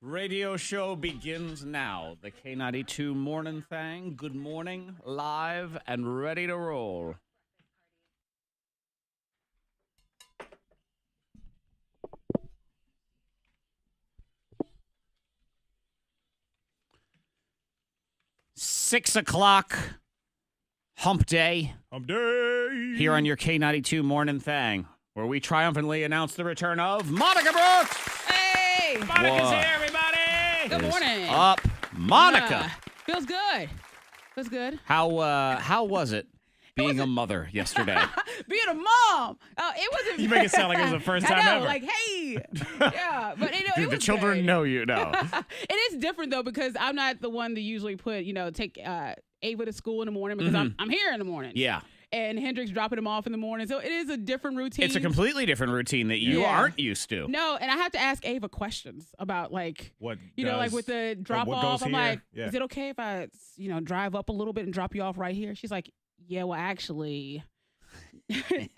Radio show begins now. The K92 Mornin Thang. Good morning, live and ready to roll. Six o'clock, Hump Day. Hump Day. Here on your K92 Mornin Thang, where we triumphantly announce the return of Monica Brooks. Hey! Monica's here, everybody. Good morning. Up, Monica. Feels good. Feels good. How was it being a mother yesterday? Being a mom. It wasn't. You make it sound like it was the first time I know, ever. like, hey. Yeah, but Dude, it the was children good. know you know. It is different though because I'm not the one to usually take Ava to school in the morning because I'm here in the morning. Yeah. And Hendrix dropping him off in the morning, so it is a different routine. It's a completely different routine that you aren't used to. No, and I have to ask Ava questions about like What like with the drop off. I'm here? like, Yeah. is it okay if I drive up a little bit and drop you off right here? She's like, yeah, well actually,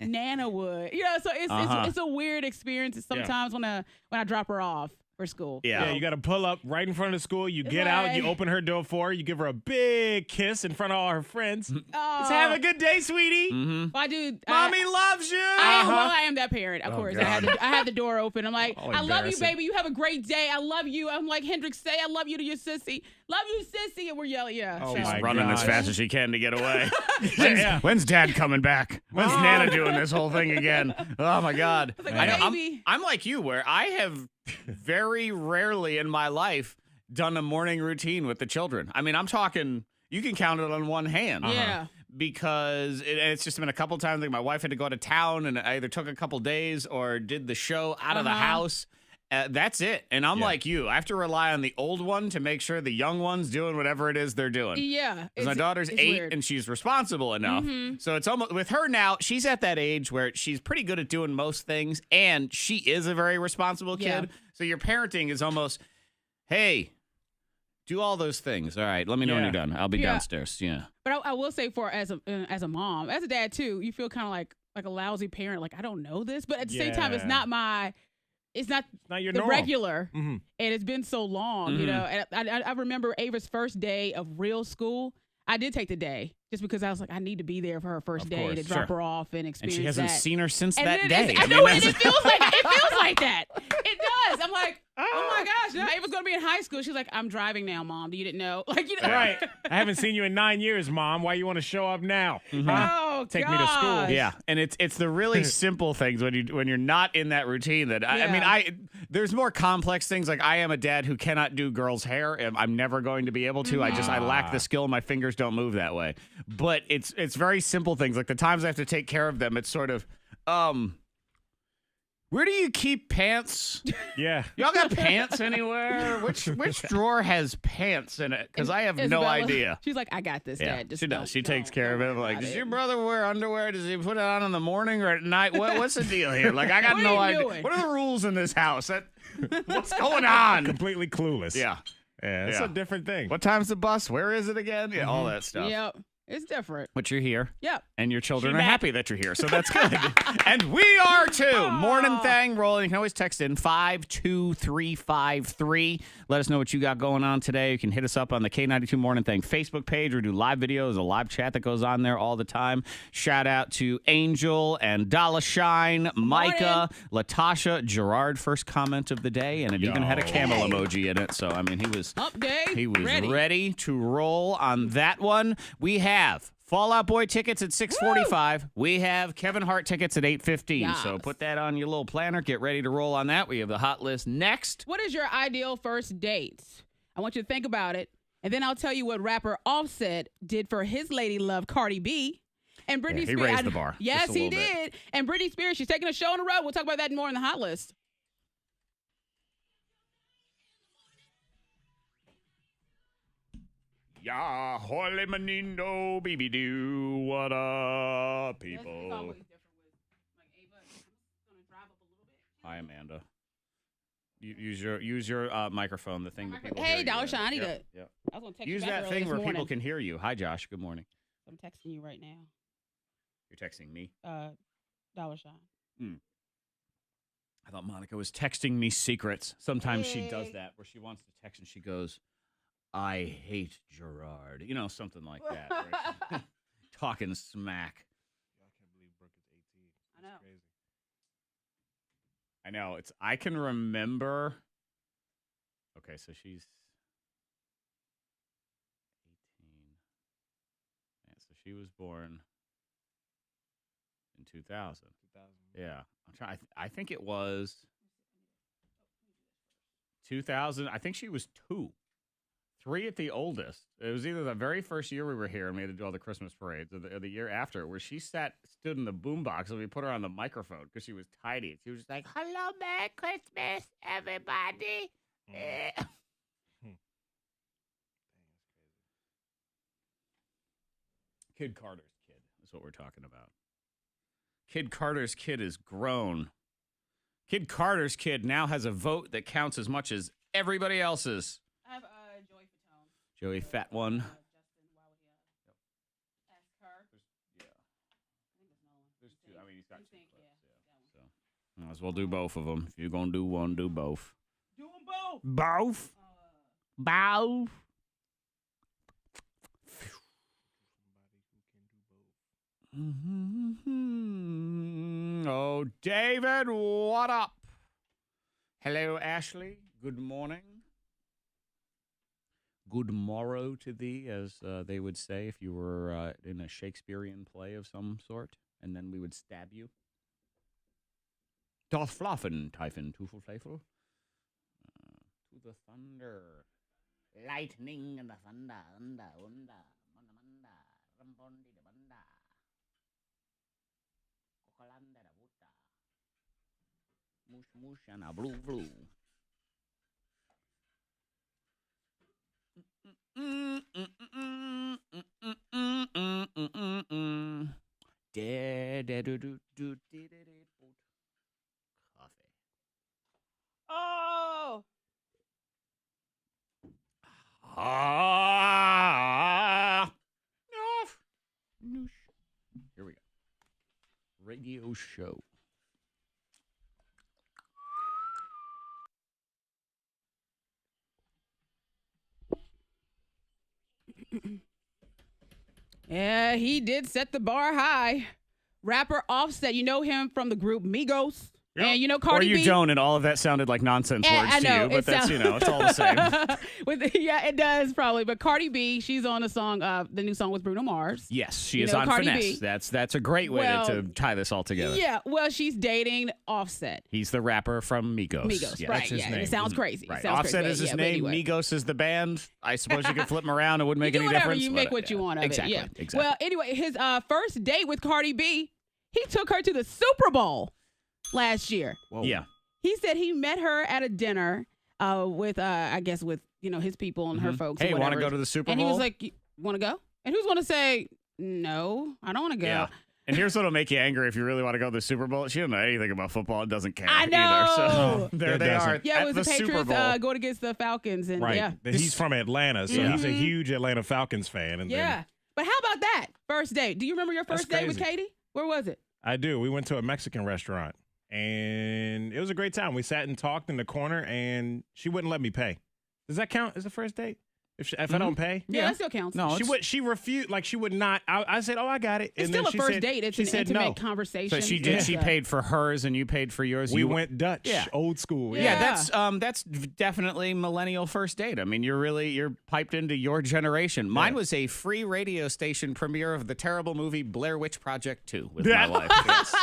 Nana would. So it's a weird experience sometimes when I drop her off for school. Yeah. You got to pull up right in front of the school. You get out, you open her door for her, you give her a big kiss in front of all her friends. Let's have a good day, sweetie. Mm-hmm. Well, I do. Mommy loves you. I am that parent, of course. God. I had the door open. I'm like, Oh, I love you, embarrassing. baby. You have a great day. I love you. I'm like, Hendrix, say I love you to your sissy. Love you, sissy. And we're yelling, yeah. Oh, so. She's my running as gosh. fast as she can to get away. Yeah. When's Dad coming back? When's Nana doing this whole thing again? Oh my God! like, I know, baby. I'm like you, where I have very rarely in my life done a morning routine with the children. I mean, I'm talking. You can count it on one hand. Yeah. Because it's just been a couple times. Like my wife had to go out of town, and I either took a couple days or did the show out of the house. That's it. And I'm like you. I have to rely on the old one to make sure the young one's doing whatever it is they're doing. Yeah. Because my daughter's 8 weird. and she's responsible enough. So it's almost with her now, she's at that age where she's pretty good at doing most things. And she is a very responsible kid. Yeah. So your parenting is almost, hey, do all those things. All right, let me know when you're done. I'll be downstairs. Yeah. But I will say as a mom, as a dad too, you feel kind of like a lousy parent. Like, I don't know this. But at the same time, it's not your the normal. regular. Mm-hmm. And it's been so long, And I remember Ava's first day of real school. I did take the day just because I was like, I need to be there for her first day to drop her off and experience And she hasn't that. seen her since And that then day. I know, and it feels like that. It does. I'm like, oh my gosh, now Ava's gonna be in high school. She's like, I'm driving now, Mom. You didn't know, Right. I haven't seen you in 9 years, Mom. Why you want to show up now? Oh, Take me to school. gosh. Yeah, and it's the really simple things when you're not in that routine that I mean there's more complex things like I am a dad who cannot do girls' hair and I'm never going to be able to. I lack the skill. My fingers don't move that way. But it's very simple things like the times I have to take care of them. It's sort of where do you keep pants? Yeah. Y'all got pants anywhere? Which drawer has pants in it? Because I have no Isabella, idea. She's like, I got this, Yeah, Dad. Just she does. She takes care of it. I'm like, got does it. your brother wear underwear? Does he put it on in the morning or at night? What's the deal here? Like, I got What no are you idea. doing? What are the rules in this house? What's going on? Completely clueless. Yeah. Yeah, it's Yeah. a different thing. What time's the bus? Where is it again? Yeah, all that stuff. Yep. It's different. But you're here. Yep. And your children She are back. happy that you're here, so that's good. And we are too. Morning Thang rolling. You can always text in 52353. Let us know what you got going on today. You can hit us up on the K92 Morning Thang Facebook page or do live videos, a live chat that goes on there all the time. Shout out to Angel and Dollar Shine, Micah, Latasha, Gerard, first comment of the day, and it even had a camel emoji in it. So, I mean, he was Hump day. ready to roll on that one. We have Fall Out Boy tickets at 6:45. We have Kevin Hart tickets at 8:15. Yes. So put that on your little planner. Get ready to roll on that. We have the hot list next. What is your ideal first date? I want you to think about it, and then I'll tell you what rapper Offset did for his lady love Cardi B. And Britney He Spears. raised the bar. Yes, just a he little bit. did. And Britney Spears, she's taking a show on the road. We'll talk about that more in the hot list. Yeah, holy manindo, baby doo. What up, people? Hi, Amanda. Use your microphone, the thing that people Hey, hear Dollar you in. Shine, I need Yep, to- yep. I was gonna text Use you back that early thing this where morning. people can hear you. Hi, Josh. Good morning. I'm texting you right now. You're texting me. Dollar Shine. I thought Monica was texting me secrets. Sometimes she does that where she wants to text and she goes, I hate Gerard. You know, something like that. Right? Talking smack. I can't believe Brooke is 18. I know. Crazy. I know. I can remember. Okay, so she's 18. Yeah, so she was born in 2000. 2000. Yeah. I'm trying. I think it was 2000. I think she was 2. 3 at the oldest. It was either the very first year we were here and we had to do all the Christmas parades, or the year after, where she stood in the boombox and we put her on the microphone because she was tiny. She was just like, "Hello, Merry Christmas, everybody." Kid Carter's kid is what we're talking about. Kid Carter's kid is grown. Kid Carter's kid now has a vote that counts as much as everybody else's. I have Joey Fatone. Joey Fat One. Justin, why would he ask her? There's 2. I mean, he's got 2 clips. So might as well do both of them. If you're going to do one, do both. Do them both. Both. Both. Oh, David, what up? Hello, Ashley. Good morning. Good morrow to thee, as they would say if you were in a Shakespearean play of some sort, and then we would stab you. Doth flaffen, Typhon, Tufel, Flayful. To the thunder. Lightning and the thunder, unda, manda, rambondi de banda. Cocolanda da buta. Mush, and a blue. Coffee. Oh. Here we go. Radio show. Yeah, he did set the bar high. Rapper Offset, you know him from the group Migos. Yep. And you know Cardi B. Or you don't, and all of that sounded like nonsense words I know, to you, but that's, it's all the same. Yeah, it does probably. But Cardi B, she's on a song, the new song with Bruno Mars. Yes, she You is know, on Cardi Finesse. B. That's a great way Well, to tie this all together. Yeah, well, she's dating Offset. He's the rapper from Migos. Migos, Yeah, right? that's his Yeah, name. it sounds crazy. Right. It sounds Offset crazy, is his but name. anyway. Migos is the band. I suppose you could flip them around. It wouldn't make You do any whatever, difference. you make what you want of exactly, it. Yeah. Exactly. Well, anyway, his first date with Cardi B, he took her to the Super Bowl last year. Whoa. Yeah. He said he met her at a dinner with, I guess, with his people and her folks. Hey, want to go to the Super Bowl? And he was like, "Want to go?" And who's going to say, "No, I don't want to go." Yeah. And here's what'll make you angry if you really want to go to the Super Bowl. She doesn't know anything about football and doesn't care I know. either. So there It they doesn't. are. Yeah, at it was the the Super Patriots Bowl. going against the Falcons, and Right. yeah, He's from Atlanta, so he's a huge Atlanta Falcons fan. And yeah. then But how about that first date? Do you remember your That's first date with crazy. Katie? Where was it? I do. We went to a Mexican restaurant, and it was a great time. We sat and talked in the corner, and she wouldn't let me pay. Does that count as a first date? If I don't pay? Yeah, that still counts. No, She refused. Like, she would not. I said, "Oh, I got it." It's And still then a she first said- date. It's she an said intimate no. conversation. So she did. Yeah. She paid for hers, and you paid for yours. We You went Dutch, Yeah. old school. Yeah. Yeah, that's definitely millennial first date. I mean, you're piped into your generation. Mine was a free radio station premiere of the terrible movie Blair Witch Project 2 with my wife. Yes.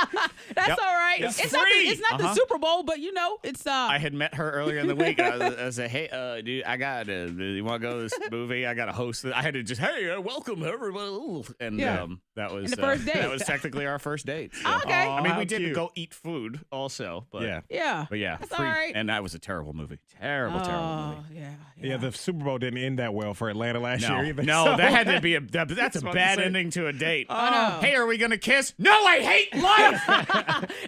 That's Yep. all right. It's It's not free. it's not the Super Bowl, but it's I had met her earlier in the week. I said, "Hey, dude, I got. You want to go to this movie? I got to host it." I had to just, "Hey, welcome everybody," and Yeah. that was And the first date. That was technically our first date. So. Okay. I mean, how we did cute. go eat food also, but Yeah. yeah. but yeah, That's free. all right. And that was a terrible movie. Terrible movie. Yeah, the Super Bowl didn't end that well for Atlanta last No, year either. no, so- that had to be that's a about to bad say. ending to a date. I know. Hey, are we gonna kiss? No, I hate life.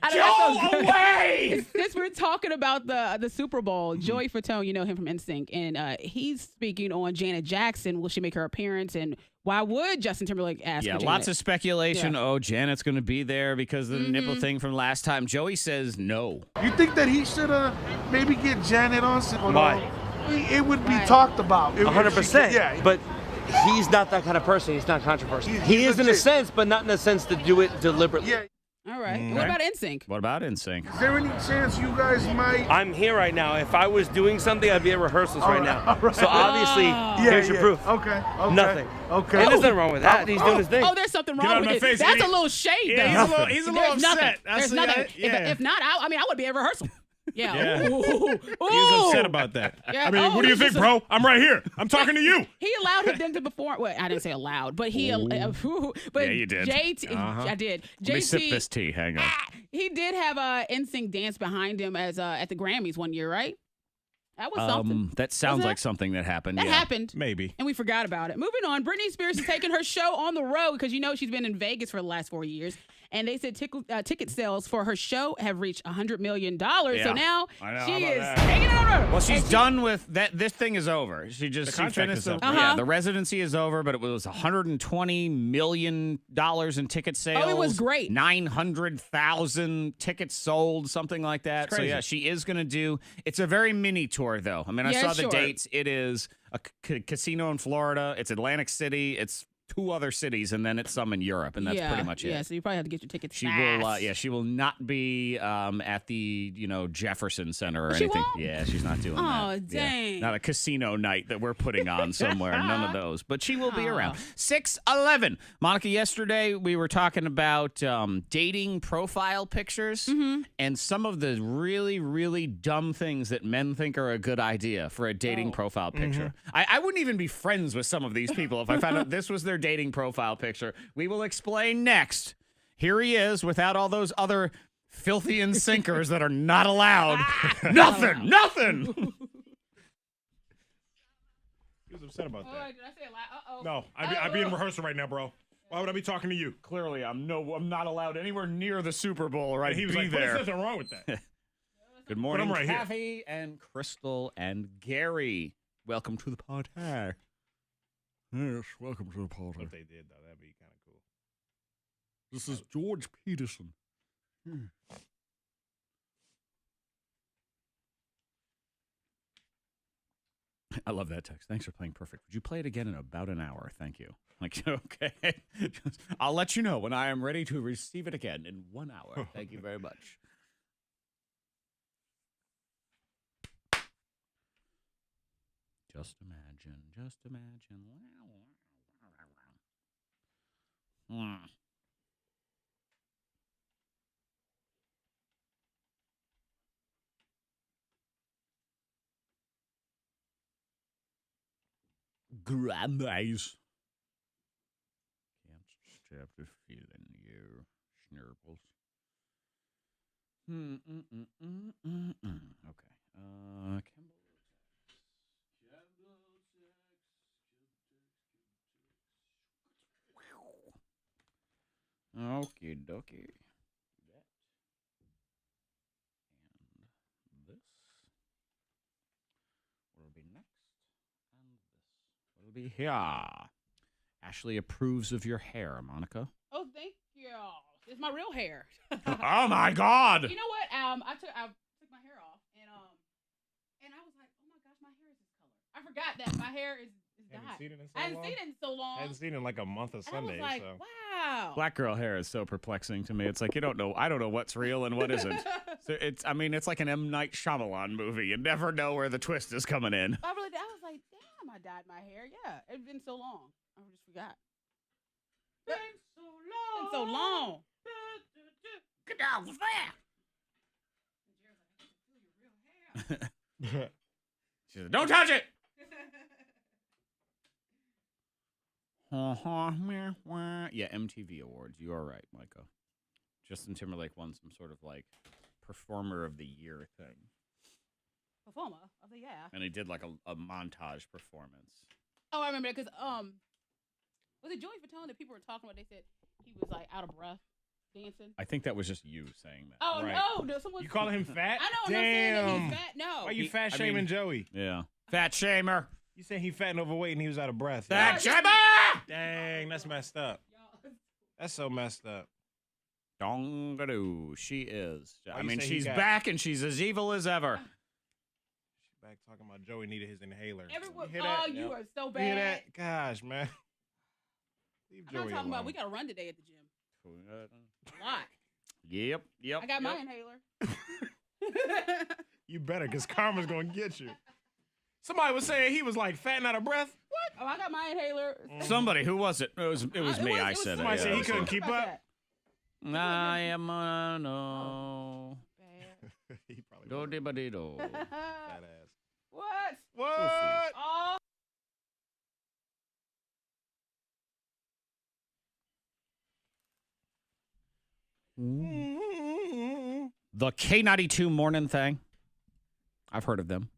I know, Go away. Since we're talking about the Super Bowl, Joey Fatone, you know him from NSYNC, and he's speaking on on Janet Jackson. Will she make her appearance? And why would Justin Timberlake ask for Janet? Lots of speculation. Yeah. Oh, Janet's going to be there because of the nipple thing from last time. Joey says no. You think that he should maybe get Janet on? Why? It would be talked about. 100%. Yeah. But he's not that kind of person. He's not controversial. He is in a sense, but not in a sense to do it deliberately. Yeah. All right. What about NSYNC? What about NSYNC? Is there any chance you guys might? I'm here right now. If I was doing something, I'd be at rehearsals right now. So obviously, here's your proof. Okay. Nothing. Okay. And there's nothing wrong with that. He's doing his thing. Oh, there's something wrong with it. That's a little shade, though. Yeah, he's a little upset. There's nothing. If not, I would be at rehearsal. Yeah. He's upset about that. Yeah. I mean, what do you think, bro? I'm right here. I'm talking to you. He allowed them to perform. Well, I didn't say allowed, but he. But yeah, you did. JT, I did. Let me sip this tea. Hang on. He did have a NSYNC dance behind him as at the Grammys one year, right? That was something. That sounds like something that happened. That happened. Maybe. And we forgot about it. Moving on, Britney Spears is taking her show on the road because she's been in Vegas for the last 4 years. And they said ticket sales for her show have reached $100 million. Yeah. So now she is that? taking it on the road. Well, she's done with that. This thing is over. She contract finished. is over. Yeah, the residency is over, but it was $120 million in ticket sales. Oh, it was great. 900,000 tickets sold, something like that. So yeah, she is going to do. It's a very mini tour, though. I mean, I saw the dates. It is a casino in Florida. It's Atlantic City. It's 2 other cities, and then it's some in Europe, and that's pretty much it. Yeah, so you probably have to get your tickets She fast. will. She will not be at the Jefferson Center or anything. Won't? Yeah, she's not doing that. Oh, dang! Yeah. Not a casino night that we're putting on somewhere. None of those. But she will be around. 6:11. Monica, yesterday we were talking about dating profile pictures and some of the really, really dumb things that men think are a good idea for a dating profile picture. I wouldn't even be friends with some of these people if I found out this was their dating profile picture. We will explain next. Here he is without all those other filthy and sinkers that are not allowed. Nothing. He was upset about that. Did I say it loud? No, I'd be in rehearsal right now, bro. Why would I be talking to you? Clearly, I'm not allowed anywhere near the Super Bowl, right? He was like, there. There's nothing wrong with that. Good morning, right Kathy and Crystal and Gary. Welcome to the party. Yes, welcome to the party. If they did, though, that'd be kind of cool. This is George Peterson. I love that text. Thanks for playing perfect. Would you play it again in about an hour? Thank you. Like, okay. I'll let you know when I am ready to receive it again in 1 hour. Thank you very much. Just imagine. Grammys. Can't stop the feeling you snurples. Okay. Okie dokie. That. And this will be next. And this will be here. Ashley approves of your hair, Monica. Oh, thank you. It's my real hair. Oh my God! You know what? I took my hair off, and I was like, oh my gosh, my hair is this color. I forgot that my hair is dyed. I haven't seen it in so long. I haven't seen it in like a month of Sundays. I was like, so. wow. Black girl hair is so perplexing to me. It's like I don't know what's real and what isn't. So it's like an M. Night Shyamalan movie. You never know where the twist is coming in. I was like, damn, I dyed my hair. Yeah, it's been so long. I just forgot. Been so long. Get down there. She said, don't touch it. Yeah, MTV Awards. You are right, Micah. Justin Timberlake won some sort of like Performer of the Year thing. Performer of the Year. And he did like a montage performance. Oh, I remember that because was it Joey Fatone that people were talking about? They said he was like out of breath dancing. I think that was just you saying that. Oh right. no, someone. You calling him fat? I know. Damn. I'm not saying that he's fat. No. Why you fat shaming Joey? Yeah. Fat shamer. You saying he fat and overweight and he was out of breath? That Jimmy! Dang, that's messed up. That's so messed up. Dongadoo, she is. I you mean, say he she's got- back and she's as evil as ever. She's back talking about Joey needed his inhaler. Everyone, You hear that? you are so You hear bad. that? Gosh, man. Leave I'm not Joey talking about. alone. We got to run today at the gym. A lot. Yep. I got my inhaler. You better, because karma's going to get you. Somebody was saying he was like fat and out of breath. What? Oh, I got my inhaler. Somebody, who was it? It was me. I said it. somebody said he Yeah. couldn't keep up. I am no. He probably Do was di ba di do. a fat ass. What? What? Oh. The K92 Mornin Thang. I've heard of them.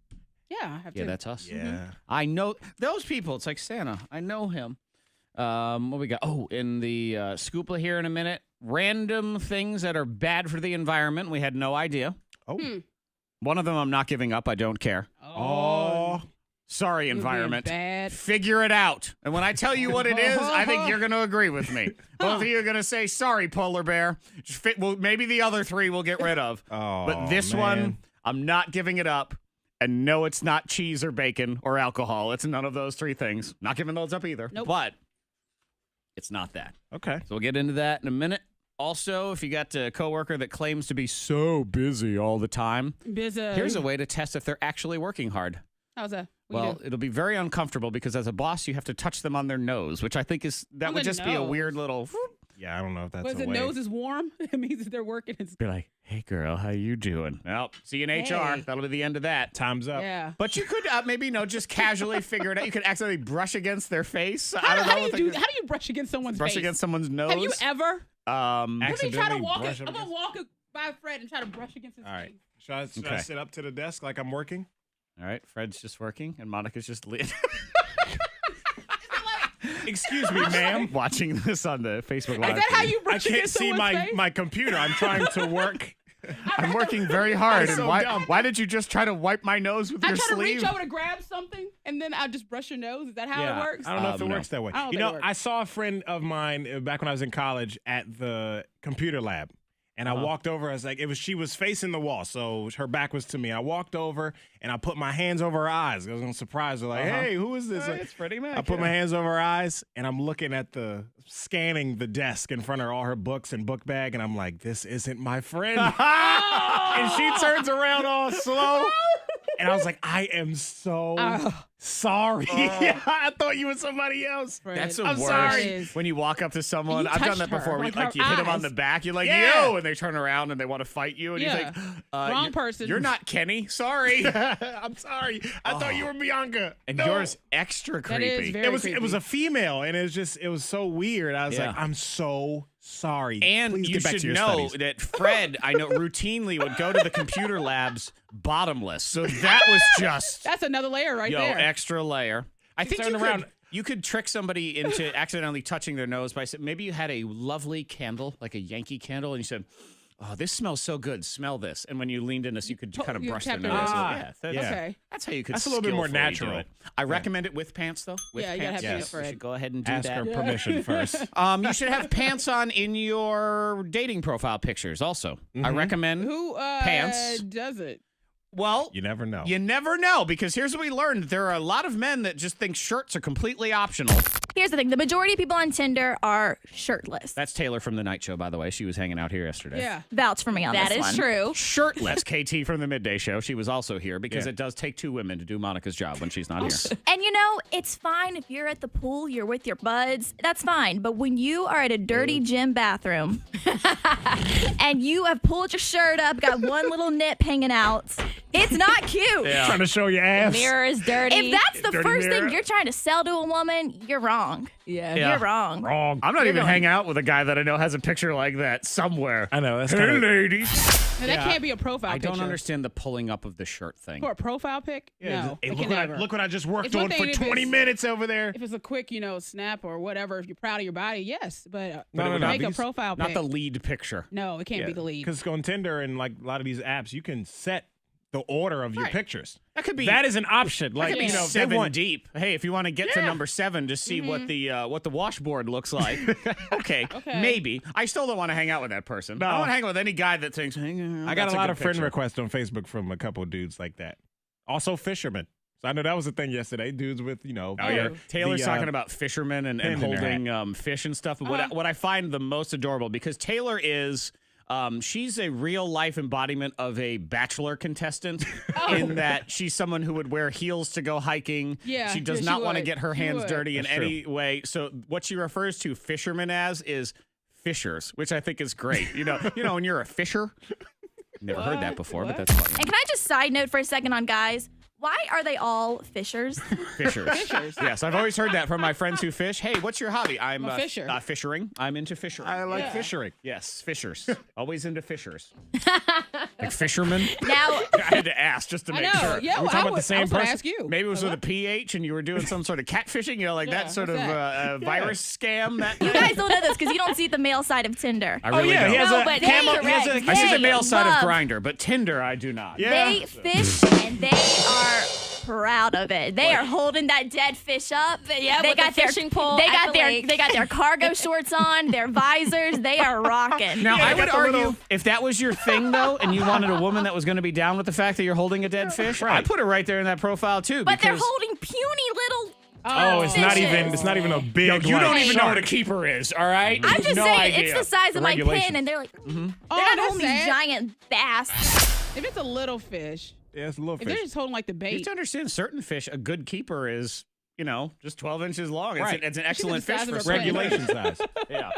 Yeah, I have Yeah, to. that's us. Yeah. I know those people. It's like Santa. I know him. What we got? Oh, in the scoopla here in a minute. Random things that are bad for the environment. We had no idea. Oh. One of them I'm not giving up. I don't care. Oh. Sorry, You're being environment. bad. Figure it out. And when I tell you what it is, I think you're going to agree with me. Both of you are going to say, sorry, polar bear. Well, maybe the other three we'll get rid of. Oh, But this one, I'm not giving it up. And no, it's not cheese or bacon or alcohol. It's none of those three things. Not giving those up either. Nope. But it's not that. Okay. So we'll get into that in a minute. Also, if you got a coworker that claims to be so busy all the time, Busy. here's a way to test if they're actually working hard. How's that? What you Well, do? it'll be very uncomfortable because as a boss, you have to touch them on their nose, which I think that On would the just be a nose? weird little. Yeah, I don't know if that's Was a the way. nose is warm? It means that they're working. It's Be like, hey, girl, how you doing? Well, see you in HR. Hey. That'll be the end of that. Time's up. yeah. But you could maybe, just casually figure it out. You could accidentally brush against their face. I How don't know. do you do? How do you brush against someone's brush face? against someone's nose. Have you ever? Let me try to Accidentally walk brush it. up I'm gonna against- walk it by Fred and try to brush against his All right. face. Should I sit up to the desk like I'm working? All right. Fred's just working and Monica's just Excuse me, ma'am. watching this on the Facebook Live. Is that how feed. you I brush can't against see someone's face? my computer. I'm trying to work. I'm working very hard. That's And so why, dumb. why did you just try to wipe my nose with I your try to sleeve? reach over to grab something and then I just brush your nose. Is that how it works? I don't know if it no. works that way. I don't You think know, it works. I saw a friend of mine back when I was in college at the computer lab. And I walked over. I was like, she was facing the wall, so her back was to me. I walked over and I put my hands over her eyes. I was gonna surprise her, like, "Hey, who is this?" It's Freddie Mac. I put my hands over her eyes and I'm looking at scanning the desk in front of all her books and book bag, and I'm like, "This isn't my friend." And she turns around all slow. And I was like, I am so sorry. I thought you were somebody else. Fred. That's the I'm worst. sorry. When you walk up to someone, You I've done touched that before. her, like Like her you hit them on eyes. the back. You're like, Yeah. yo, and they turn around and they want to fight you, and you Yeah. think, Wrong you're- person. You're not Kenny. Sorry. I'm sorry. I thought you were Bianca. And No. yours extra That is creepy. very It was creepy. a female, and it was so weird. I was Yeah. like, I'm so sorry. And Please you get back should to your know studies. that Fred, I know, routinely would go to the computer labs bottomless. So that was just That's another layer right there. extra layer. I think turned you around. you could trick somebody into accidentally touching their nose by saying, maybe you had a lovely candle, like a Yankee candle, and you said, "Oh, this smells so good. Smell this." And when you leaned in this, you could kind of you brush their tapped nose. their nose. Yeah. Okay. That's how you could. That's a little bit more skillfully do natural. it. I recommend it with pants, though. With Yeah, you gotta pants. have pants, You Fred. should go ahead and do Ask that. her permission first. You should have pants on in your dating profile pictures. Also, I recommend. Who Pants. does it? Well, You never know. you never know, because here's what we learned: there are a lot of men that just think shirts are completely optional. Here's the thing. The majority of people on Tinder are shirtless. That's Taylor from the Night Show, by the way. She was hanging out here yesterday. Yeah. Vouch for me on That this is one. true. Shirtless. KT from the Midday Show. She was also here because Yeah. it does take two women to do Monica's job when she's not here. And you know, it's fine if you're at the pool, you're with your buds. That's fine. But when you are at a dirty gym bathroom and you have pulled your shirt up, got one little nip hanging out, it's not cute. Trying to show your ass. Mirror is dirty. If that's the Dirty first mirror. thing you're trying to sell to a woman, you're wrong. Yeah. Yeah. You're wrong. Wrong. I'm not even hanging out with a guy that I know has a picture like that somewhere. I know. That's Hey, kind of. ladies. No, that can't be a profile I picture. don't understand the pulling up of the shirt thing. For a profile pic? No. Hey, it look, can never. look what I just worked It's one on thing for if 20 it's- minutes over there. If it's a quick, snap or whatever, if you're proud of your body, yes. But No, make a these- profile Not pic. the lead picture. No, it can't be the lead. Because on Tinder and like a lot of these apps, you can set the order of your pictures. That could be. That is an option. Like, Could be you know, 7 deep. Hey, if you want to get to number 7 to see what the washboard looks like, okay, maybe. I still don't want to hang out with that person. No. I don't want to hang out with any guy that thinks. I got a lot of friend requests on Facebook from a couple of dudes like that. Also, fishermen. So I know that was a thing yesterday. Dudes with, you know. Taylor's talking about fishermen and holding fish and stuff. What I find the most adorable, because Taylor is. She's a real life embodiment of a Bachelor contestant in that she's someone who would wear heels to go hiking. Yeah, she does not want to get her hands dirty in any way. So what she refers to fishermen as is fishers, which I think is great. You know when you're a fisher. Never heard that before, but that's funny. And can I just side note for a second on guys? Why are they all fishers? Fishers. Yes, I've always heard that from my friends who fish. Hey, what's your hobby? I'm a fisher. Fishering. I'm into fishering. I like fishering. Yes, fishers. Always into fishers. Like fishermen. Now, I had to ask just to make sure. Yeah, We're talking about the same person? Ask you. Maybe it was with a PH and you were doing some sort of catfishing, like that sort of virus scam. you guys don't know this because you don't see the male side of Tinder. I really don't. He has No, a but camel. they- He has a I see the male side of love- Grindr, but Tinder I do not. Yeah. They fish and they are proud of it. They are holding that dead fish up. Yeah, they with got the fishing pole They at got the their lake. they got their cargo shorts on, their visors. They are rocking. Now, I would got the argue little- if that was your thing, though, and you wanted a woman that was going to be down with the fact that you're holding a dead fish, I'd put it right there in that profile, too. but they're because holding puny little. Oh, it's not fishes. even. It's not even a big. you don't like, even know what a shark. keeper is, all right? I'm just no saying, idea. it's the size of my Regulations. pin, and they're like, they're not that's holding these sad. giant bass. If it's a little fish, Yeah, it's a little if they're fish. just holding like the You bait. have to understand, certain fish, a good keeper is, just 12 inches long. Right. It's an excellent the fish size for of a certain Regulation size. Yeah.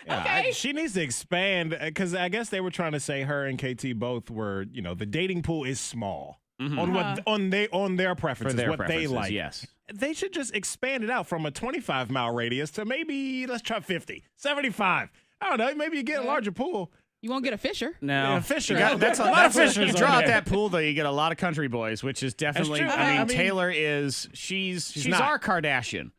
Yeah, she needs to expand because I guess they were trying to say her and KT both were, the dating pool is small on what on their preferences, For their what preferences, they like. yes. They should just expand it out from a 25-mile radius to maybe let's try 50, 75. I don't know. Maybe you get a larger pool. You won't get a fisher. No, Yeah, fisher. You got- that's a A lot of that's fishers You on draw out there. that pool, though, you get a lot of country boys, which is definitely. true. I mean, I mean, Taylor is she's not. our Kardashian.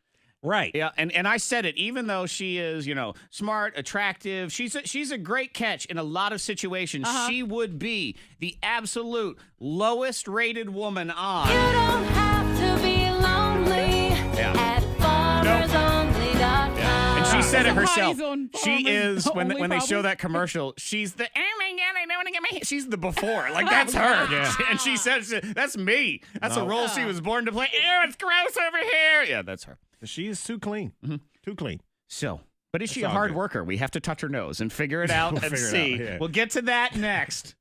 Right. Yeah, and I said it. Even though she is, smart, attractive, she's a great catch in a lot of situations. She would be the absolute lowest rated woman on. You don't have to be lonely at farmersonly.com. And she said it Some herself. highs on She farmers is when only they show probably. that commercial. She's the oh my god, I don't want to get my. She's the before. Like that's her. Yeah. And she says that's me. That's a role she was born to play. Ew, it's gross over here. Yeah, that's her. She is too clean. Too clean. So, but is she a all hard good. worker? We have to touch her nose and figure it out We'll and figure it see. out, yeah. We'll get to that next.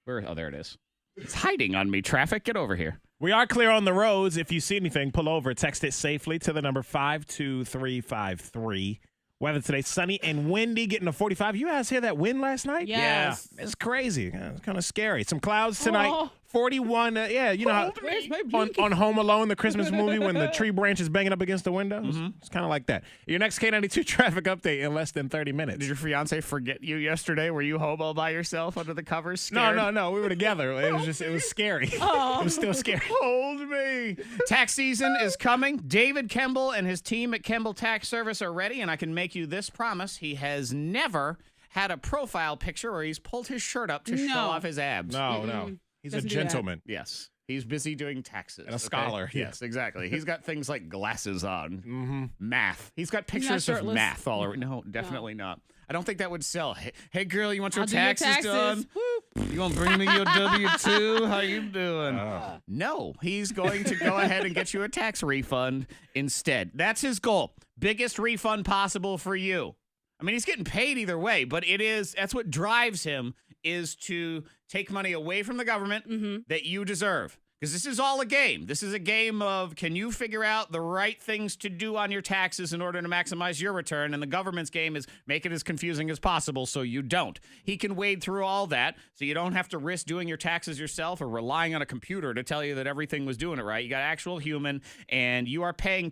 Oh, there it is. It's hiding on me. Traffic, get over here. We are clear on the roads. If you see anything, pull over. Text it safely to the number 52353. Weather today, sunny and windy, getting to 45. You guys hear that wind last night? Yes. Yeah, it's crazy. It's kind of scary. Some clouds tonight. Oh. 41. You know how Where's my on, blanket? on Home Alone, the Christmas movie, when the tree branch is banging up against the windows? It's kind of like that. Your next K92 traffic update in less than 30 minutes. Did your fiance forget you yesterday? Were you hobo by yourself under the covers? No, Scared? no. We were together. It was scary. It was still scary. Hold me. Tax season is coming. David Kemble and his team at Kemble Tax Service are ready, and I can make you this promise. He has never had a profile picture where he's pulled his shirt up to show off his abs. No. He's a Doesn't do that. gentleman. Yes. He's busy doing taxes. And a scholar, yeah. Yes, exactly. He's got things like glasses on. Math. He's got not pictures of shirtless. math all over. No, definitely not. I don't think that would sell. Hey girl, you want your I'll do your taxes done? Whoop. You gonna bring me your W-2? How you doing? No, he's going to go ahead and get you a tax refund instead. That's his goal. Biggest refund possible for you. I mean, he's getting paid either way, but that's what drives him is to take money away from the government that you deserve. Because this is all a game. This is a game of can you figure out the right things to do on your taxes in order to maximize your return? And the government's game is make it as confusing as possible so you don't. He can wade through all that so you don't have to risk doing your taxes yourself or relying on a computer to tell you that everything was doing it right. You got actual human, and you are paying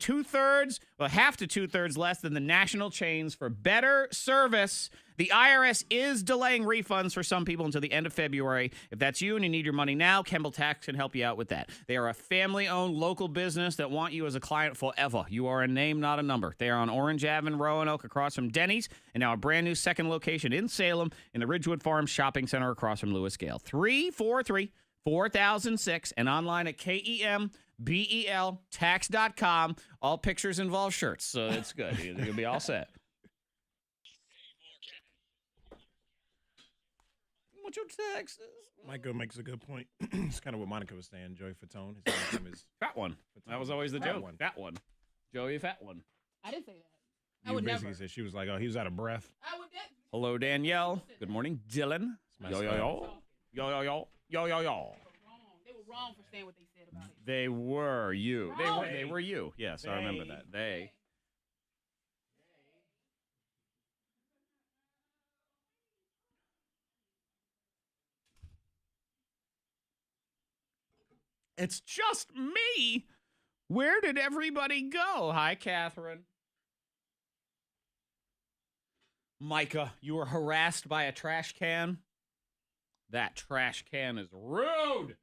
half to two-thirds less than the national chains for better service The IRS is delaying refunds for some people until the end of February. If that's you and you need your money now, Kemble Tax can help you out with that. They are a family-owned local business that want you as a client forever. You are a name, not a number. They are on Orange Ave in Roanoke across from Denny's, and now a brand new second location in Salem in the Ridgewood Farms Shopping Center across from Lewis Gale. 343-4006 and online at KEMBELTax.com. All pictures involve shirts, so it's good. You'll be all set. What's your taxes? Michael makes a good point. It's kind of what Monica was saying. Joey Fatone. His last name is Fat one. That was always the joke. Fat one. Joey, fat one. I didn't say that. I You would basically never. said she was like, oh, he was out of breath. I would Hello, Danielle. Good morning, Dylan. It's Yo, yo, yo. Yo, yo, yo. Yo, yo, yo. They were wrong for saying what they said about it. They were you. They were you. Yes, I remember that. They. It's just me. Where did everybody go? Hi, Catherine. Micah, you were harassed by a trash can? That trash can is rude.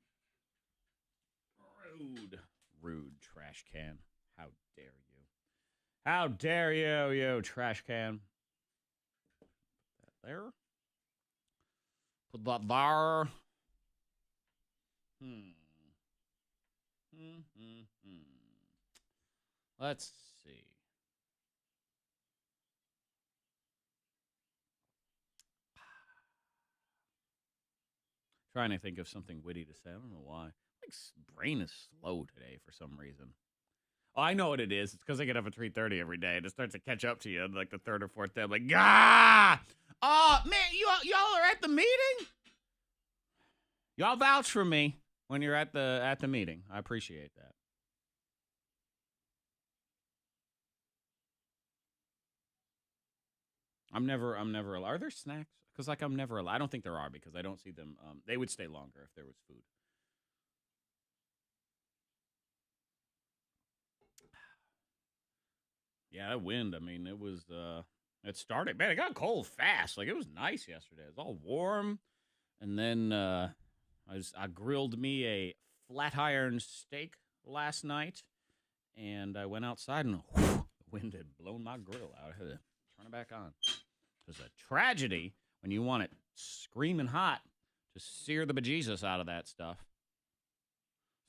Rude trash can. How dare you? How dare you, you trash can? Put that there. Put that there. Let's see. Trying to think of something witty to say. I don't know why. My brain is slow today for some reason. Oh, I know what it is. It's because I get up at 3:30 every day, and it starts to catch up to you in like the third or fourth day. I'm like, ah! Oh, man, y'all are at the meeting? Y'all vouch for me when you're at the meeting. I appreciate that. I'm never allowed. Are there snacks? Because like I'm never allowed. I don't think there are because I don't see them. They would stay longer if there was food. Yeah, that wind. I mean, it was. It started. Man, it got cold fast. Like it was nice yesterday. It was all warm, and then I grilled me a flat iron steak last night, and I went outside and the wind had blown my grill out. I had to turn it back on. It was a tragedy when you want it screaming hot to sear the bejesus out of that stuff.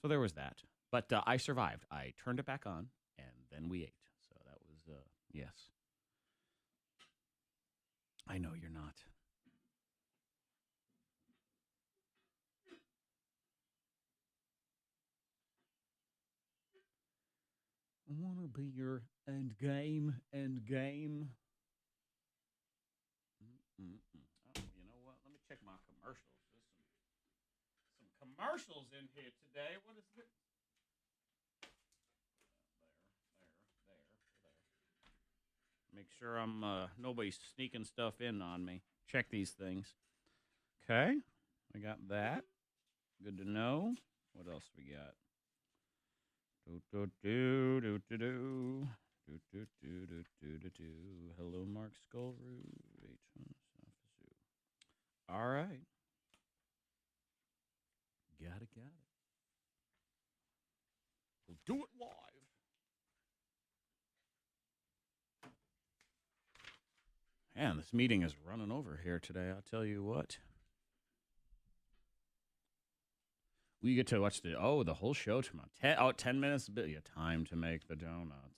So there was that. But I survived. I turned it back on, and then we ate. So that was, yes. I know you're not. I want to be your end game. Oh, you know what? Let me check my commercials. There's some commercials in here today. What is it? There. Make sure I'm nobody's sneaking stuff in on me. Check these things. Okay, I got that. Good to know. What else we got? Hello, Mark Skullroot. All right. Got it. We'll do it live. Man, this meeting is running over here today. I'll tell you what. We get to watch the whole show tomorrow. 10 minutes. Yeah, time to make the donuts.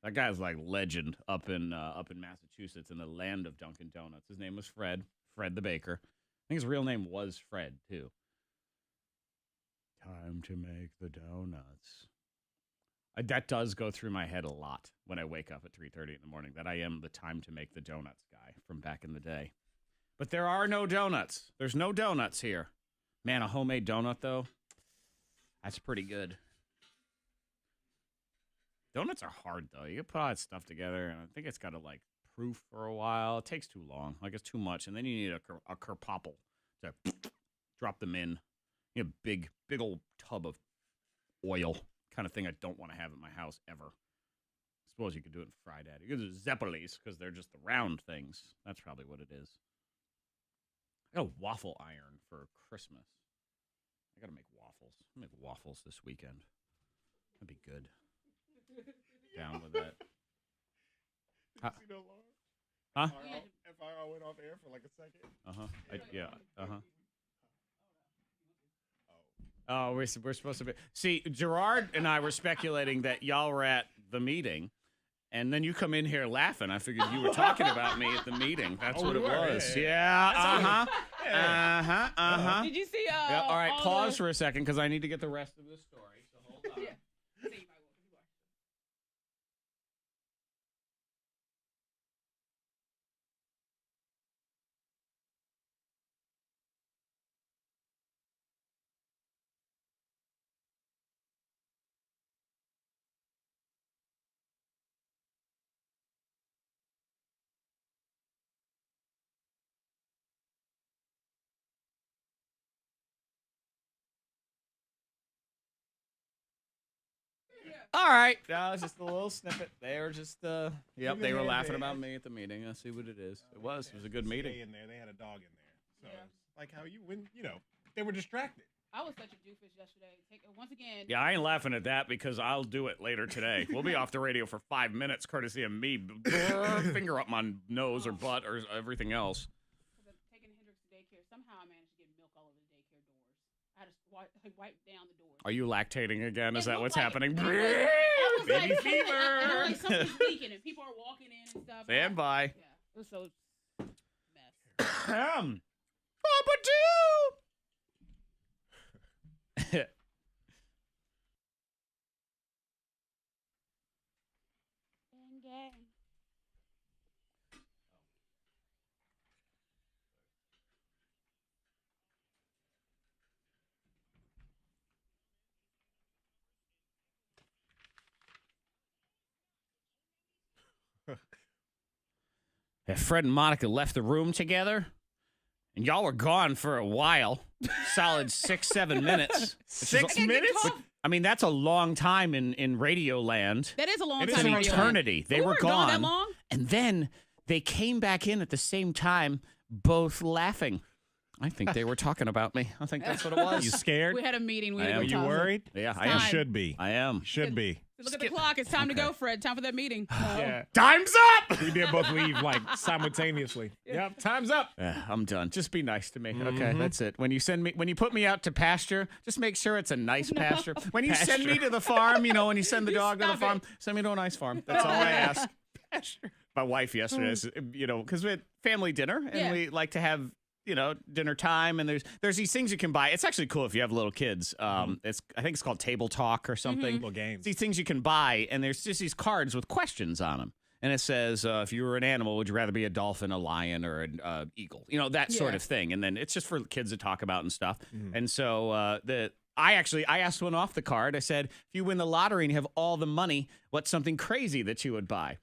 That guy's like legend up in Massachusetts in the land of Dunkin' Donuts. His name was Fred the baker. I think his real name was Fred too. Time to make the donuts. That does go through my head a lot when I wake up at 3:30 in the morning. That I am the time to make the donuts guy from back in the day. But there are no donuts. There's no donuts here. Man, a homemade donut, though, that's pretty good. Donuts are hard, though. You can put all that stuff together, and I think it's got to, like, proof for a while. It takes too long. Like, it's too much. And then you need a kerpopple to drop them in. You know, big old tub of oil kind of thing I don't want to have at my house ever. suppose you could do it in fried daddy. You could do Zeppelis because they're just the round things. That's probably what it is. I got a waffle iron for Christmas. I got to make waffles. I'll make waffles this weekend. That'd be good. Down with that. Huh? Huh? FIR went off air for like a second. Uh-huh. Yeah. Uh-huh. Oh, we're supposed to be. See, Gerard and I were speculating that y'all were at the meeting, and then you come in here laughing. I figured you were talking about me at the meeting. That's what it was. Yeah. Uh-huh. Did you see? Yeah, all right, pause for a second because I need to get the rest of the story. So hold on. All right. That was just a little snippet. They were just, yep, they were laughing about me at the meeting. I see what it is. It was a good meeting. In there, they had a dog in there. So, like how they were distracted. I was such a doofus yesterday. Once again. Yeah, I ain't laughing at that because I'll do it later today. We'll be off the radio for 5 minutes, courtesy of me. Finger up my nose or butt or everything else. Taking Hendrix to daycare, somehow I managed to get milk all over the daycare doors. I just wiped down the doors. Are you lactating again? Is that what's happening? Baby fever. Like something's leaking and people are walking in and stuff. Stand by. Yeah, it was so mess. Papa Do. Fred and Monica left the room together, and y'all were gone for a while. Solid 6-7 minutes. 6 minutes? I mean, that's a long time in radio land. That is a long It is time. An a in radio eternity. They We were weren't gone that gone. long? And then they came back in at the same time, both laughing. I think they were talking about me. I think that's what it was. You scared? We had a meeting. We I had am. a Are you toss-up. worried? Yeah, I Time. am. You should be. I am. Should be. Look at the clock. It's time to go, Fred. Time for that meeting. Yeah. Time's up! We did both leave like simultaneously. Yep. Time's up. Yeah, I'm done. Just be nice to me. Okay, that's it. When you put me out to pasture, just make sure it's a nice pasture. When you send me to the farm, when you send the dog to the stop farm, it. send me to a nice farm. That's all I ask. My wife yesterday, because we had family dinner and Yeah. we like to have dinner time, and there's these things you can buy. It's actually cool if you have little kids. I think it's called Table Talk or something. Little games. These things you can buy, and there's just these cards with questions on them. And it says, if you were an animal, would you rather be a dolphin, a lion, or an eagle? That sort of thing. And then it's just for kids to talk about and stuff. And so I asked one off the card. I said, if you win the lottery and you have all the money, what's something crazy that you would buy?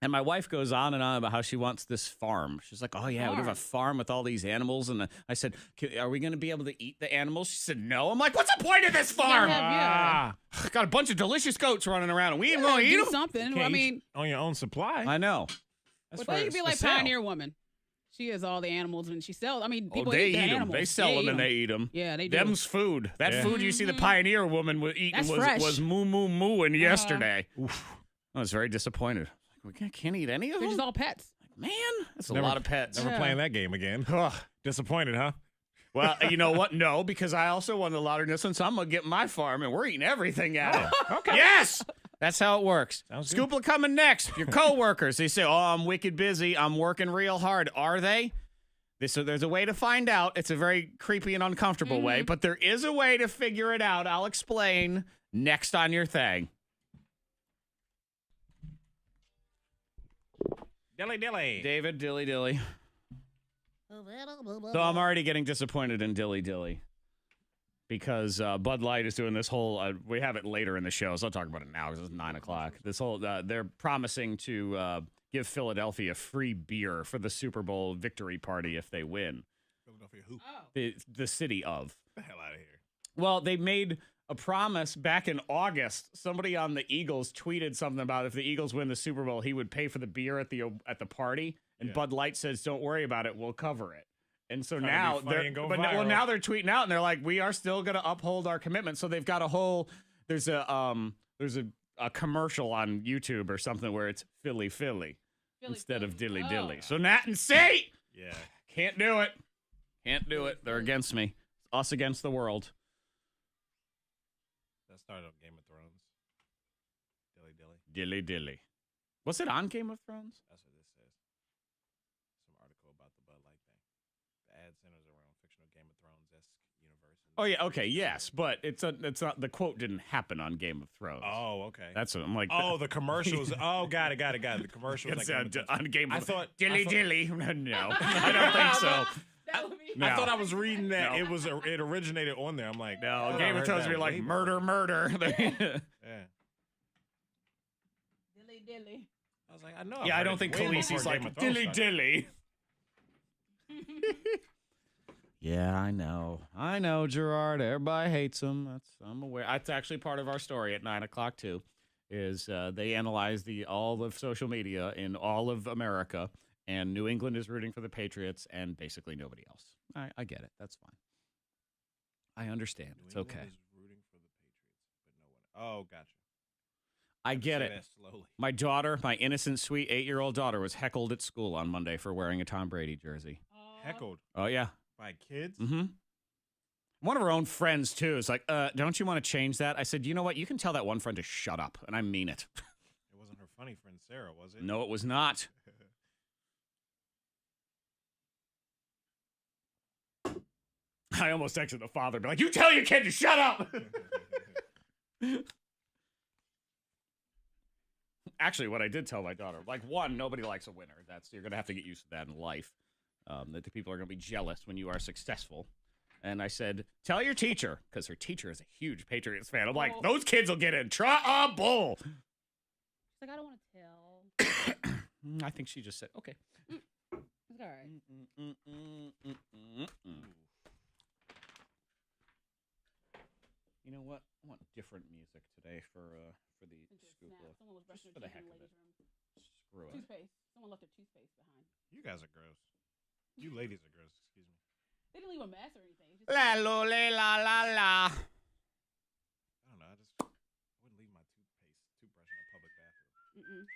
And my wife goes on and on about how she wants this farm. She's like, oh, yeah, we have a farm with all these animals. And I said, are we going to be able to eat the animals? She said, no. I'm like, what's the point of this farm? Yeah. Got a bunch of delicious goats running around, and we ain't going to eat Do them. something. Can't I eat mean, on your own supply. I know. well, they could be like Pioneer Woman. She has all the animals, and she sells. I mean, people they eat the eat them. animals. They sell them and they eat them. Yeah, they do. Them's food. That food you see the Pioneer Woman was eating That's fresh. was mooing yesterday. I was very disappointed. We can't eat any of They're them? just all pets. Man, that's a lot of pets. Never playing that game again. Disappointed, huh? Well, you know what? No, because I also won the lottery this one, so I'm going to get my farm, and we're eating everything out of it. Okay. Yes! That's how it works. Sounds Scoopla coming next. Your coworkers, they say, oh, I'm wicked busy. I'm working real hard. Are they? So there's a way to find out. It's a very creepy and uncomfortable way, but there is a way to figure it out. I'll explain next on your thing. Dilly. David, dilly. So I'm already getting disappointed in dilly because Bud Light is doing this whole. We have it later in the show, so I'll talk about it now because it's 9 o'clock. This whole they're promising to give Philadelphia free beer for the Super Bowl victory party if they win. Philadelphia who? The city of. Get the hell out of here. Well, they made a promise back in August. Somebody on the Eagles tweeted something about if the Eagles win the Super Bowl, he would pay for the beer at the party. And Bud Light says, "Don't worry about it, we'll cover it." And so now now they're tweeting out and they're like, "We are still going to uphold our commitment." So they've got a whole there's a commercial on YouTube or something where it's Philly instead of Dilly Dilly. So Nat and Say, can't do it. Can't do it. They're against me. Us against the world. That started on Game of Thrones. Dilly Dilly. Was it on Game of Thrones? That's what this says. Some article about the Bud Light thing. The ad centers around fictional Game of Thrones-esque universe. Oh yeah, okay, yes, but it's not the quote didn't happen on Game of Thrones. Oh, okay. That's what I'm like. Oh, the commercials. Oh, got it. The commercials It's like on Game of I thought Dilly Dilly. No, I don't think so. No. I thought I was reading that it originated on there. I'm like, no, Game of Thrones would be like murder. Yeah. Dilly. I was like, I know. Yeah, I don't think Khaleesi's like dilly. Yeah, I know, Gerard. Everybody hates him. I'm aware. That's actually part of our story at 9:00 too. Is they analyze all of social media in all of America, and New England is rooting for the Patriots, and basically nobody else. I get it. That's fine. I understand. It's okay. New England is rooting for the Patriots, but no one. Oh, gotcha. I get it. That slowly. My daughter, my innocent, sweet 8-year-old daughter, was heckled at school on Monday for wearing a Tom Brady jersey. Heckled Oh yeah. by kids. Mm-hmm. One of her own friends too is like, don't you want to change that? I said, you know what? You can tell that one friend to shut up, and I mean it. It wasn't her funny friend Sarah, was it? No, it was not. I almost texted the father, be like, you tell your kid to shut up. Actually, what I did tell my daughter, like, one, nobody likes a winner. You're going to have to get used to that in life. That the people are going to be jealous when you are successful. And I said, tell your teacher, because her teacher is a huge Patriots fan. I'm like, those kids will get in trouble. She's like, I don't want to tell. I think she just said, okay. It's all right. You know what? I want different music today for the scoop. Someone was brushing for the their heck teeth in of the it. ladies' room. Screw it. Toothpaste. Someone left their toothpaste behind. You guys are gross. You ladies are gross. Excuse me. They didn't leave a mess or anything. Just La lo la la la. I don't know. I wouldn't leave my toothbrush in a public bathroom.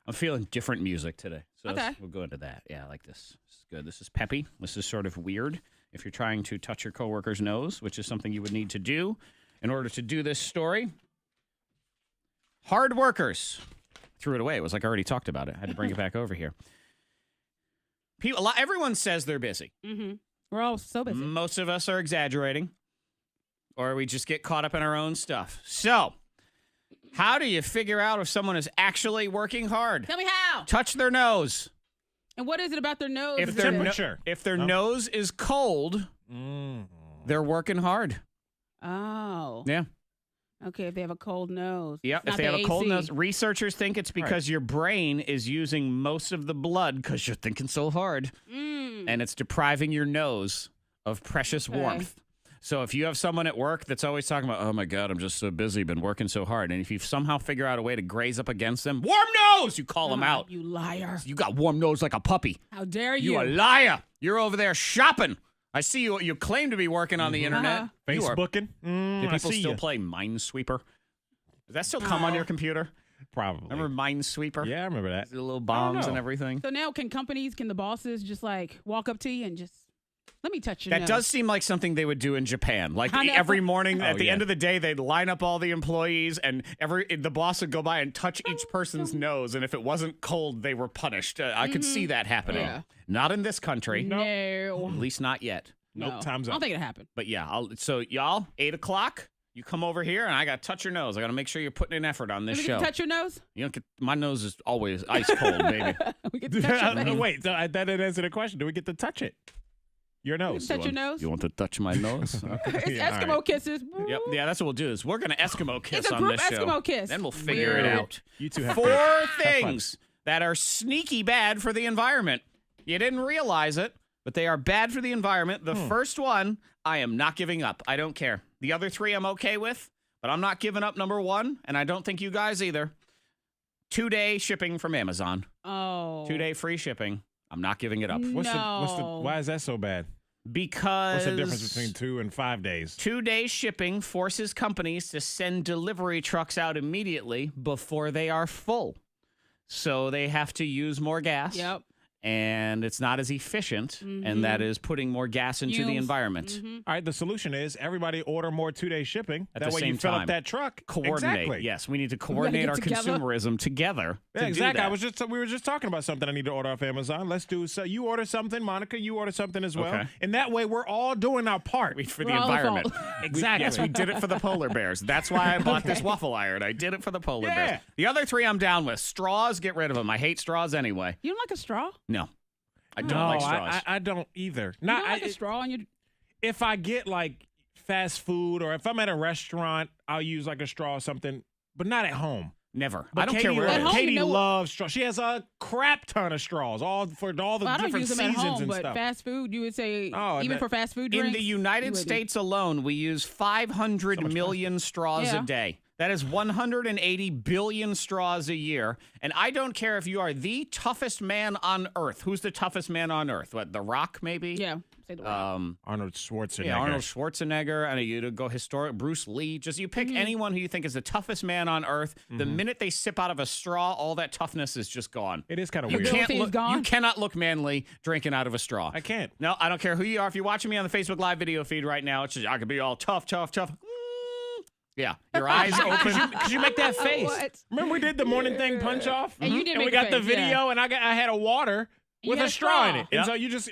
I'm feeling different music today. So Okay. we'll go into that. Yeah, I like this. This is good. This is peppy. This is sort of weird. If you're trying to touch your coworker's nose, which is something you would need to do in order to do this story. Hard workers. Threw it away. It was like I already talked about it. I had to bring it back over here. Everyone says they're busy. Mm-hmm. We're all so busy. Most of us are exaggerating, or we just get caught up in our own stuff. So, how do you figure out if someone is actually working hard? Tell me how. Touch their nose. And what is it about their nose? If their nose is cold, they're working hard. Oh. Yeah. Okay, if they have a cold nose. Yeah, It's if not they have the a cold AC. nose, researchers think it's because your brain is using most of the blood because you're thinking so hard, and it's depriving your nose of precious warmth. So if you have someone at work that's always talking about, oh my God, I'm just so busy, been working so hard, and if you somehow figure out a way to graze up against them, warm nose, you call them out. You liar. You got warm nose like a puppy. How dare you? You a liar. You're over there shopping. I see you. You claim to be working on the internet. You are- Facebooking. Do people still play Minesweeper? Does that still come on your computer? Probably. Remember Minesweeper? Yeah, I remember that. The little bombs and everything. So now can the bosses just like walk up to you and just, let me touch your That nose. does seem like something they would do in Japan. Like I know. every morning at the end of the day, they'd line up all the employees and the boss would go by and touch each person's nose. And if it wasn't cold, they were punished. I could see that happening. Yeah. Not in this country. No. At least not yet. Nope, time's I up. don't think it happened. But yeah, so y'all, 8 o'clock, you come over here and I got to touch your nose. I got to make sure you're putting in effort on this We show. can touch your nose? You don't get, my nose is always ice cold, baby. We get to touch your face. Wait, that didn't answer the question. Do we get to touch it? Your nose. Touch your nose. You want to touch my nose? Okay. It's Yeah, Eskimo all right. kisses. Yep. Yeah, that's what we'll do. Is we're gonna Eskimo kiss It's a on group this show. Eskimo kiss. Then we'll figure it Weird. out. You two have 4 fun. things that are sneaky bad for the environment. You didn't realize it, but they are bad for the environment. The first one, I am not giving up. I don't care. The other 3 I'm okay with, but I'm not giving up number 1, and I don't think you guys either. 2-day shipping from Amazon. Oh. 2-day free shipping. I'm not giving it up. Why is that so bad? Because What's the difference between 2 and 5 days? 2-day shipping forces companies to send delivery trucks out immediately before they are full. So they have to use more gas. Yep. And it's not as efficient, and that is putting more gas into the Fumes. environment. All right, the solution is everybody order more 2-day shipping. At That the way same you fill time. up that truck. Coordinate. Exactly. Yes, we need to coordinate get our together. consumerism together. Yeah, to exactly. Do that. We were just talking about something I need to order off Amazon. Let's do so. You order something, Monica. You order something as well, Okay. and that way we're all doing our part. For We're the all the environment. fault. Exactly. Yes, we did it for the polar bears. That's why I bought this waffle iron. I did it for the polar Yeah. bears. The other 3 I'm down with. Straws, get rid of them. I hate straws anyway. You don't like a straw? No. I don't No, like straws. I don't either. You Not don't like a straw on your. if I get like fast food or if I'm at a restaurant, I'll use like a straw or something, but not at home. Never. But I don't Katie care where At it home, is. you Katie know what- loves straws. She has a crap ton of straws, all the Well, I don't different use them at seasons home, and but stuff. fast food, you would say, Oh, even that- for fast food In drinks. the you United wouldn't. States alone, we use 500 So much million straws Yeah. a day. That is 180 billion straws a year. And I don't care if you are the toughest man on earth. Who's the toughest man on earth? What, The Rock, maybe? Yeah. Say the word. Arnold Schwarzenegger. Yeah, Arnold Schwarzenegger. And you to go historic, Bruce Lee. Just you pick anyone who you think is the toughest man on earth. The minute they sip out of a straw, all that toughness is just gone. It is kind of You weird. can't Ability is look. gone? You cannot look manly drinking out of a straw. I can't. No, I don't care who you are. If you're watching me on the Facebook Live video feed right now, it's just, I could be all tough. Yeah, your eyes open. Because you make that face. What? Remember we did the morning thing punch off? And you did And make we the got the face, video, and I had a water with had a a straw in straw. it. Yep. And so you just...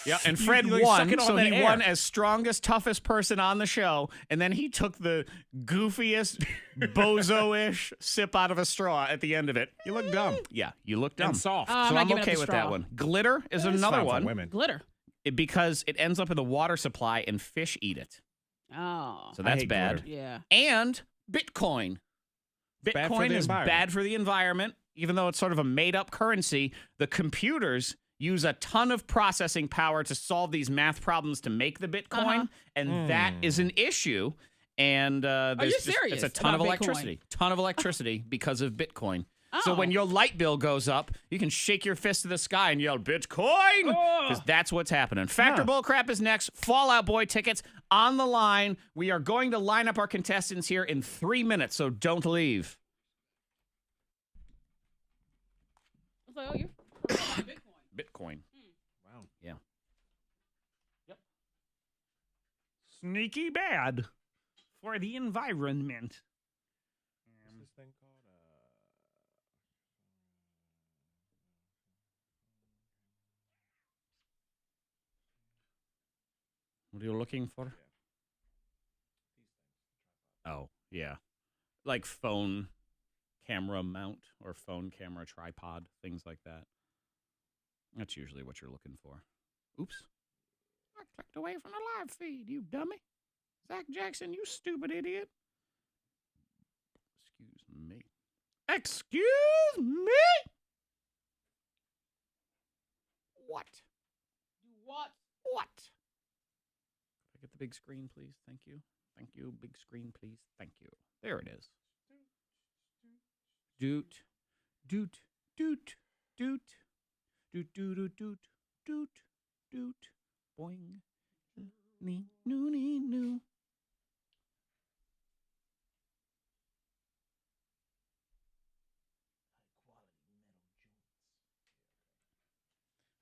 Yeah, and you- Fred you, like, suck won, it all so that he air. won as strongest, toughest person on the show, and then he took the goofiest, bozo-ish sip out of a straw at the end of it. You look dumb. Yeah, you look dumb. And soft. I'm So not I'm giving up okay the with that straw. one. Glitter is It's another fine for one women. Glitter. because it ends up in the water supply and fish eat it. Oh. So I that's hate bad. glitter. Yeah. And Bitcoin. bad for Bitcoin the is environment. bad for the environment, even though it's sort of a made-up currency. The computers use a ton of processing power to solve these math problems to make the Bitcoin, and that is an issue. And there's you just, serious it's a ton of about Bitcoin? electricity, ton of electricity because of Bitcoin. So Oh. when your light bill goes up, you can shake your fist to the sky and yell Bitcoin because that's what's happening. Factor Bullcrap is next. Fallout Boy tickets on the line. We are going to line up our contestants here in 3 minutes, so don't leave. I was like, oh, you're Bitcoin. Bitcoin. Wow. Yeah. Sneaky bad for the environment. What's this thing called? What are you looking for? Oh, yeah. Like phone camera mount or phone camera tripod, things like that. That's usually what you're looking for. Oops. I clicked away from the live feed, you dummy. Zach Jackson, you stupid idiot. Excuse me. Excuse me? What? What? What? Could I get the big screen, please? Thank you. Thank you. Big screen, please. Thank you. There it is. Doot. Doot. Doot. Doot. Doot. Doot. Doot. Doot. Doot. Doot. Boing. Nee. Noo. Nee. Noo.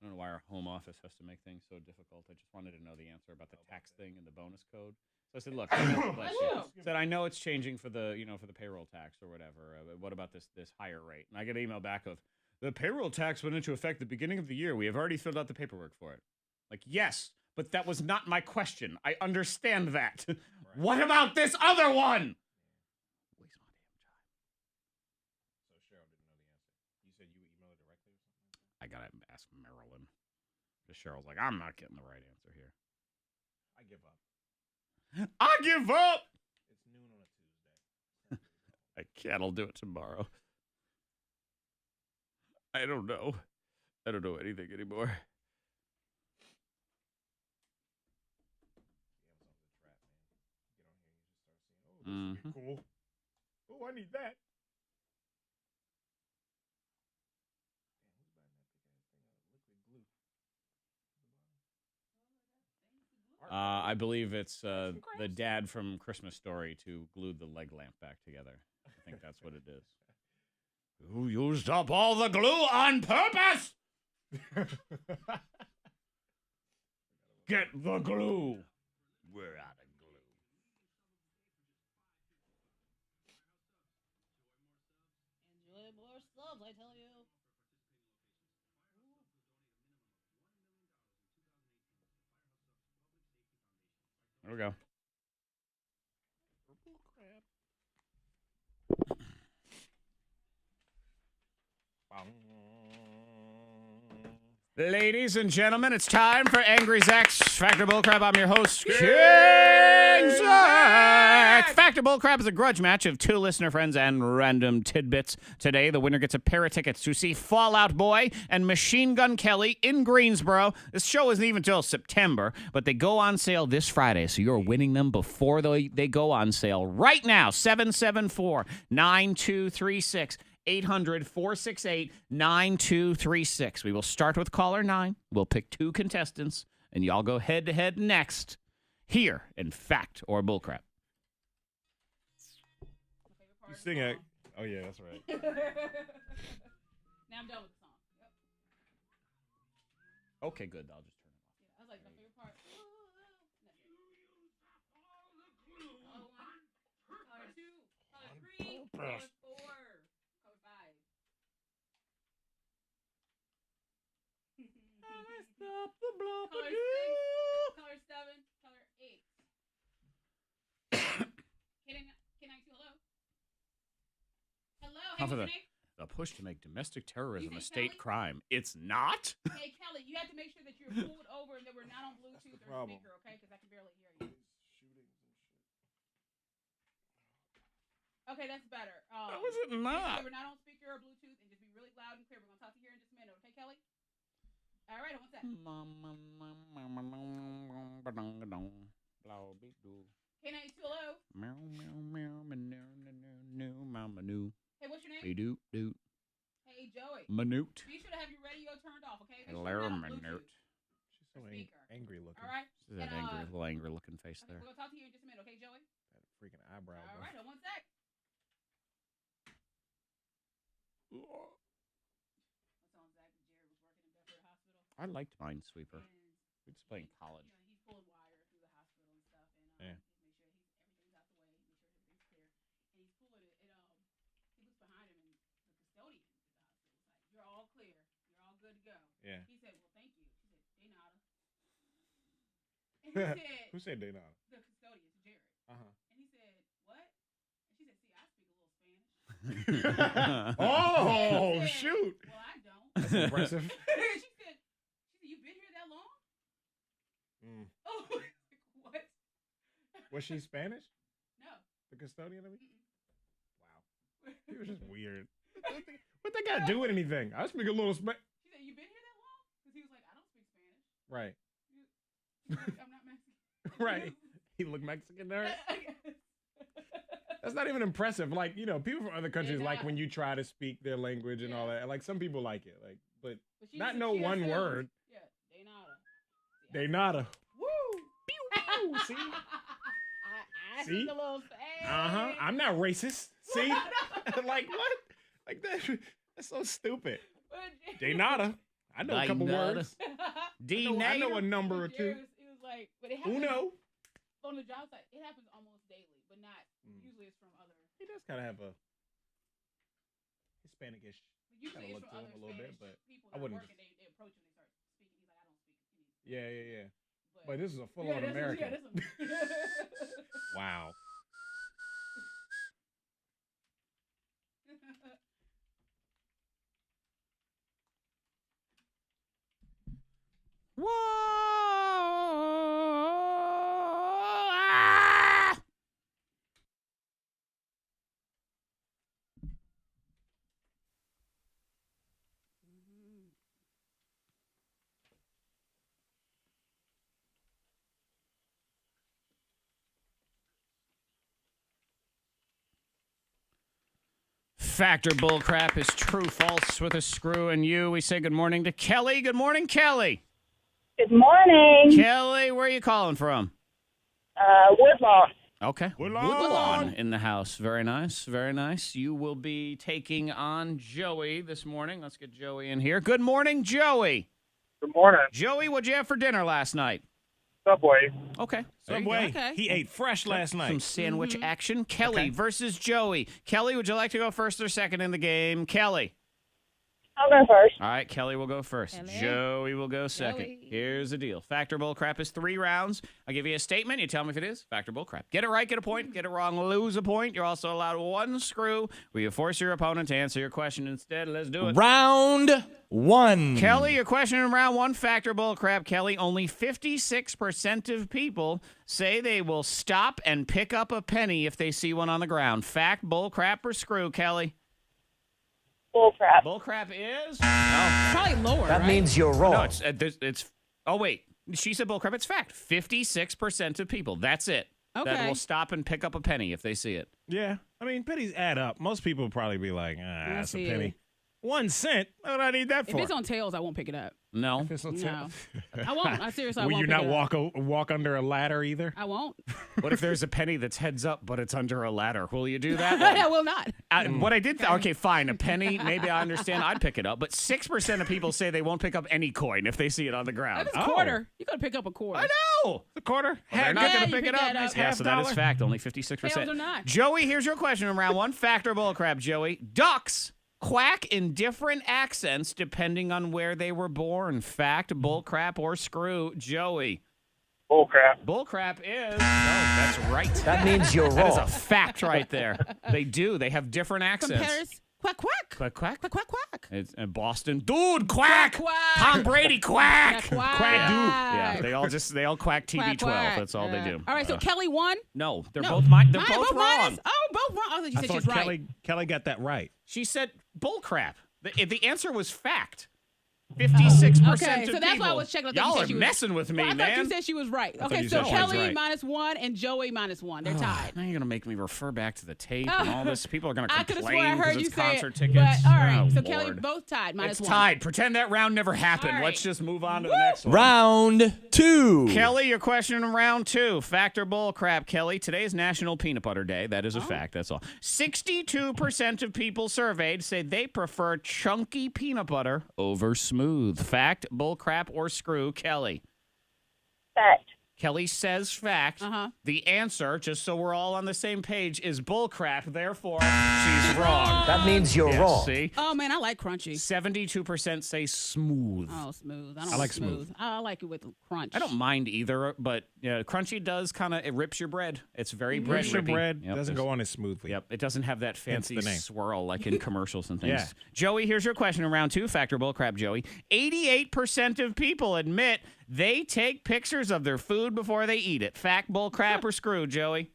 I don't know why our home office has to make things so difficult. I just wanted to know the answer about the tax thing and the bonus code. So I said, look, bless you. Said, I know it's changing for the, for the payroll tax or whatever. What about this higher rate? And I get an email back of, the payroll tax went into effect the beginning of the year. We have already filled out the paperwork for it. Like, yes, but that was not my question. I understand that. Right. What about this other one? Waste my damn time. So Cheryl didn't know the answer. You said you emailed her directly or something? I got to ask Marilyn. Because Cheryl's like, I'm not getting the right answer here. I give up. It's noon on a Tuesday. I can't. I'll do it tomorrow. I don't know. I don't know anything anymore. Mm-hmm. Cool. Oh, I need that. I believe it's the dad from Christmas Story to glue the leg lamp back together. I think that's what it is. Who used up all the glue on purpose? Get the glue. We're out of glue. Enjoy more subs, I tell you. There we go. Ladies and gentlemen, it's time for Angry Zach's Factor Bullcrap. I'm your host, King Zach. Factor Bullcrap is a grudge match of two listener friends and random tidbits. Today, the winner gets a pair of tickets to see Fallout Boy and Machine Gun Kelly in Greensboro. This show isn't even until September, but they go on sale this Friday, so you're winning them before they go on sale. Right now, 774-9236. 800-468-9236. We will start with caller 9. We'll pick 2 contestants, and y'all go head-to-head next here in Fact or Bullcrap. You sing it. Oh, yeah, that's right. Now I'm done with the song. Yep. Okay, good. I'll just turn it off. Yeah, I was like, my favorite part. Color 2, color 3, color 4. Color 6, color 7, color 8. K92, hello? Hello, hey, what's your name? The push to make domestic terrorism You a say state Kelly? crime. It's not? Hey, Kelly, you have to make sure that you're pulled over and that we're not on Bluetooth or problem. speaker, okay? Because I can barely hear you. Okay, that's better. That was it Make not. sure we're not on speaker or Bluetooth and just be really loud and clear. We're going to talk to you here in just a minute, okay, Kelly? All right, what's that? K92, hello? Hey, what's your name? Hey, Joey. Minute. Be sure to have your radio turned off, okay? Make Hello, sure we're not on Minute. Bluetooth. She's so Speaker. angry looking. All right? She's that little angry looking face Okay, there. we're going to talk to you in just a minute, okay, Joey? That freaking eyebrow. All right, hold one sec. What's on Zach? Jared was working in Bedford Hospital. I liked Minesweeper. And We just playing college. you know, he's pulling wire through the hospital and stuff, and Yeah. make sure everything's out the way, make sure everything's clear. And he's pulling it. He looks behind him, and the custodian at the hospital was like, "You're all clear. You're all good to go." Yeah. He said, "Well, thank you." She said, "They nada." And he said, Who said they not? "The custodian, it's Jared." Uh-huh. And he said, "What?" And she said, "See, I speak a little Spanish." Oh, He said, shoot. "Well, I don't." That's impressive. she said, "You've been here that long?" Mm. Oh, what? Was she Spanish? No. The custodian of it? Mm-mm. Wow. He was just weird. What they got to do with anything? I speak a little Spanish. She said, "You been here that long?" Because he was like, "I don't speak Spanish." Right. She's like, "I'm not Mexican." Right. He looked Mexican there. I guess. That's not even impressive. Like, you know, people from other countries Yeah, like nah. when you try to speak their language and all Yeah. that. Like, some people like it. Like, but She not just- know she just one said, word. Yeah, they nada. They nada. Woo! Pew, see? I See? speak a little Spanish. Uh-huh. I'm not racist. See? Like, what? Like, that's so stupid. They nada. I know a couple nada. words. I know a number or two. It was like, but it happens Uno. on the job site. It happens almost daily, but not. Usually it's from other. He does kind of have a Hispanic-ish. Usually Kinda it's look from to other him a little bit, Spanish but people I that wouldn't work just- and they approach him and they start speaking. He's like, I don't speak any. Yeah. But this is a full-on this is- American. this is- Wow. Whoa! Factor bullcrap is true, false with a screw and you. We say good morning to Kelly. Good morning, Kelly. Good morning. Kelly, where are you calling from? Woodlawn. Okay. Woodlawn in the house. Very nice. Very nice. You will be taking on Joey this morning. Let's get Joey in here. Good morning, Joey. Good morning. Joey, what'd you have for dinner last night? Subway. Okay. There you Subway. go. Okay. He ate fresh last night. Some sandwich action. Kelly versus Joey. Kelly, would you like to go first or second in the game? Kelly. I'll go first. All right, Kelly will go first. Kelly. Joey will go second. Joey. Here's the deal. Factor bullcrap is 3 rounds. I'll give you a statement. You tell me if it is factor bullcrap. Get it right, get a point. Get it wrong, lose a point. You're also allowed 1 screw where you force your opponent to answer your question instead. Let's do it. Round 1. Kelly, your question in round 1, factor bullcrap. Kelly, only 56% of people say they will stop and pick up a penny if they see one on the ground. Fact, bullcrap, or screw, Kelly? Bullcrap. Bullcrap is? No. Probably lower, That right? means you're wrong. No, it's. Oh wait, she said bullcrap. It's fact. 56% of people. That's it. That Okay. will stop and pick up a penny if they see it. Yeah. I mean, pennies add up. Most people would probably be like, that's a see penny. it. 1 cent? What do I need that If for? it's on tails, I won't pick it up. No. If it's on No. I won't. I seriously, I Will won't you pick not it up. walk under a ladder either? I won't. What if there's a penny that's heads up, but it's under a ladder? Will you do that? I will not. What I did, okay, fine, a penny, maybe I understand, I'd pick it up, but 6% of people say they won't pick up any coin if they see it on the ground. If it's a quarter, you gotta pick up a quarter. I know! The quarter? Well, they're not Yeah, going to you pick it pick up. that up. Yeah, Half so that is dollar. fact, only 56%. Tails or not. Joey, here's your question in round 1, factor bullcrap, Joey. Ducks quack in different accents depending on where they were born. Fact, bullcrap, or screw, Joey. Bullcrap. Bullcrap is. Oh, that's right. That means you're That is a wrong. fact right there. They do. They have different accents. Compares. Quack quack. Quack, quack. Quack quack quack. It's in Boston. Dude, quack! Quack, quack. Tom Brady, quack! Quack, Quack, dude. Yeah, they all quack TB12. Quack, quack. That's all they Yeah. do. All right, so Kelly won. No, they're No. both mine. They're Mine, both wrong. minus. Oh, both wrong. I thought you I said thought she's right. Kelly got that right. She said bullcrap. The answer was fact. 56% Okay, of so that's why I people. was checking. I thought you Y'all said are she was- messing with me, Well, I man. thought you said she was right. thought Okay, you so said she was Kelly right. -1 and Joey -1. They're tied. Now you're gonna make me refer back to the tape and all this. People are gonna I could have complain sworn I heard because you it's say concert it. tickets. But all right, Oh, so Kelly Lord. both tied It's -1. tied. Pretend that round never happened. All right. Let's just move on to the next one. Round 2. Kelly, your question in round 2. Factor bullcrap, Kelly. Today is National Peanut Butter Day. That is a fact. That's all. 62% of people surveyed say they prefer chunky peanut butter over smooth. Fact, bullcrap, or screw, Kelly? Fact. Kelly says fact. Uh-huh. The answer, just so we're all on the same page, is bullcrap. Therefore, she's wrong. That means you're Yes, wrong. see? Oh man, I like crunchy. 72% say smooth. Oh, smooth. I don't I like smooth. I like it with crunch. I don't mind either, but crunchy does kind of, it rips your bread. It's very bread Rips your rippy. bread Yep, doesn't it's- go on as smoothly. Yep, it doesn't have that Hence fancy the name. swirl like in commercials and things. Yeah. Joey, here's your question in round 2. Factor bullcrap, Joey. 88% of people admit they take pictures of their food before they eat it. Fact, bullcrap, or screw, Joey?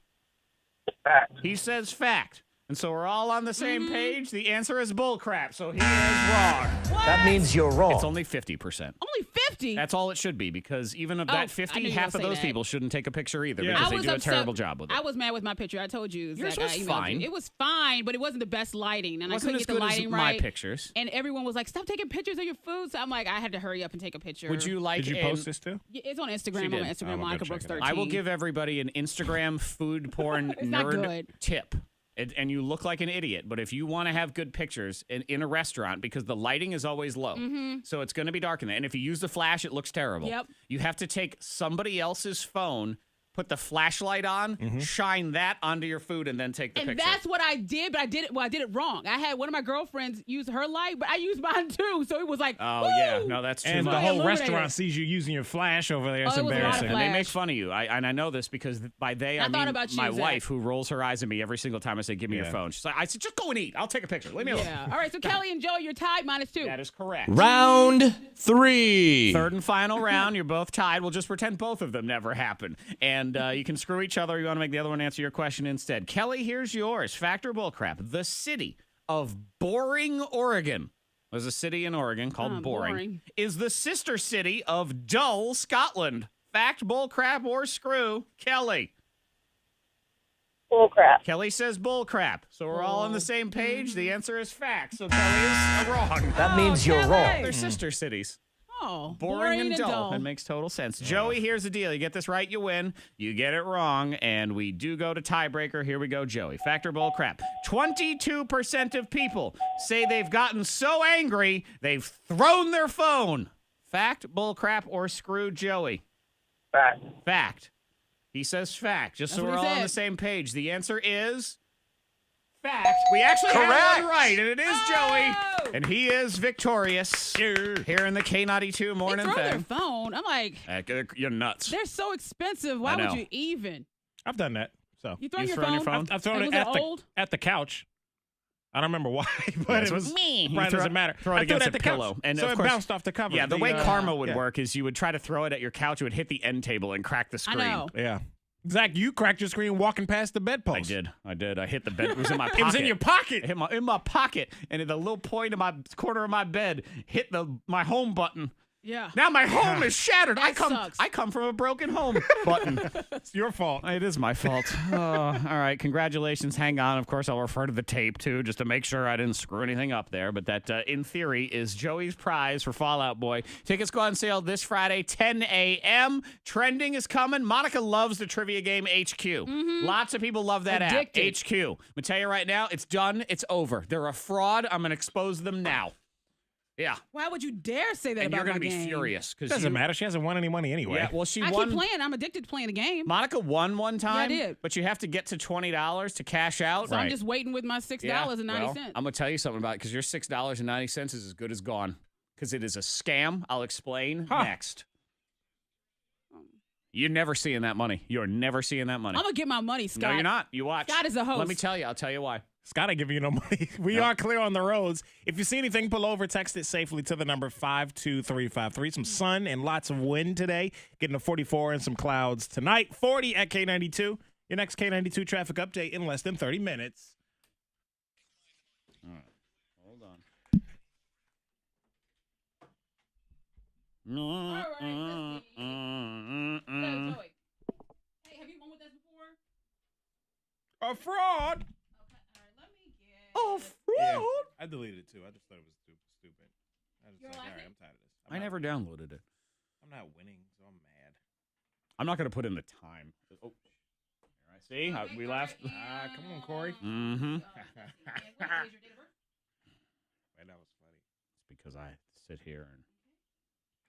Fact. He says fact. And so we're all on the same Mm-hmm. page. The answer is bullcrap, so he is wrong. That means you're wrong. It's only 50%. Only 50. That's all it should be, because even of that I knew 50, you were half gonna of say those that. people shouldn't take a picture either Yeah. because I they was do a upset. terrible job with it. I was mad with my picture. I told you. Yours Zach, was I emailed fine. You. It was fine, but it wasn't the best lighting, and Wasn't I as couldn't good get the as lighting my right. pictures. And everyone was like, "Stop taking pictures of your food." So I'm like, I had to hurry up and take a picture. Would you like Did you post this too? Yeah, it's on Instagram. She On did. my Oh, Instagram, I'll go Monica check Brooks it out. 13. I will give everybody an Instagram food porn not nerd good. tip. And you look like an idiot, but if you want to have good pictures in a restaurant, because the lighting is always low, so it's going to be dark in there. And if you use the flash, it looks terrible. Yep. You have to take somebody else's phone, put the flashlight on, shine that onto your food, and then take the And picture. that's what I did, but I did it wrong. I had one of my girlfriends use her light, but I used mine too. So it was like, Oh, woo! yeah. No, that's too And much. the whole Illuminated. restaurant sees you using your flash over there. It's Oh, it was a lot of embarrassing. And they make Flash. fun of you. I know this because by they, I I thought mean about you, my Zach. wife, who rolls her eyes at me every single time I say, give me your Yeah. phone. She's like, I said, just go and eat. I'll take a picture. Leave me alone. Yeah. All right. So Kelly and Joe, you're tied -2. That is correct. Round 3. Third and final round. You're both tied. We'll just pretend both of them never happened. And you can screw each other. You want to make the other one answer your question instead. Kelly, here's yours. Fact or bullcrap? The city of Boring, Oregon. There's a city in Oregon called Boring. Is the sister city of Dull, Scotland. Fact, bullcrap, or screw? Kelly. Bullcrap. Kelly says bullcrap. So we're all on the same page. The answer is fact. So Kelly is wrong. That means you're wrong. They're sister cities. Oh, Boring and dull. It makes total sense. Joey, here's the deal. You get this right, you win. You get it wrong, and we do go to tiebreaker. Here we go, Joey. Fact or bull crap. 22% of people say they've gotten so angry, they've thrown their phone. Fact, bull crap, or screw Joey? Fact. Fact. He says fact, just so we're all on the same page. The answer is fact. We actually have one right, and it is Joey. And he is victorious here in the K92 Morning They throw Thang. their phone. I'm like, You're nuts. they're so expensive. Why would you even? I've done that. So You throw You've your thrown phone? your phone? I've thrown And it was it old? at the couch. I don't remember why, but it was me. Probably doesn't matter. Throw it I threw against at a the pillow, couch, and so of it course, bounced off the cover. Yeah, the way karma would yeah. work is you would try to throw it at your couch, it would hit the end table and crack the I screen. know. Yeah. Zach, you cracked your screen walking past the bedpost. I did. I hit the bed. It was in my pocket. It was in your pocket. It hit in my pocket, and the little point of my corner of my bed hit my home button. Yeah. Now my home is shattered. That sucks. I come from a broken home button. It's your fault. It is my fault. All right. Congratulations. Hang on. Of course, I'll refer to the tape, too, just to make sure I didn't screw anything up there. But that, in theory, is Joey's prize for Fallout Boy. Tickets go on sale this Friday, 10 a.m. Trending is coming. Monica loves the trivia game HQ. Lots of people love that Addicted. app, HQ. I'm going to tell you right now, it's done. It's over. They're a fraud. I'm going to expose them now. Yeah. Why would you dare say that And about you're my going to be game? furious. Doesn't matter. She hasn't won any money anyway. Yeah, well, she I won. keep playing. I'm addicted to playing the game. Monica won one time. did. But you have to get to $20 to cash out. So I'm just waiting with my $6.90. Well, I'm going to tell you something about it because your $6.90 is as good as gone because it is a scam. I'll explain next. You're never seeing that money. You're never seeing that money. I'm going to get my money, Scott. No, you're not. You watch. Scott is a host. Let me tell you. I'll tell you why. Scott ain't giving you no money. We are clear on the roads. If you see anything, pull over, text it safely to the number 52353. Some sun and lots of wind today. Getting to 44 and some clouds tonight. 40 at K92. Your next K92 traffic update in less than 30 minutes. All right. Hold on. All right, let's see. Hey, have you won with us before? A fraud. Oh, Yeah, fraud. I deleted it too. I just thought it was stupid. I was You're like, all right, laughing? I'm tired of this. I never downloaded it. I'm not winning, so I'm mad. I'm not going to put in the time. Oh, here I see. We laughed. Come on, Corey. Mm-hmm. Wait, that was funny. It's because I sit here and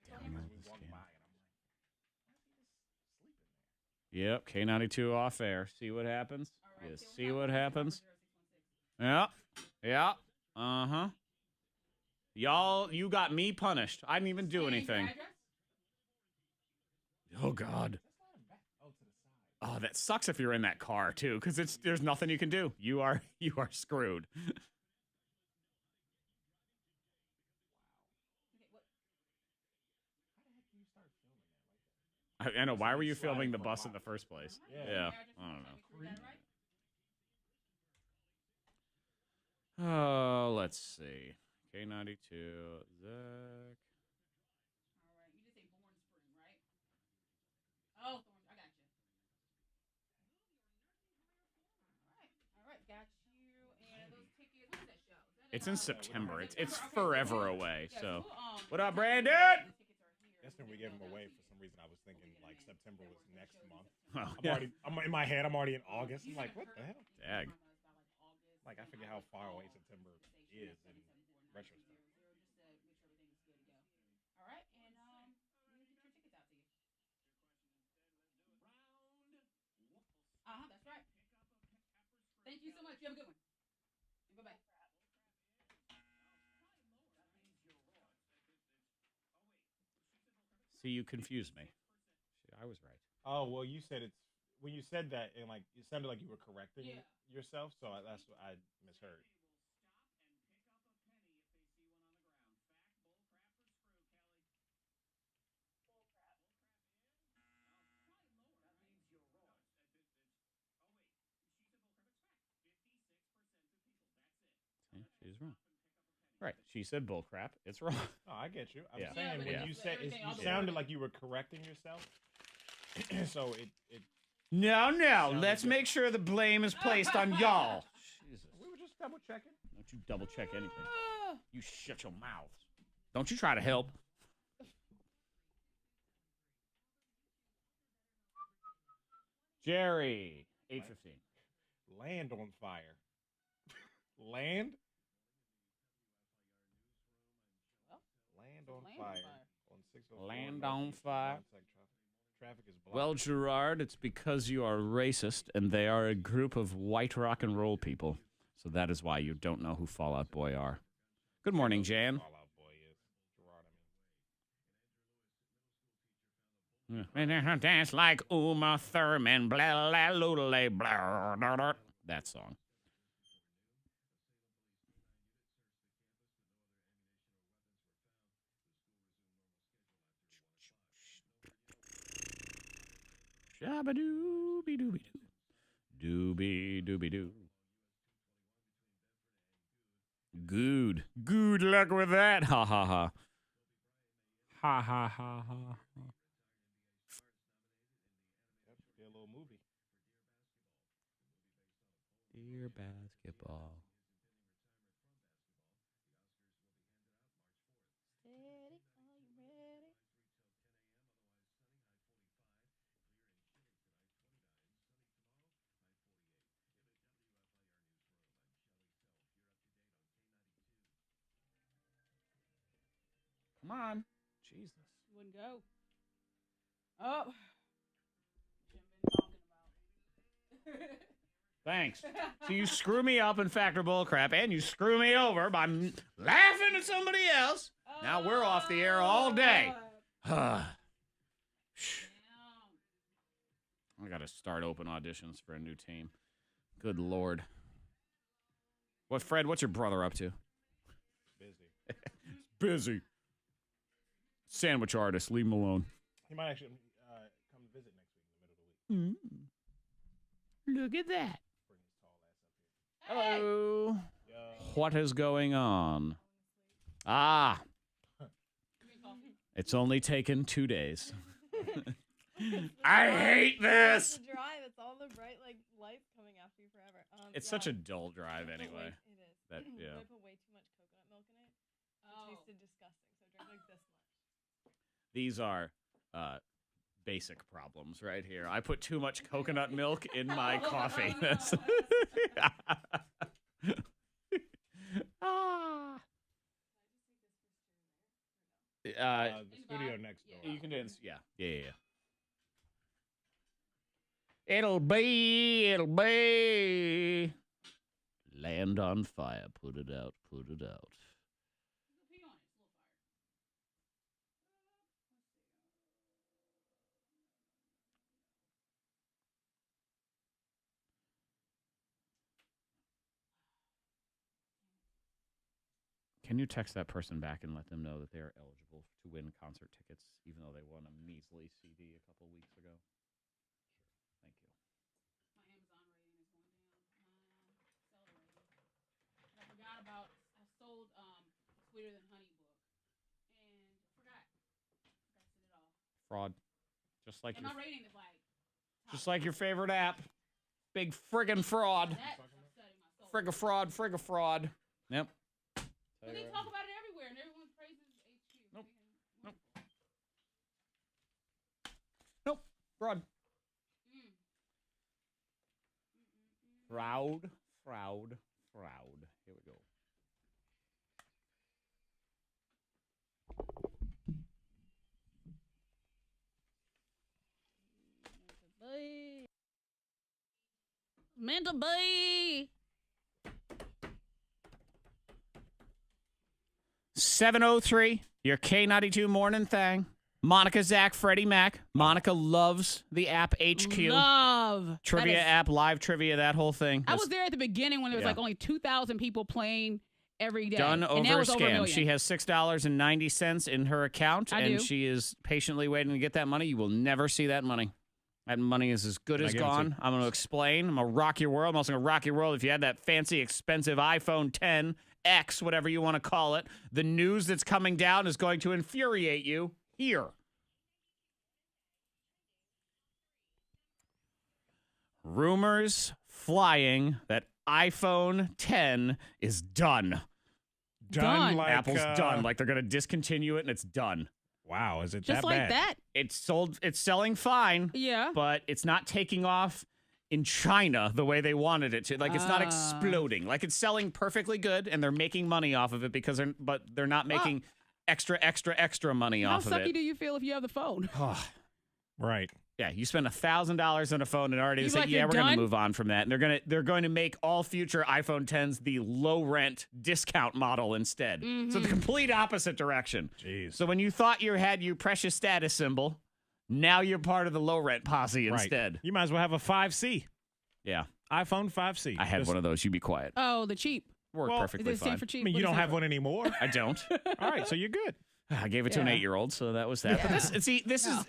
download this game. Yep, K92 off air. See what happens? You see what happens? Yeah. Yeah. Uh-huh. Y'all, you got me punished. I didn't even do anything. Oh, God. Oh, that sucks if you're in that car, too, because there's nothing you can do. You are screwed. I know. Why were you filming the bus in the first place? Yeah. I don't know. Oh, let's see. K92, Zach. All right, you just say Born Spring, right? Oh, I got you. All right, got you. And those tickets, when's that show? It's in September. It's forever away. So, Cool, what up, Brandon? That's when we gave them away for some reason. I was thinking like September was next month. Oh, I'm in my head. I'm already in August. I'm like, what the hell? Dag. Like, I forget how far away September is in retrospect. All right, and let me get your tickets out to you. That's right. Thank you so much. You have a good one. Bye-bye. See, you confused me. I was right. Oh, well, you said it's when you said that, and like it sounded like you were correcting yourself, so that's what I misheard. See, she's wrong. Right. She said bullcrap. It's wrong. Oh, I get you. I'm Yeah. saying when Yeah. you said you sounded like you were correcting yourself, so it No. Let's make sure the blame is placed on y'all. Jesus. We were just double checking. Don't you double check anything. You shut your mouth. Don't you try to help. Jerry, 8:15. Land on fire. Land? Land on fire. On 604 Land on fire. Traffic is blocked. Well, Gerard, it's because you are racist, and they are a group of white rock and roll people. So that is why you don't know who Fall Out Boy are. Good morning, Jan. Fall Out Boy is Gerard, I mean. Dance like Uma Thurman, blah, blah, blah, blah, blah, blah, blah. That song. Shabba-dooby-dooby-doo. Dooby-dooby-doo. Good luck with that. Ha ha ha. Ha ha ha ha. Yep, be a little movie. Dear basketball. Come on. Jesus. You wouldn't go. Oh. Thanks. So you screw me up in Factor Bullcrap, and you screw me over by laughing at somebody else. Now we're off the air all day. I got to start open auditions for a new team. Good Lord. What, Fred, what's your brother up to? Busy. Busy. Sandwich artist. Leave him alone. He might actually come visit next week in the middle of the week. Look at that. Bring his tall ass up here. Hello. Yo. What is going on? Ah. It's only taken 2 days. I hate this. The drive, it's all the bright lights coming after you forever. It's such a dull drive anyway. It is. That yeah. I put way too much coconut milk in it. It tasted disgusting. So I drank like this much. These are basic problems right here. I put too much coconut milk in my coffee. The studio next door. You can dance. Yeah. It'll be. Land on fire. Put it out. Can you text that person back and let them know that they are eligible to win concert tickets, even though they won a measly CD a couple weeks ago? Sure. Thank you. My Amazon rating is going down. Seller rating. I forgot about. I sold Sweeter Than Honey book, and forgot to send it off. Fraud. Just like and my rating is like. Just like your favorite app. Big friggin' fraud. That's upsetting my soul. Frigga fraud. Yep. But they talk about it everywhere, and everyone praises HQ. Nope. Fraud. Fraud. Here we go. Meant to be. 7:03, your K92 Morning Thang. Monica, Zach, Freddie, Mac. Monica loves the app HQ. Love. Trivia app, live trivia, that whole thing. I was there at the beginning when there was like only 2,000 people playing every day. Done over and now a it's over a scam. million. She has $6.90 in her account, I and do. she is patiently waiting to get that money. You will never see that money. That money is as good as gone. I'm going to explain. I'm going to rock your world. I'm also going to rock your world if you had that fancy, expensive iPhone 10X, whatever you want to call it. The news that's coming down is going to infuriate you here. rumors flying that iPhone 10 is done. Done. Like, Apple's done. Like they're going to discontinue it and it's done. Wow, is it Just that like bad? that. It's selling fine. Yeah. But it's not taking off in China the way they wanted it to. Like it's not exploding. Like it's selling perfectly good and they're making money off of it because they're not making extra money How off of it. How sucky do you feel if you have the phone? Right. Yeah, you spend $1,000 on a phone and already say, like yeah, you're we're going to done? move on from that. And they're going to make all future iPhone 10s the low rent discount model instead. So the complete opposite direction. Jeez. So when you thought you had your precious status symbol, now you're part of the low rent posse Right. instead. You might as well have a 5C. Yeah, iPhone 5C. I had one of those. You be quiet. Oh, the cheap. Worked perfectly Is it fine. safe for cheap? I mean, What you is don't it have for? one anymore. I don't. All right, so you're good. I gave it to an Yeah. 8-year-old, so that was that. But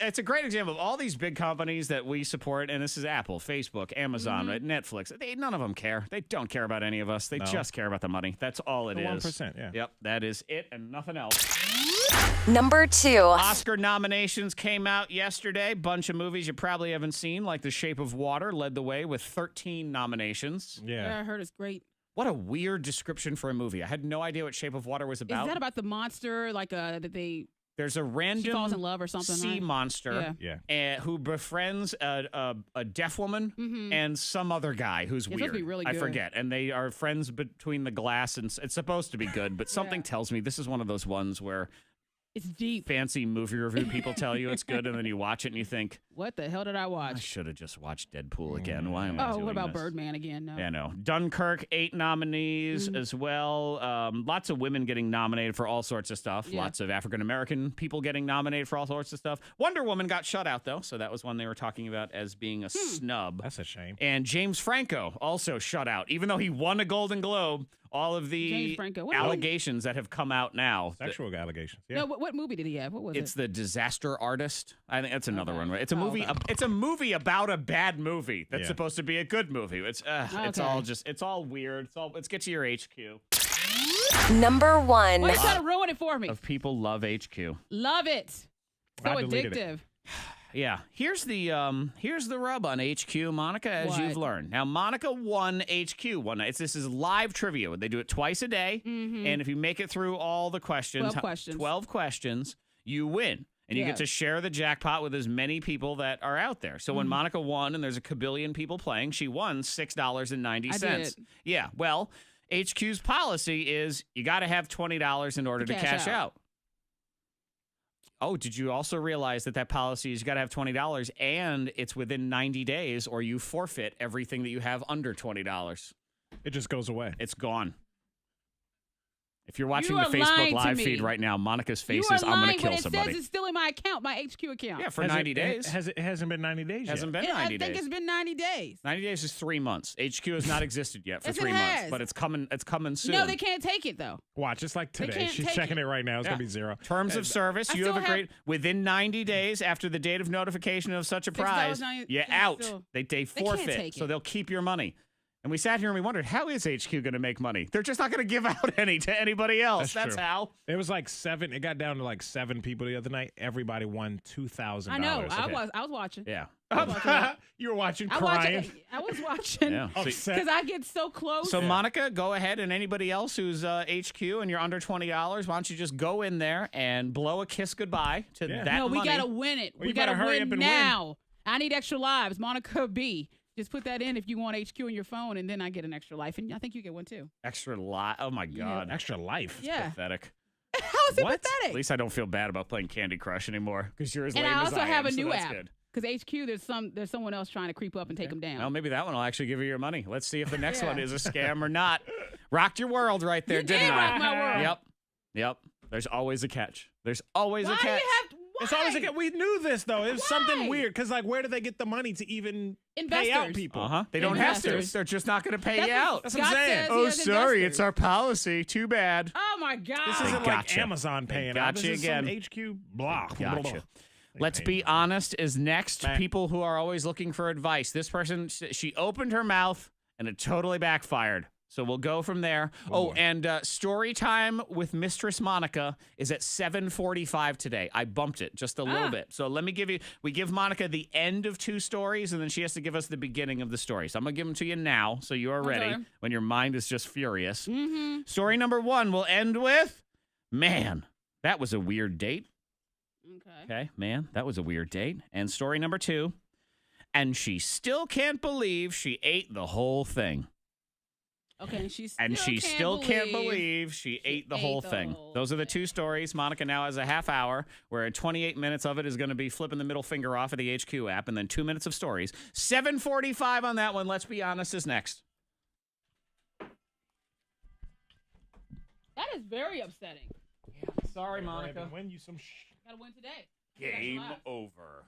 it's a great example of all these big companies that we support, and this is Apple, Facebook, Amazon, Netflix. None of them care. They don't care about any of us. They just care about the money. That's all it The is. 1%, yeah. Yep, that is it and nothing else. Number 2. Oscar nominations came out yesterday. Bunch of movies you probably haven't seen, like The Shape of Water, led the way with 13 nominations. Yeah, I heard it's great. What a weird description for a movie. I had no idea what Shape of Water was about. Is that about the monster, like that they? There's a random She falls in love or something, sea right? monster who befriends a deaf woman and some other guy who's It's supposed weird. to be really I good. forget. And they are friends between the glass, and it's supposed to be good, but something tells me this is one of those ones where It's deep. fancy movie review people tell you it's good, and then you watch it and you think, What the hell did I I watch? should have just watched Deadpool again. Why am I Oh, doing what about this? Birdman again? No. Yeah, no. Dunkirk, 8 nominees as well. Lots of women getting nominated for all sorts of stuff. Yeah. Lots of African-American people getting nominated for all sorts of stuff. Wonder Woman got shut out, though, so that was one they were talking about as being a snub. That's a shame. And James Franco also shut out. Even though he won a Golden Globe, all of the James Franco. What allegations that have come out now. Sexual allegations. Yeah. No, what movie did he have? What was It's it? The Disaster Artist. I think that's another Okay. one, right? It's a movie. okay. It's a movie about a bad movie that's Yeah. supposed to be a good movie. It's Okay. it's all weird. Let's get to your HQ. Number 1. Why are you trying to ruin it for me? Of people love HQ. Love it. So I deleted addictive. it. Yeah. Here's the rub on HQ, Monica, as What? you've learned. Now, Monica won HQ one night. This is live trivia. They do it twice a day, and if you make it through all the questions, 12 questions, you win. And you Yeah. get to share the jackpot with as many people that are out there. So when Monica won, and there's a kabillion people playing, she won $6.90. I did. Yeah. Well, HQ's policy is you got to have $20 in order to cash out. Oh, did you also realize that policy is you got to have $20 and it's within 90 days or you forfeit everything that you have under $20? It just goes away. It's gone. If you're watching You the are lying Facebook to live me. feed right now, Monica's face You is, are I'm going lying to kill when it somebody. says it's still in my account, my HQ account. Yeah, for Has 90 it, days. It hasn't been 90 days Hasn't yet. been 90 I think days. it's been 90 days. 90 days is 3 months. HQ has not existed yet for Yes, it 3 months, has. but it's coming soon. No, they can't take it though. Watch, it's like They today. can't She's take checking it. it right now. It's Yeah. going to be 0. Terms of service, I you have still agreed within 90 days after the date of notification of such a prize, $6.90 you're it's out. still- They can't forfeit, take so it. they'll keep your money. And we sat here and we wondered, how is HQ going to make money? They're just not going to give out any to anybody else. That's true. how. It was like 7. It got down to like 7 people the other night. Everybody won $2,000. I know. Okay. I was watching. Yeah. You were watching, I crying. was watching. Yeah. Upset. Because I get so close. So, Monica, go ahead, and anybody else who's HQ and you're under $20, why don't you just go in there and blow a kiss goodbye to Yeah. that no, we money. gotta win it. Well, we you gotta better hurry win up and now. I need extra lives. Monica B. Just put that in if you want HQ in your phone, and then I get an extra life, and I think you get one too. Extra lot. Oh, my God. Extra life. Yeah. Pathetic. How is it What? At pathetic? least I don't feel bad about playing Candy Crush anymore because you're as And lame I as also I have am, a so new that's app. good. Because HQ, there's someone else trying to creep up and take them down. Well, maybe that one will actually give you your money. Let's see if the next Yeah. one is a scam or not. Rocked your world right there, You didn't did I? rock my world. Yep. There's always a catch. There's always Why a do you catch. have to? Why? It's always like we knew this though. It was something Why? weird because like where do they get the money to even pay out Investors. people? They don't have to. Investors. They're just not going to pay That's you what out. That's what I'm Scott saying. says he Oh, has sorry. investors. It's our policy. Too bad. Oh my God. This They isn't gotcha. like Amazon They paying out. gotcha This is some again. HQ blah. Gotcha. They Let's pay be me. honest is next. Back. People who are always looking for advice. This person, she opened her mouth and it totally backfired. So we'll go from there. Oh, and story time with Mistress Monica is at 7:45 today. I bumped it just a little bit. So we give Monica the end of 2 stories, and then she has to give us the beginning of the story. So I'm going to give them to you now so you are ready when your mind is just furious. Mm-hmm. Story number 1 will end with, man, that was a weird date. Okay, man, that was a weird date. And story number 2, and she still can't believe she ate the whole thing. Okay, she still can't believe she ate the whole thing. Those are the 2 stories. Monica now has a half hour where 28 minutes of it is going to be flipping the middle finger off of the HQ app, and then 2 minutes of stories. 7:45 on that one. Let's be honest is next. That is very upsetting. Yeah, sorry, Monica. Win you some Gotta win today. Game over.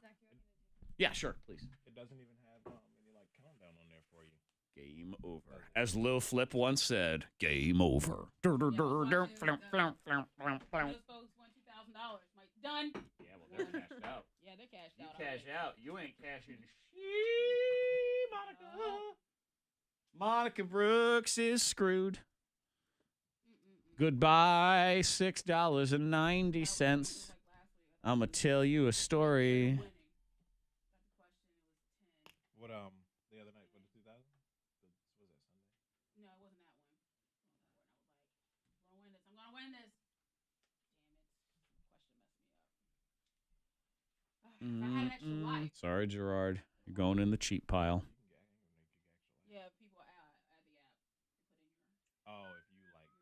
Yeah, sure, please. It doesn't even have any like countdown on there for you. Game over. As Lil Flip once said, game over. Those folks won $2,000. Done. Yeah, well, they're cashed out. Yeah, they're cashed You out. cash out. You ain't cashing shit, Monica. Monica Brooks is screwed. Goodbye, $6.90. I'm going to tell you a story. What the other night, what, the 2000? Was that Sunday? No, it wasn't that one. I was like, I'm gonna win this. Damn it. Question messed me up. If I had an extra life. Sorry, Gerard. You're going in the cheap pile. Yeah, people add the app. Put in your. Oh, if you like.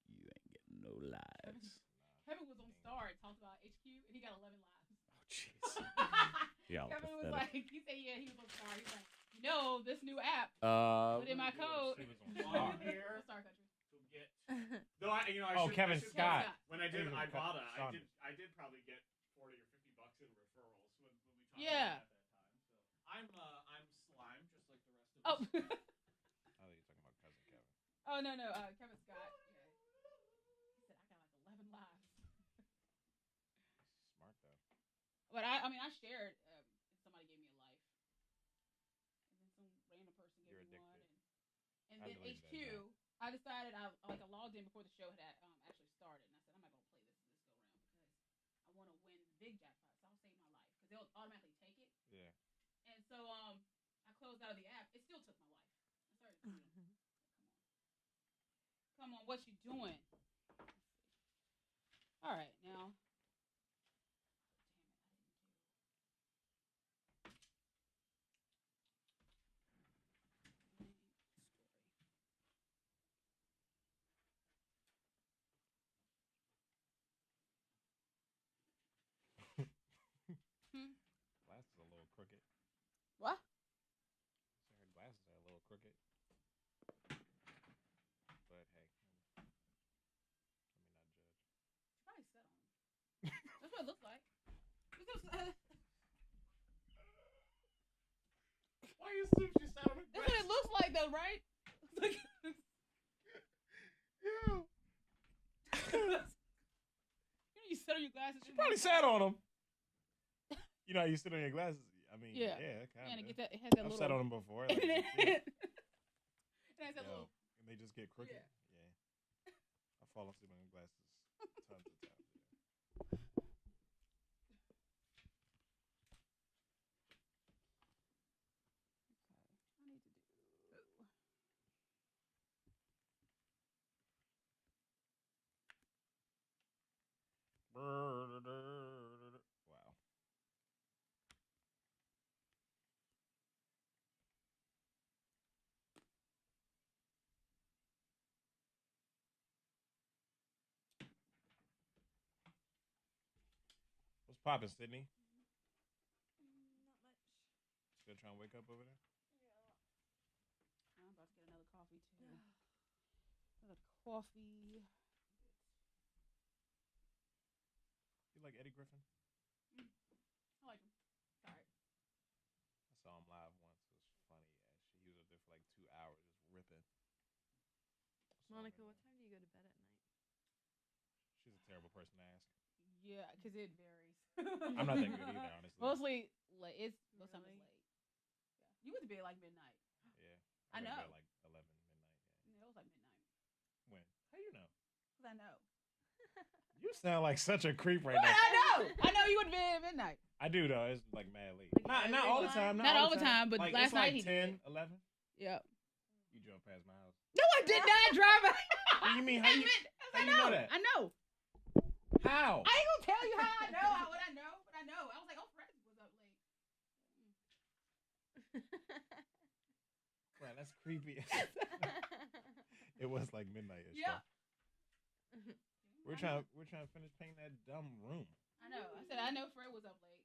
You ain't getting no lives. Kevin was on Star and talked about HQ, and he got 11 lives. Oh, jeez. Yeah, Kevin was pathetic. like, he said, yeah, he was on Star. He was like, this new app. Put in my code. Here. Star Country. No, Kevin Scott. When I did Ibotta, I did probably get $40 or $50 in referrals when we talked Yeah. about that time. So I'm slime just like the rest of Oh. us. I thought you were talking about cousin Kevin. Oh, no. Kevin Scott. Yeah. He said, I got like 11 lives. Smart though. But I shared. Somebody gave me a life. And then some random person gave me one. And then HQ, I decided I logged in before the show had actually started. And I said, I'm not going to play this go round because I want to win the big jackpot. So I'll save my life because they'll automatically take it. Yeah. And so I closed out of the app. It still took my life. I started Come on, what you doing? All right, now. Glasses are a little crooked. What? Her glasses are a little crooked. But hey, let me not judge. She probably sat on them. That's what it looks like. Why you assume she sat on her That's what it looks like, though, right? You sit on your glasses. She probably sat on them. You know how you sit on your glasses? I mean, yeah, kind of. And it has that I've little... sat on them before. Like, it has that little... And they just get crooked. Yeah. I fall asleep on glasses tons of times. I need to do... Wow. What's poppin', Sydney? Not much. Still trying to wake up over there? I'm about to get another coffee, too. Another coffee. You like Eddie Griffin? I like him. Sorry. I saw him live once. It was funny as shit. He was up there for like 2 hours just ripping. Monica, what time do you go to bed at night? She's a terrible person to ask. Yeah, because it varies. I'm not that good either, honestly. Mostly late. It's sometimes late. You went to bed like midnight. Yeah. I know. Like 11 midnight. Yeah, it was like midnight. When? How you know? 'Cause I know. You sound like such a creep right now. I know you went to bed at midnight. I do though. It's like mad late. Not all the time. Not all the time, but like, last it's night like he 10, did. 11. Yep. You drove past my house. No, I did not drive. What do you mean? How you know that? I know. How? I ain't gonna tell you how I know what I know, but I know. I was like, oh, Fred was up late. Wow, that's creepy. It was like midnight. Yeah. We're trying to finish painting that dumb room. I know. I said I know Fred was up late.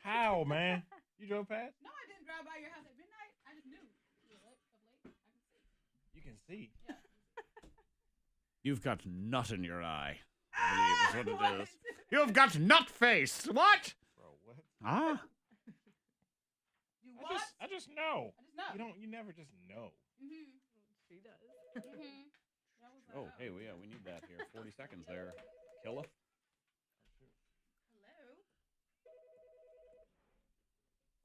How, man? You drove past? No, I didn't drive by your house at midnight. I just knew. You were up late. I can see. You can see. Yeah. You've got nut in your eye. I believe is what it is. You've got nut face. What? Bro, what? Ah. You what? I just know. I just know. You never just know. Mm-hmm. She does. Mm-hmm. Oh, hey, we need that here. 40 seconds there. Killa. Hello.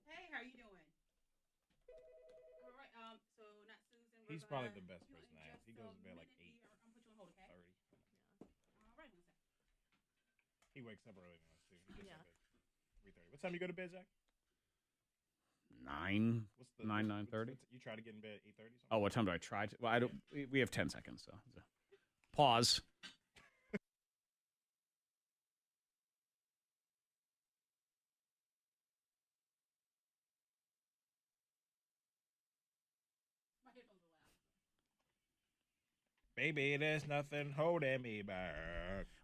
Hey, how you doing? All right. So not Susan. He's probably the best person to ask. He goes to bed like 8. I'm gonna put you on hold, okay? 30. All right. 1 second. He wakes up early than us too. He gets up at 3:30. What time you go to bed, Zach? 9. What's the 9:30. You try to get in bed at 8:30? Oh, what time do I try to? Well, I don't. We have 10 seconds, so pause. Baby, there's nothing holding me back.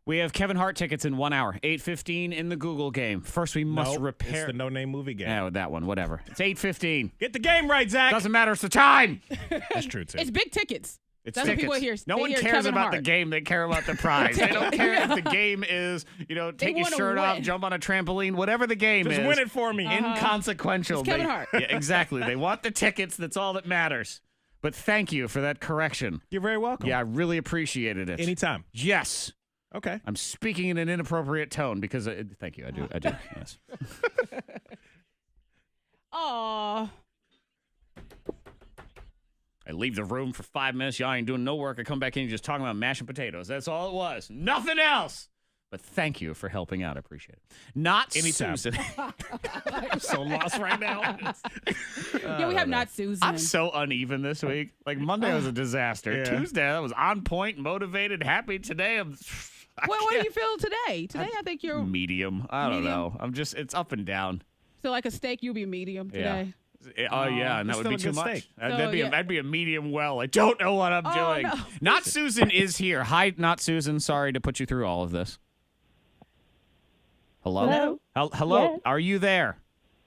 We have Kevin Hart tickets in 1 hour. 8:15 in the Google game. First, we must Nope, repair. It's the No Name Movie game. Yeah, that one. Whatever. It's 8:15. Get the game right, Zach. Doesn't matter. It's the time. That's true too. It's big tickets. It's That's tickets. what people hear. No they one hear cares Kevin about Hart. the game. They care about the prize. They don't care if the game is, take your wanna shirt off, win. jump on a trampoline, whatever the game Just is. win it for me. Inconsequential. It's Kevin Hart. Yeah, exactly. They want the tickets. That's all that matters. But thank you for that correction. You're very welcome. Yeah, I really appreciated it. Anytime. Yes. Okay. I'm speaking in an inappropriate tone because thank you. I do. Yes. Aw. I leave the room for 5 minutes. Y'all ain't doing no work. I come back in and just talking about mashing potatoes. That's all it was. Nothing else. But thank you for helping out. I appreciate it. Not Anytime. Susan. I'm so lost right now. Yeah, we have not Susan. I'm so uneven this week. Like Monday was a disaster. Yeah. Tuesday I was on point, motivated, happy. Today What do you feel today? Today, I think you're medium. I don't Medium? know. It's up and down. so like a steak. You'll be medium Yeah. today. Oh yeah, and that It's would be still too a good much. steak. That'd be a medium well. I don't know what I'm Oh, doing. no. Not Susan is here. Hi, not Susan. Sorry to put you through all of this. Hello? Hello? Yes. Are you there?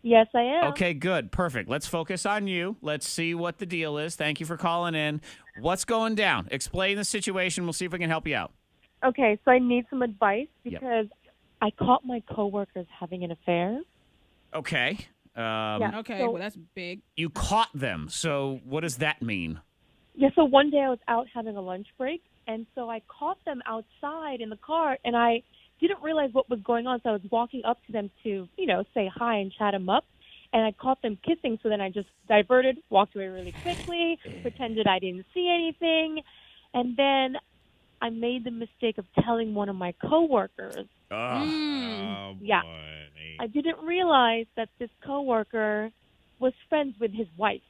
Yes, I am. Okay, good. Perfect. Let's focus on you. Let's see what the deal is. Thank you for calling in. What's going down? Explain the situation. We'll see if we can help you out. Okay, so I need some advice Yep. because I caught my coworkers having an affair. Okay. Yeah. Okay, So- well that's big. You caught them. So what does that mean? Yeah, so one day I was out having a lunch break, and so I caught them outside in the car, and I didn't realize what was going on, so I was walking up to them to, say hi and chat them up, and I caught them kissing, so then I just diverted, walked away really quickly, pretended I didn't see anything, and then I made the mistake of telling one of my coworkers. Oh, Yeah. boy. I didn't realize that this coworker was friends with his wife.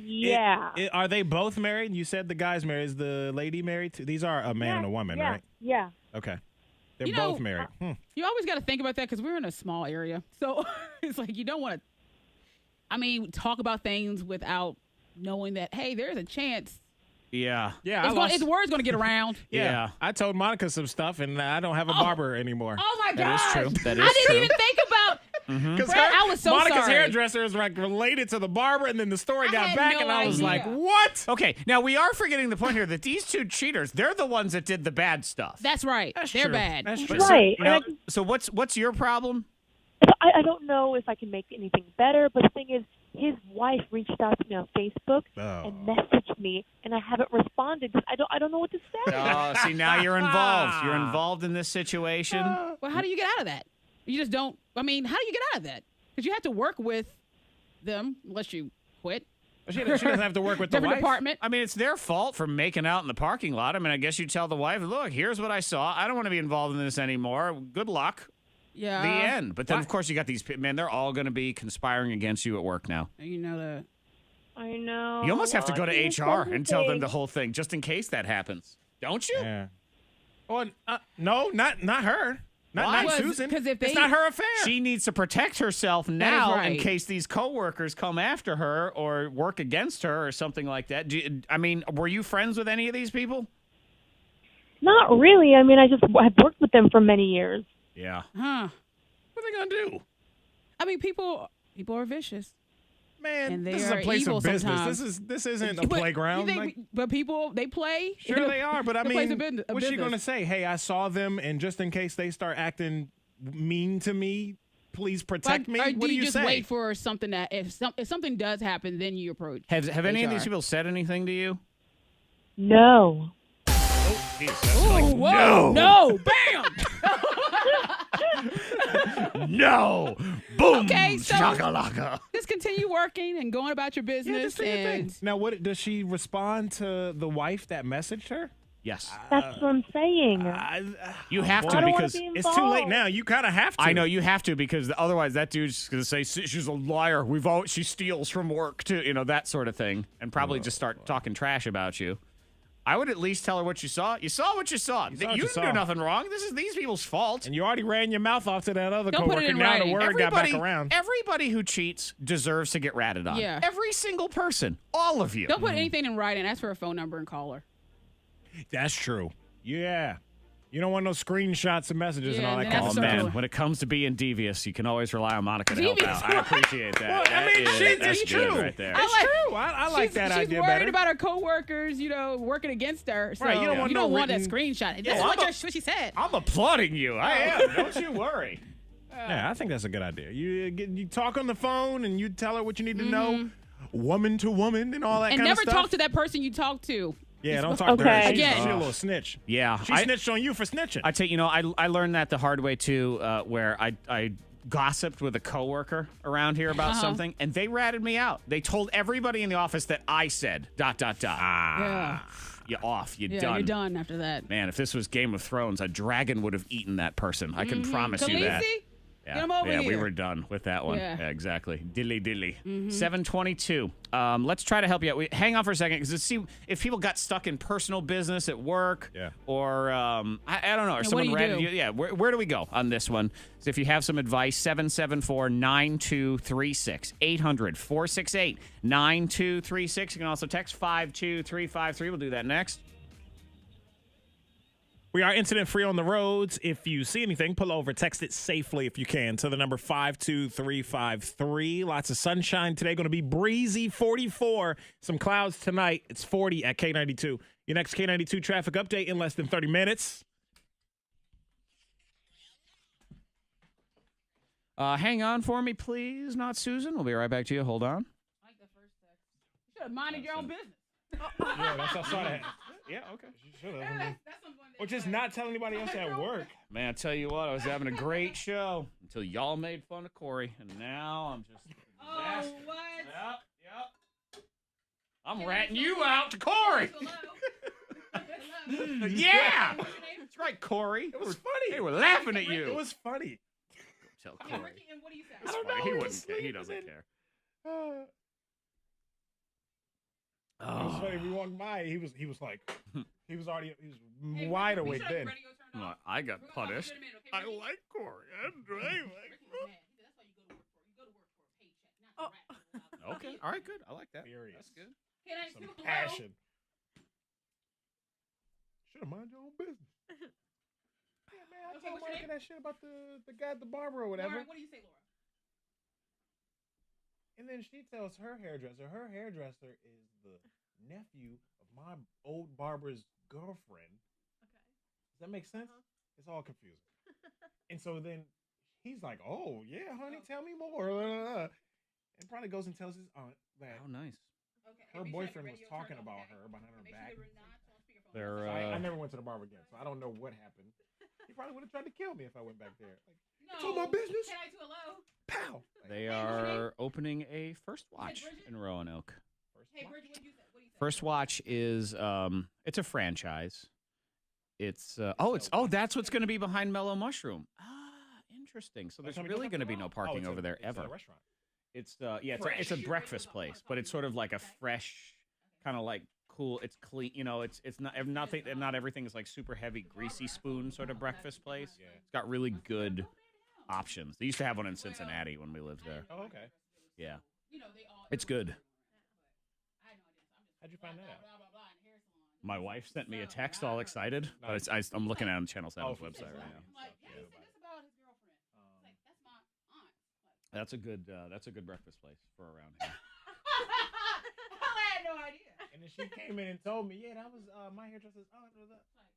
Yeah. Yeah. Are they both married? You said the guy's married. Is the lady married too? These are a man and a woman, yeah, right? Yeah. Okay. They're You both know, married. You always got to think about that because we're in a small area, so it's like you don't want to. Talk about things without knowing that hey, there's a chance. Yeah. Yeah, It's word's going to get around. Yeah. I told Monica some stuff, and I don't have a barber anymore. Oh my That is gosh. true. That is I didn't true. even think about. Because Brad, I was so Monica's sorry. hairdresser is like related to the barber, and then the story got had back, no and I was idea. like, "What?" Okay, now we are forgetting the point here that these two cheaters, they're the ones that did the bad stuff. That's right. They're true. bad. That's But true. Right. So, now, And so what's your problem? I don't know if I can make anything better, but the thing is, his wife reached out to me on Facebook Oh. and messaged me, and I haven't responded because I don't know what to say. Oh, see, now you're involved. You're involved in this situation. Well, how do you get out of that? You just don't. How do you get out of that? Because you have to work with them unless you quit. She doesn't have to work with the Different wife. department. I mean, it's their fault for making out in the parking lot. I mean, I guess you tell the wife, look, here's what I saw. I don't want to be involved in this anymore. Good luck. Yeah. The end. But then, of course, you got these, man, they're all going to be conspiring against you at work now. You know that. I know. You almost have to go to HR and tell them everything. the whole thing just in case that happens. Don't you? Yeah. Well, no, not her. Not Why? Susan. Because if it's they- not her affair. She needs to protect herself now in right. case these coworkers come after her or work against her or something like that. I mean, were you friends with any of these people? Not really. I mean, I've worked with them for many years. Yeah. Huh. What are they gonna do? I mean, people are vicious. Man, And they this is a are place evil of business. sometimes. This isn't a But playground. you think- Like, but people, they play. sure they are, but I The place mean, of business- of what's she business. gonna say? Hey, I saw them, and just in case they start acting mean to me, please protect me. Or What do you you just say? wait for something that if something does happen, then you approach? Have any of these HR. people said anything to you? No. Ooh, whoa, no, bam. No. Boom. Okay, so- shakalaka. Just continue working and going about your Yeah, business. just do your thing. And Now, what does she respond to the wife that messaged her? Yes. That's what I'm saying. You have I to don't wanna because be It's too late involved. now. You kind of have to. I know you have to because otherwise that dude's going to say she's a liar. She steals from work too, that sort of thing, and probably just start talking trash about you. I would at least tell her what you saw. You saw what you saw. You, saw what you didn't saw. do nothing wrong. This is these people's fault. And you already ran your mouth off to that other Don't put it coworker. in Now the writing. word got back around. Everybody who cheats deserves to get ratted on. Yeah. Every single person. All of you. don't put anything in writing. Ask for a phone number and call her. That's true. Yeah. You don't want no screenshots of messages and Yeah, all that then kind Oh of that's stuff. man, when it comes to being devious, you can always rely on Monica to help Devious? out. I appreciate that. Well, I That mean, is- it's that's good true. right there. I It's like- true. I like she's, that she's idea worried better. about her coworkers, working against her. So Right, you don't want no that written- screenshot. Yeah, That's I'm what she said. I'm applauding you. I am. Don't you worry. Yeah, I think that's a good idea. You talk on the phone and you tell her what you need to know, woman to woman and all that And kind of never stuff. talk to that person you talk to. Yeah, don't talk to her. Okay. She's Again. a little snitch. Yeah. She snitched on you for snitching. I tell you, I learned that the hard way too, where I gossiped with a coworker around here about something, and they ratted me out. They told everybody in the office that I said ... Yeah. You off. You Yeah, done. you're done after that. Man, if this was Game of Thrones, a dragon would have eaten that person. I can promise you that. Khaleesi? Yeah, Get him over yeah, we here. were done with that one. Yeah. Yeah, exactly. Dilly. 7:22. Let's try to help you out. Hang on for a second, because see if people got stuck in personal business at work, or I don't know, or what someone do you ratted do? you. Yeah, where do we go on this one? So if you have some advice, 774-9236, 800-468-9236. You can also text 52353. We'll do that next. We are incident free on the roads. If you see anything, pull over. Text it safely if you can to the number 52353. Lots of sunshine today. Going to be breezy, 44. Some clouds tonight. It's 40 at K92. Your next K92 traffic update in less than 30 minutes. Hang on for me, please. Not Susan. We'll be right back to you. Hold on. I like the first text. You should have minded your own business. Yeah, that's outside of Yeah, okay. That's some fun Or just not tell anybody else at work. Man, I tell you what, I was having a great show until y'all made fun of Corey, and now I'm just. Oh, what? Yep. I'm ratting you out to Corey. Yeah, that's right, Corey. It was funny. They were laughing at you. It was funny. Tell Okay, Corey. Ricky, and what do you say? I don't know. He It wouldn't was care. He sweet. doesn't care. It was funny. We walked by. He was like, he was wide awake then. Well, I got punished. I like Corey. Okay. All right. Good. I like that. Furious. That's good. Some passion. Should have mind your own business. Yeah, man. I told Monica that shit about the guy at the barber or whatever. What do you say, Laura? And then she tells her hairdresser is the nephew of my old barber's girlfriend. Okay. Does that make sense? It's all confusing. And so then he's like, oh, yeah, honey, tell me more. And probably goes and tells his aunt that Oh, nice. Okay. her boyfriend was talking about her behind her back. They're. I never went to the barber again, so I don't know what happened. He probably would have tried to kill me if I went back there. Like, it's all my business. K92 hello. Pow. Like, They are opening a First Watch in Roanoke. First Watch is it's a franchise. It's that's what's going to be behind Mellow Mushroom. Interesting. So there's really going to be no parking over there ever. It's a restaurant. It's a breakfast place, but it's sort of like a fresh, kind of like cool. It's clean. It's not everything is like super heavy, greasy spoon sort of breakfast place. Yeah. It's got really good options. They used to have one in Cincinnati when we lived there. Oh, okay. Yeah, it's good. How'd you find that out? My wife sent me a text, all excited. But I'm looking at it on Channel 7's website right now. That's a good breakfast place for around here. I had no idea. And then she came in and told me, yeah, that was my hairdresser's aunt.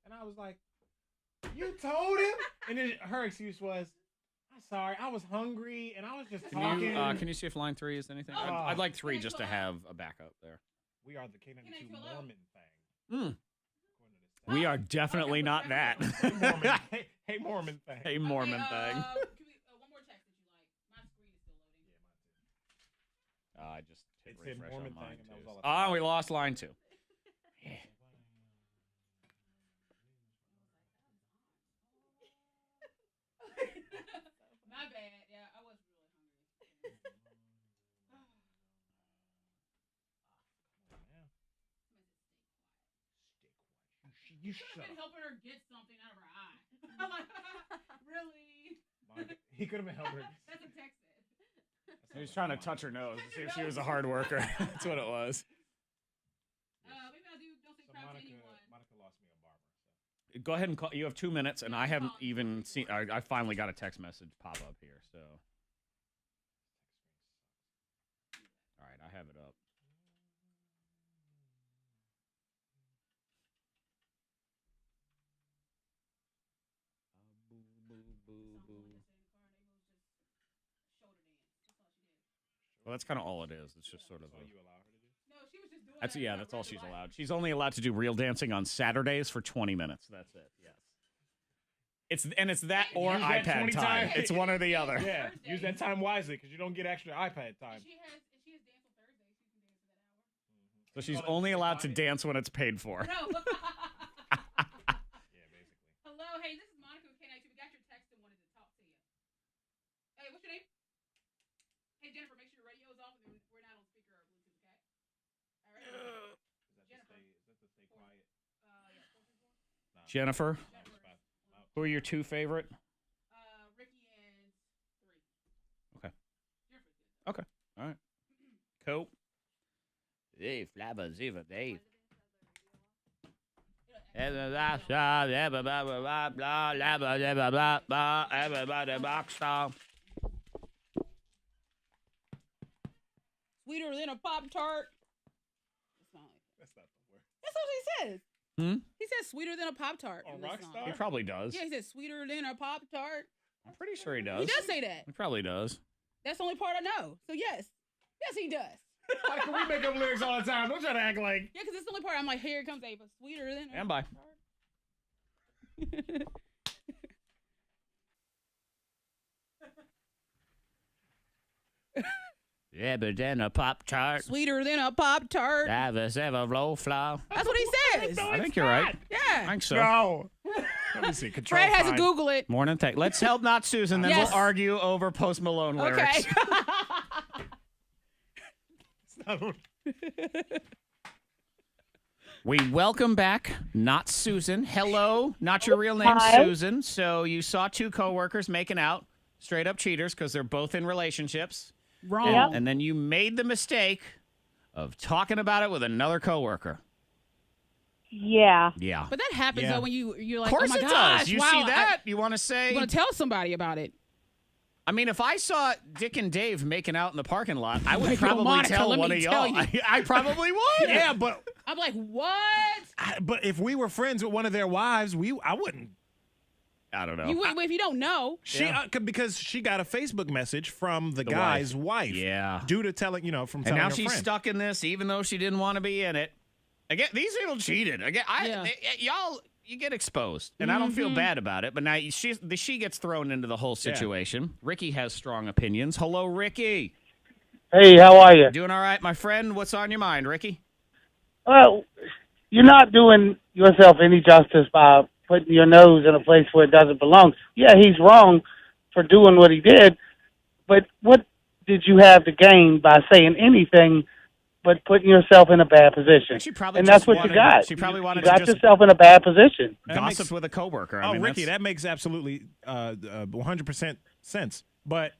And I was like, you told him? And then her excuse was, I'm sorry, I was hungry and I was just talking. Can you see if line 3 is anything? I'd like 3 just to have a backup there. We are the K92 Mornin Thang. We are definitely not that. Hey, Mormon Thang. Hey, Mormon Thang. One more text that you like. My screen is still loading. I just hit It said refresh Mormon on mine Thang, and that was too. all I We lost line 2. My bad. Yeah, I was really hungry. You I've shut been up. helping her get something out of her eye. I'm like, really? He could have been helping her. That's a text it. He was trying to touch her nose to see if she was a hard worker. That's what it was. Maybe I'll don't say crap to anyone. Monica lost me a barber. So. Go ahead and call. You have 2 minutes, and I haven't even seen. I finally got a text message pop up here. So, all right, I have it up. Well, that's kind of all it is. It's just sort of. You allow her to do? No, she was just doing That's all she's allowed. She's only allowed to do real dancing on Saturdays for 20 minutes. That's it. Yes. It's that or Use that iPad 20 time. times. It's one or the other. Yeah, use that time wisely because you don't get extra iPad time. She has dance on Thursdays. She can dance for that hour. So she's only allowed to dance when it's paid for. No. Yeah, basically. Hello, hey, this is Monica with K92. We got your text and wanted to talk to you. Hey, what's your name? Hey, Jennifer, make sure your radio is off and we're not on speaker or Bluetooth, okay? All right. Jennifer. Is that to stay quiet? Yeah, 434. Jennifer, who are your 2 favorite? Ricky and 3. Okay. Jennifer's good. Okay. All right. Cool. Hey, Flabba Ziva, Dave. Everybody box style. Sweeter than a Pop-Tart. That's not the word. That's what he says. He says sweeter than a Pop-Tart. Oh, in this song. Rockstar? He probably does. Yeah, he says sweeter than a Pop-Tart. I'm pretty sure he does. He does say that. He probably does. That's the only part I know. So yes. Yes, he does. Why can we make up lyrics all the time? Don't try to act like. Yeah, because it's the only part I'm like, here comes Ava. Sweeter than a Stand by. Pop-Tart. Yeah, but then a Pop-Tart. Sweeter than a Pop-Tart. Have us ever low flow. That's what he says. I think you're right. Yeah. I think so. No. Let me see. Control Fred has to find. Google it. Morning Thang. Let's help not Susan, then Yes. we'll argue over Post Malone lyrics. Okay. We welcome back Not Susan. Hello, not your real name, Hi. Susan. So you saw 2 coworkers making out, straight up cheaters, because they're both in relationships. Wrong. Yep. And then you made the mistake of talking about it with another coworker. Yeah. Yeah. But that happens Yeah. though when you're like, Of course oh my it gosh, does. You wow, see that? You want to say? I'm gonna tell somebody about it. I mean, if I saw Dick and Dave making out in the parking lot, I would Like, yo, probably Monica, tell let one me of tell y'all. you. I probably would. Yeah, but I'm like, what? but if we were friends with one of their wives, I wouldn't. I don't know. You would if you don't know. She because she got a Facebook message from the guy's wife. Yeah. Due to telling from And telling now her she's friend. stuck in this, even though she didn't want to be in it. Again, these people cheated. Again, Yeah. you get exposed, and I don't feel bad about it. But now she gets thrown into the whole situation. Ricky has strong opinions. Hello, Ricky. Hey, how are you? Doing all right, my friend? What's on your mind, Ricky? Well, you're not doing yourself any justice by putting your nose in a place where it doesn't belong. Yeah, he's wrong for doing what he did, but what did you have to gain by saying anything but putting yourself in a bad position? And that's what you got. She probably wanted you got to just yourself in a bad position. gossip with a coworker. I mean, Ricky, that makes absolutely 100% sense. But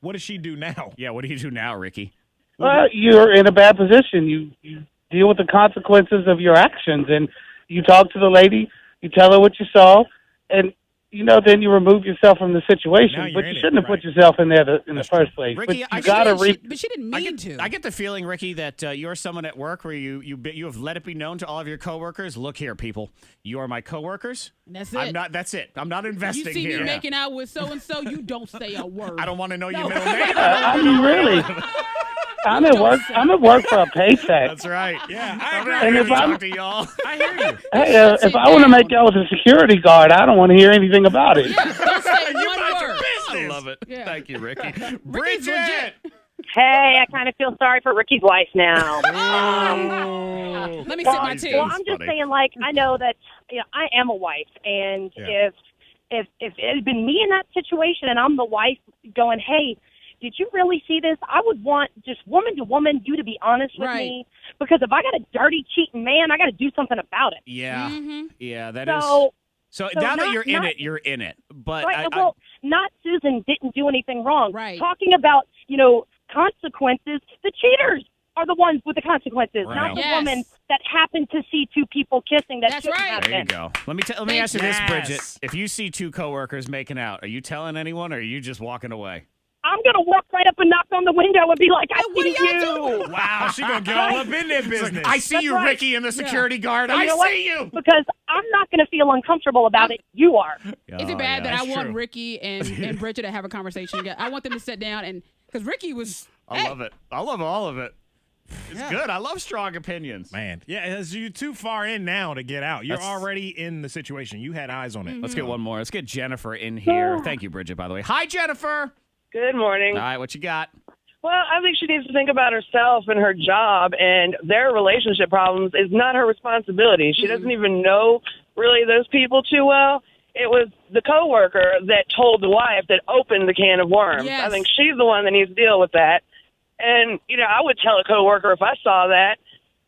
what does she do now? Yeah, what do you do now, Ricky? Well, you're in a bad position. You deal with the consequences of your actions, and you talk to the lady, you tell her what you saw, and then you remove yourself from the situation. But you shouldn't have put yourself in there in the first place. Ricky, but you gotta But she didn't mean to. I get the feeling, Ricky, that you're someone at work where you have let it be known to all of your coworkers. Look here, people, you are my coworkers. That's it. I'm not. That's it. I'm not investing You see here. me making out with so and so, you don't say a word. I don't want to know your middle name. I mean, really. I'm at work for a paycheck. That's right. Yeah, And if I'm, to y'all. I hear you. hey, if I want to make out with a security guard, I don't want to hear anything about it. Don't say one word. I love it. Yeah. Thank you, Ricky. Ricky's Bridget. legit. Hey, I kind of feel sorry for Ricky's wife now. Let me sit my teeth. Well, I'm just saying, I know that I am a wife, and if it had been me in that situation, and I'm the wife going, hey, did you really see this? I would want just woman to woman you to be honest with me, because if I got a dirty, cheating man, I got to do something about it. Yeah, yeah, that So- is. So now that you're in not- it, you're in it. But Well, not Susan didn't do anything wrong. Right. Talking about, consequences, the cheaters are the ones with the consequences, not the woman that happened to see two people kissing. That's right. There you go. Let me ask you this, Bridget. If you see two coworkers making out, are you telling anyone, or are you just walking away? I'm going to walk right up and knock on the window and be like, I see you. Wow, she going to get all up in their business. I see you, Ricky, and the security guard. And I you know see what? you. Because I'm not going to feel uncomfortable about it. You are. Is it bad that I want true. Ricky and Bridget to have a conversation together? I want them to sit down and because Ricky was. I love it. I love all of it. It's good. I love strong opinions. Man, yeah, you're too far in now to get out. You're already in the situation. You had eyes on it. Let's get one more. Let's get Jennifer in here. Thank you, Bridget, by the way. Hi, Jennifer. Good morning. All right, what you got? Well, I think she needs to think about herself and her job, and their relationship problems is not her responsibility. She doesn't even know really those people too well. It was the coworker that told the wife that opened the can of worms. Yes. I think she's the one that needs to deal with that. And, I would tell a coworker if I saw that.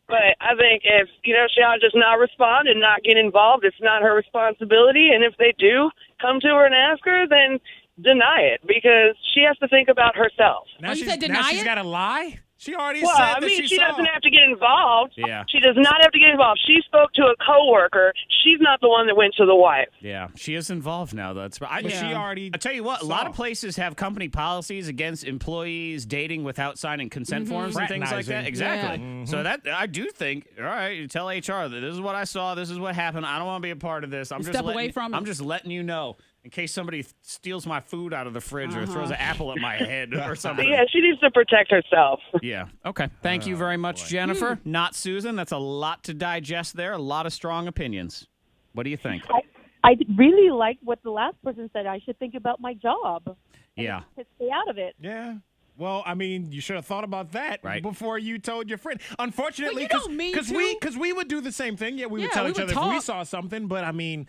But I think if, she ought to just not respond and not get involved, it's not her responsibility. And if they do come to her and ask her, then deny it, because she has to think about herself. Now she's got to lie? She already said that she saw. doesn't have to get involved. Yeah. She does not have to get involved. She spoke to a coworker. She's not the one that went to the wife. Yeah, she is involved now, though. She already I tell you what, a lot of places have company policies against employees dating without signing consent forms and things like that. Fraternizing. Exactly. Yeah. So that I do think, all right, you tell HR that this is what I saw, this is what happened. I don't want to be a part of this. I'm Step away from it. I'm just letting you know in case somebody steals my food out of the fridge or throws an apple at my head or something. Yeah, she needs to protect herself. Yeah. Okay. Thank you very much, Jennifer. Not Susan. That's a lot to digest there. A lot of strong opinions. What do you think? I really like what the last person said. I should think about my job. Yeah. To stay out of it. Yeah. Well, I mean, you should have thought about that before you told your friend. Unfortunately, Well, you don't mean to. because we would do the same thing. Yeah, we would Yeah, tell we each would other if we talk. saw something. But I mean,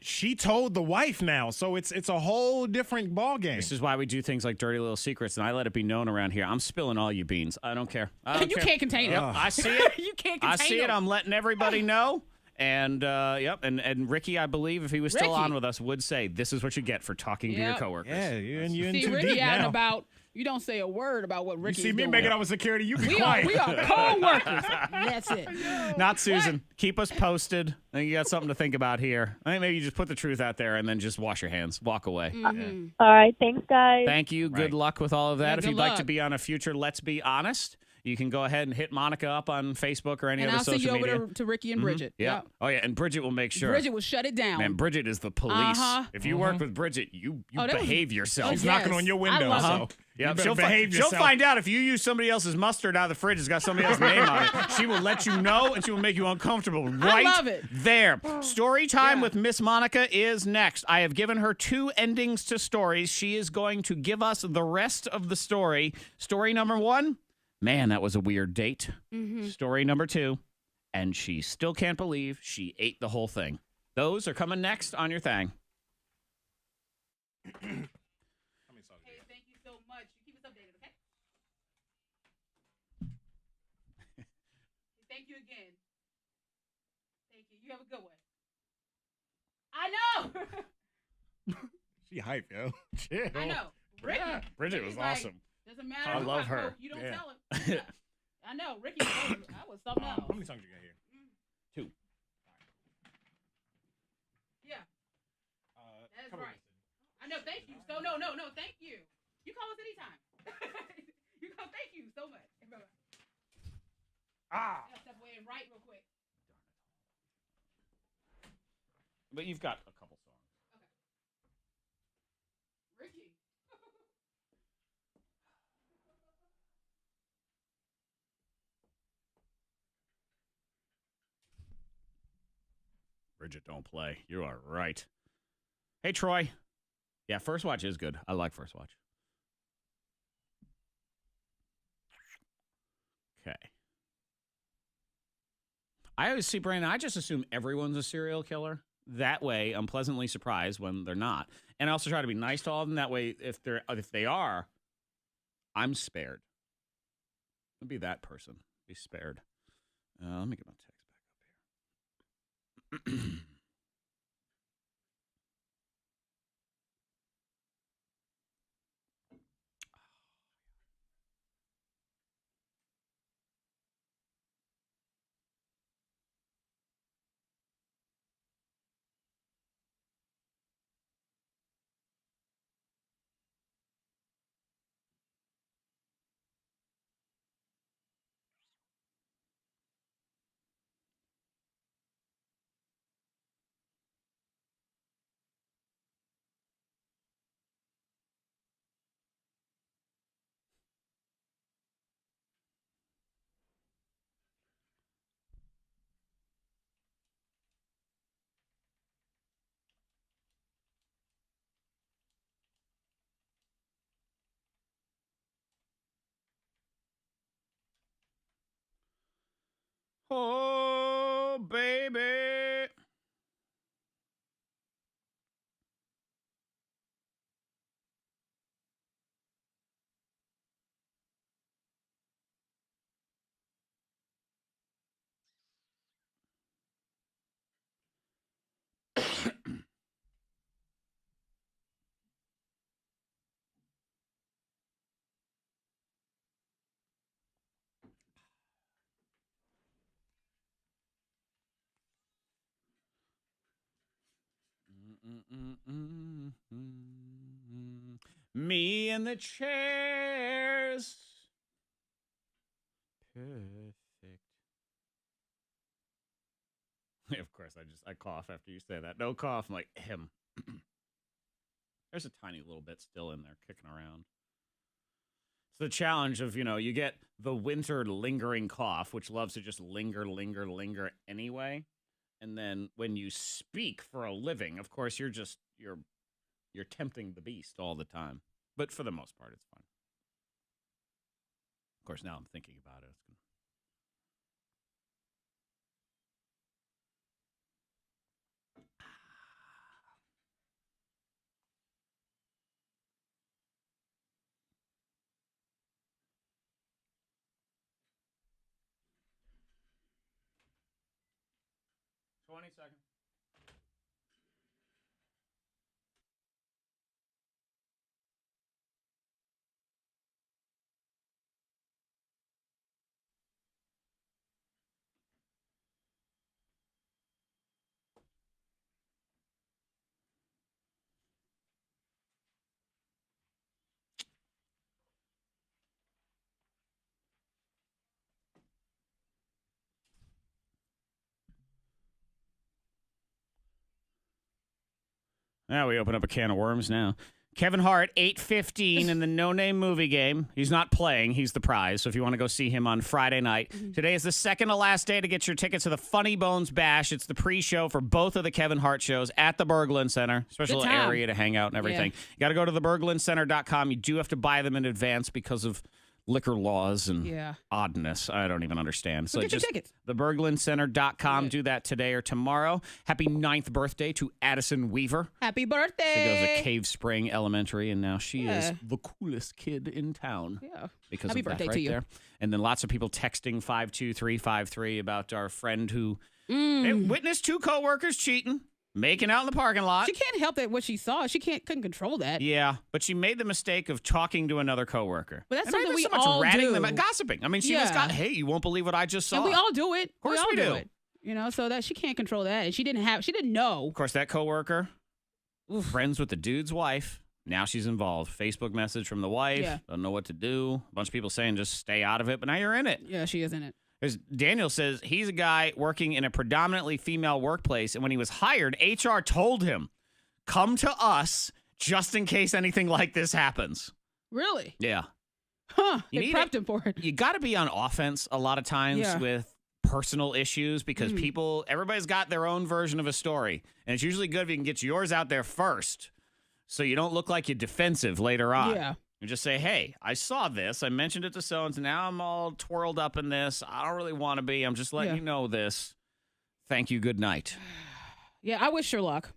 she told the wife now, so it's a whole different ball game. This is why we do things like dirty little secrets, and I let it be known around here. I'm spilling all you beans. I don't care. I don't You care. can't contain it. Yep, I see it. You can't I contain see it. them. I'm letting everybody know. And and Ricky, I believe if he was still Ricky. on with us, would say this is what you get for talking to your Yep. coworkers. Yeah, you're in See, too Ricky deep out and now. about. You don't say a word about what You Ricky see is me doing. making out with security, you be we quiet. are co-workers. That's it. Not Susan. Keep us posted. I think you got something to think about here. I think maybe you just put the truth out there and then just wash your hands, walk away. Mm-hmm. All right. Thanks, guys. Thank you. Good luck with all of that. Yeah, If good you'd like to luck. be on a future Let's Be Honest, You can go ahead and hit Monica up on Facebook or any And other I'll send you social media. over to Ricky and Bridget. Yeah. Yep. Oh, yeah. And Bridget will make sure. Bridget will shut it down. Man, Bridget is the police. Uh-huh. If you work with Bridget, you behave yourself. She's knocking on your window, I love so yeah, you better behave she'll yourself. find out if you use somebody else's mustard out of the fridge. It's got somebody else's name on it. She will let you know, and she will make you uncomfortable right love it. there. Story time with Miss Monica is next. I have given her 2 endings to stories. She is going to give us the rest of the story. Story number 1, man, that was a weird date. Story number 2, and she still can't believe she ate the whole thing. Those are coming next on your thing. Hey, thank you so much. You keep us updated, okay? Thank you again. Thank you. You have a good one. I know. She hype, yo. Chill. I know. Ricky. Yeah. Bridget was Ricky's like, awesome. Doesn't matter. I who love her. Hope you don't Yeah. tell him. Yeah. I know. Ricky, that was something else. How many songs you got here? 2. Yeah. That's right. I know. Thank you. So no. Thank you. You call us anytime. You call. Thank you so much. Bye-bye. Ah. I'll step away and write real quick. But you've got a couple songs. Ricky. Bridget, don't play. You are right. Hey, Troy. Yeah, First Watch is good. I like First Watch. Okay. I always see, Brandon, I just assume everyone's a serial killer. That way, I'm pleasantly surprised when they're not. And I also try to be nice to all of them. That way, if they are, I'm spared. I'll be that person. Be spared. Let me get my text back up here. Oh, baby. Me and the chairs. Perfect. Of course, I cough after you say that. No cough. I'm like, him. There's a tiny little bit still in there kicking around. It's the challenge of, you get the winter lingering cough, which loves to just linger anyway. And then when you speak for a living, of course, you're tempting the beast all the time. But for the most part, it's fine. Of course, now I'm thinking about it. It's 20 seconds. Now we open up a can of worms now. Kevin Hart, 8:15 in the No Name movie game. He's not playing. He's the prize. So if you want to go see him on Friday night. Today is the second to last day to get your tickets to the Funny Bones Bash. It's the pre-show for both of the Kevin Hart shows at the Berglund Center. Special area to hang out and everything. Yeah. You got to go to theberglundcenter.com. You do have to buy them in advance because of liquor laws and oddness. I don't even understand. So get your just tickets. theberglundcenter.com. Do that today or tomorrow. Happy 9th birthday to Addison Weaver. Happy birthday. She goes to Cave Spring Elementary, and now she is the coolest kid in town. Yeah. Because Happy of that birthday right to you. there. And then lots of people texting 52353 about our friend who witnessed 2 coworkers cheating. Making out in the parking lot. She can't help that what she saw. She couldn't control that. Yeah, but she made the mistake of talking to another coworker. But that's and something we so much all ratting do. them and gossiping. I mean, she just got, hey, you won't believe what I just saw. And we all do it. Of course we all do. it. You know, so that she can't control that. And she didn't know. Of course, that coworker, friends with the dude's wife. Now she's involved. Facebook message from the wife. Yeah. Don't know what to do. A bunch of people saying just stay out of it, but now you're in it. Yeah, she is in it. As Daniel says, he's a guy working in a predominantly female workplace, and when he was hired, HR told him, come to us just in case anything like this happens. Really? Yeah. Huh. They prepped him for it. You got to be on offense a lot of times with personal issues because everybody's got their own version of a story, and it's usually good if you can get yours out there first so you don't look like you're defensive later on. Yeah. And just say, hey, I saw this. I mentioned it to so-and-so. Now I'm all twirled up in this. I don't really want to be. I'm just letting you know this. Thank you. Good night. Yeah, I wish her luck.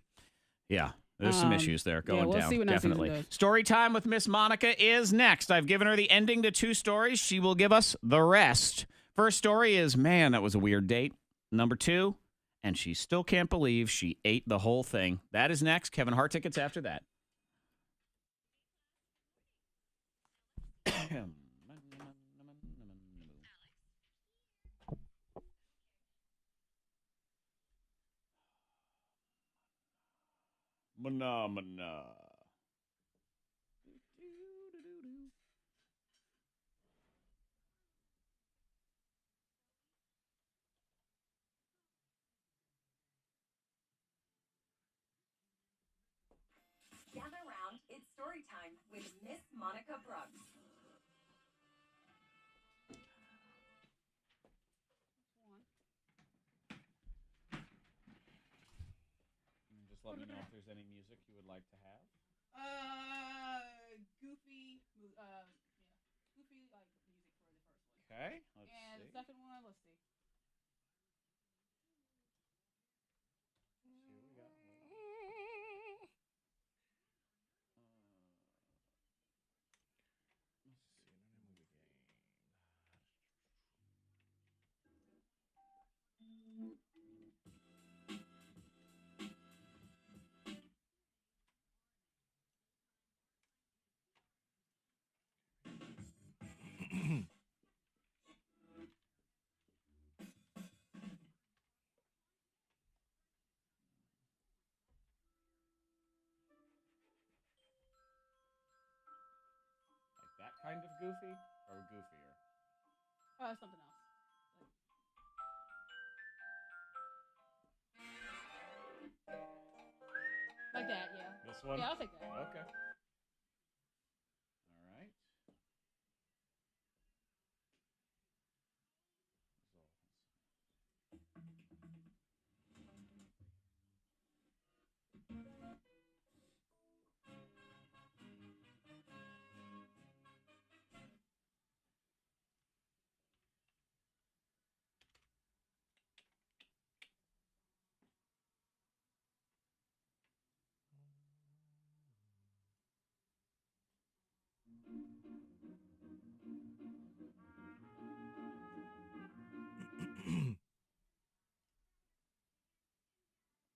Yeah, there's some issues there going we'll down. see what Definitely. next season does. Story Story time with Miss Monica is next. I've given her the ending to 2 stories. She will give us the rest. First story is, man, that was a weird date. Number 2, and she still can't believe she ate the whole thing. That is next. Kevin Hart tickets after that. Mana. Gather round, it's story time with Miss Monica Brooks. Just let me know if there's any music you would like to have. Goofy, goofy like music for the first one. Okay, let's and see. the second one, let's see. That kind of goofy or goofier? Something else. Like that, yeah. This one? Yeah, I'll take that. Okay. All right.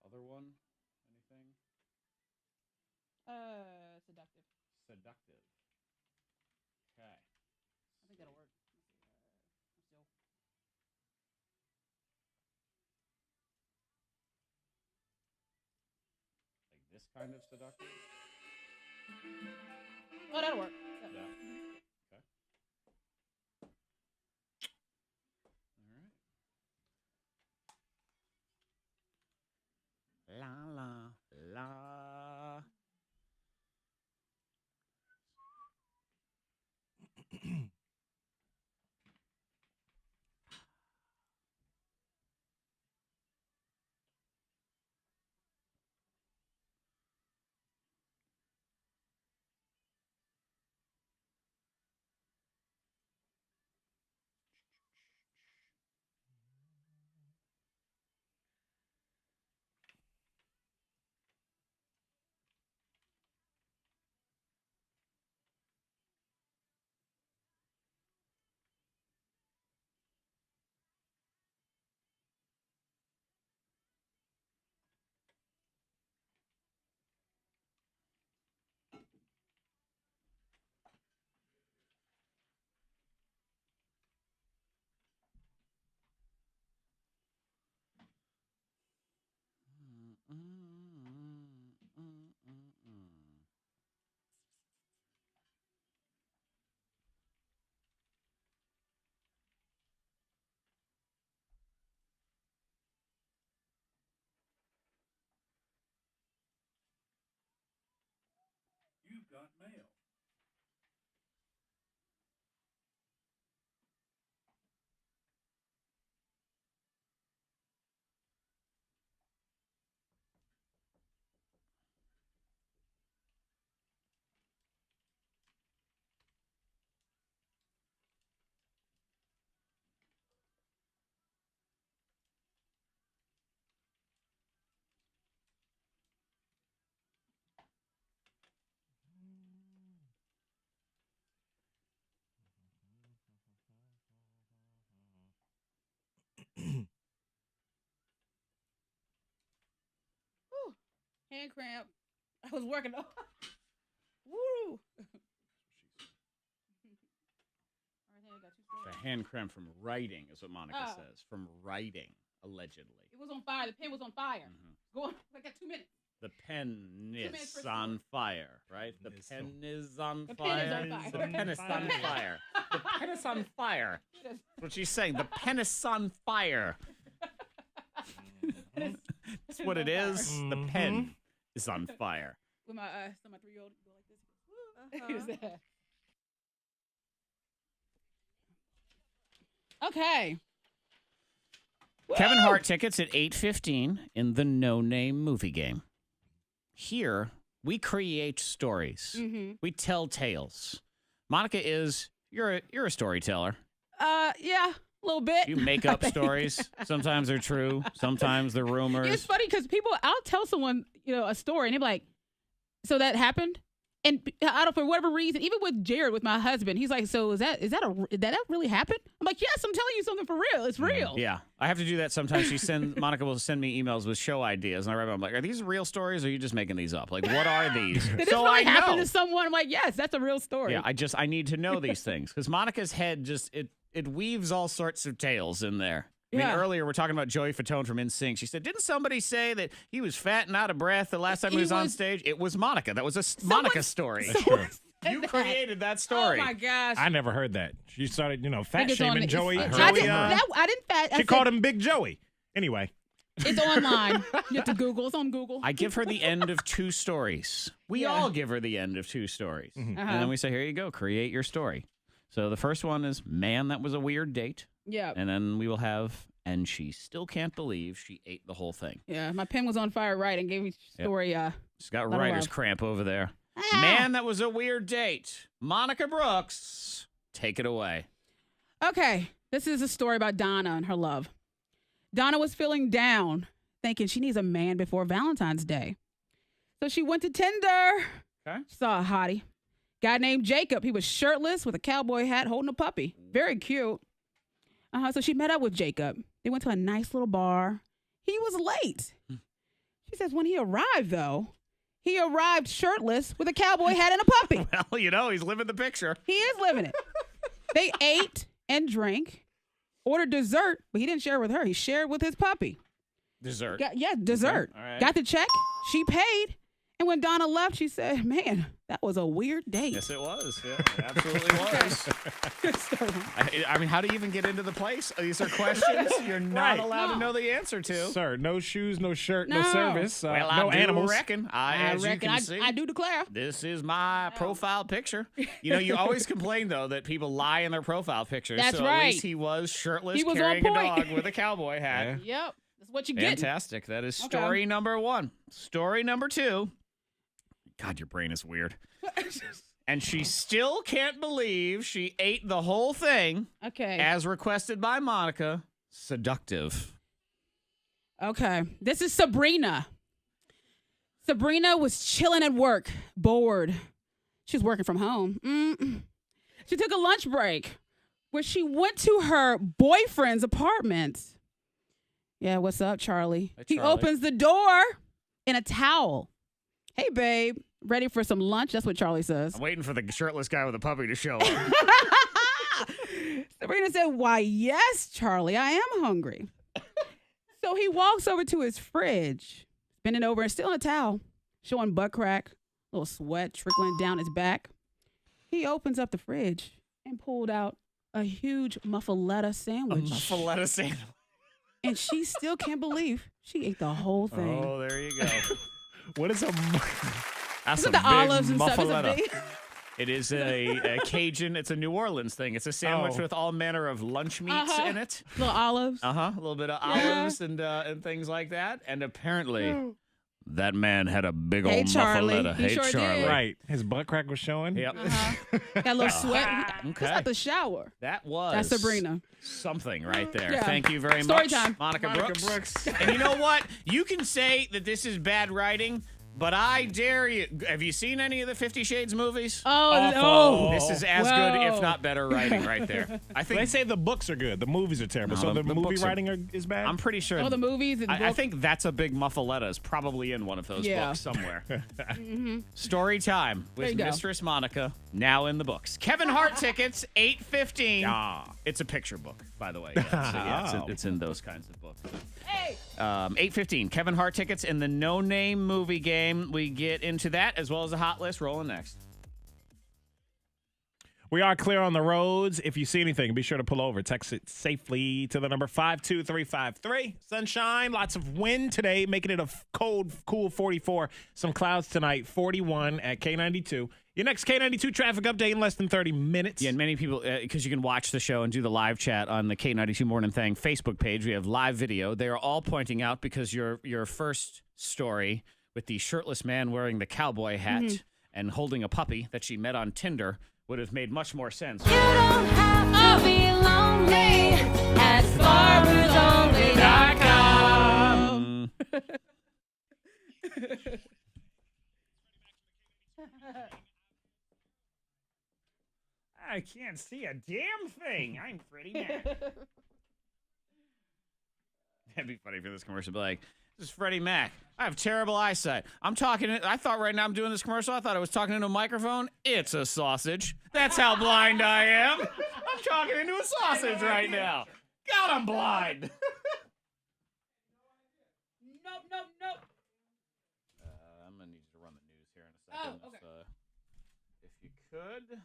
Other one? Anything? Seductive. Seductive. Okay. I think that'll work. Like this kind of seductive? Oh, that'll work. Yeah. Okay. All right. La la la. Hand cramp. I was working. Woo. The hand cramp from writing is what Monica says. From writing, allegedly. It was on fire. The pen was on fire. Go on. I got 2 minutes. The pen is on fire, right? The pen is on The fire. pen is on fire. The pen is on fire. The pen is on fire. That's what she's saying. The pen is on fire. That's what it is. The pen is on fire. With my 3-year-old go like this. Okay. Kevin Hart tickets at 8:15 in the No Name movie game. Here, we create stories. We tell tales. Monica you're a storyteller. Yeah, a little bit. You make up stories. Sometimes they're true. Sometimes they're rumors. It's funny because I'll tell someone, a story, and they're like, "So that happened?" And for whatever reason, even with Jared, with my husband, he's like, "So did that really happen?" I'm like, "Yes, I'm telling you something for real. It's real." Yeah, I have to do that sometimes. Monica will send me emails with show ideas, and I write them. I'm like, "Are these real stories, or are you just making these up? Like, what are these?" Did this really happen to someone? I'm like, "Yes, that's a real story." Yeah, I need to know these things because Monica's head it weaves all sorts of tales in there. I mean, earlier we're talking about Joey Fatone from NSYNC. She said, "Didn't somebody say that he was fat and out of breath the last time he was on stage?" It was Monica. That was a Monica story. That's true. You created that story. Oh my gosh! I never heard that. She started, fat shaming Joey. I didn't fat. She called him Big Joey. Anyway. It's online. You have to Google. It's on Google. I give her the end of 2 stories. We all give her the end of 2 stories. And then we say, "Here you go. Create your story." So the first one is, "Man, that was a weird date." Yeah. And then we will have, "And she still can't believe she ate the whole thing." Yeah, my pen was on fire writing. Gave me story. She's got writer's cramp over there. Man, that was a weird date. Monica Brooks, take it away. Okay, this is a story about Donna and her love. Donna was feeling down, thinking she needs a man before Valentine's Day. So she went to Tinder. Okay. She saw a hottie. Guy named Jacob. He was shirtless with a cowboy hat holding a puppy. Very cute. So she met up with Jacob. They went to a nice little bar. He was late. She says when he arrived, though, he arrived shirtless with a cowboy hat and a puppy. Well, he's living the picture. He is living it. They ate and drank, ordered dessert, but he didn't share with her. He shared with his puppy. Dessert. Dessert. Okay. All right. Got the check. She paid. And when Donna left, she said, "Man, that was a weird date." Yes, it was. Yeah, it absolutely was. Good story. I mean, how do you even get into the place? These are questions you're not allowed to know the answer to. Sir, no shoes, no shirt, No. no service, Well, no I do animals. reckon. I As you reckon. can see, I do declare. this is my profile picture. You always complain, though, that people lie in their profile pictures. That's so right. At least he was shirtless, He was carrying a on point. dog with a cowboy hat. Yep. That's what you get. Fantastic. That is story number 1. Story number 2. God, your brain is weird. And she still can't believe she ate the whole thing. Okay. As requested by Monica. Seductive. Okay. This is Sabrina. Sabrina was chilling at work, bored. She was working from home. She took a lunch break where she went to her boyfriend's apartment. Yeah, what's up, Charlie? Hey, He Charlie. opens the door in a towel. "Hey, babe, ready for some lunch?" That's what Charlie says. I'm waiting for the shirtless guy with a puppy to show up. Sabrina said, "Why, yes, Charlie, I am hungry." So he walks over to his fridge, bending over and still in a towel, showing butt crack, a little sweat trickling down his back. He opens up the fridge and pulled out a huge muffaletta sandwich. A muffaletta sandwich. And she still can't believe she ate the whole thing. Oh, there you go. What is a... That's Look a at the big olives and stuff. It's a muffaletta. big- It is a Cajun. It's a New Orleans thing. It's a sandwich with all manner of lunch meats in it. Little olives. A little bit of olives and things like that. And apparently, that man had a big old Charlie. muffaletta. He Hey, sure Charlie. did. Right. His butt crack was showing. Yep. Got a little sweat. It's Okay. like the shower. That was That's Sabrina. something right there. Yeah. Thank you very Story much, time. Monica Brooks. And you know what? You can say that this is bad writing, But I dare you. Have you seen any of the 50 Shades movies? Oh, This is as good, if not better, writing right there. I think They say the books are good. The movies are terrible. So the movie books writing is bad? I'm pretty sure. Oh, the movies and I books. think That's a Big Muffaletta is probably in one of those books somewhere. Story time with you go. Mistress Monica, now in the books. Kevin Hart tickets, $8.15. It's a picture book, by the way. It's in those kinds of books. Hey. $8.15. Kevin Hart tickets in the No Name movie game. We get into that as well as a hot list. Rolling next. We are clear on the roads. If you see anything, be sure to pull over. Text it safely to the number 52353. Sunshine, lots of wind today, making it a cold, cool 44. Some clouds tonight, 41 at K92. Your next K92 traffic update in less than 30 minutes. Yeah, and many people, because you can watch the show and do the live chat on the K92 Mornin Thang Facebook page. We have live video. They are all pointing out because your first story with the shirtless man wearing the cowboy hat and holding a puppy that she met on Tinder would have made much more sense. You don't have to be lonely at barbersonly.com. I can't see a damn thing. I'm Freddie Mac. That'd be funny for this commercial. Be like, this is Freddie Mac. I have terrible eyesight. I thought right now I'm doing this commercial. I thought I was talking into a microphone. It's a sausage. That's how blind I am. I'm talking into a sausage right now. God, I'm blind. Nope. I'm going to need you to run the news here in a second. Oh, okay. If you could.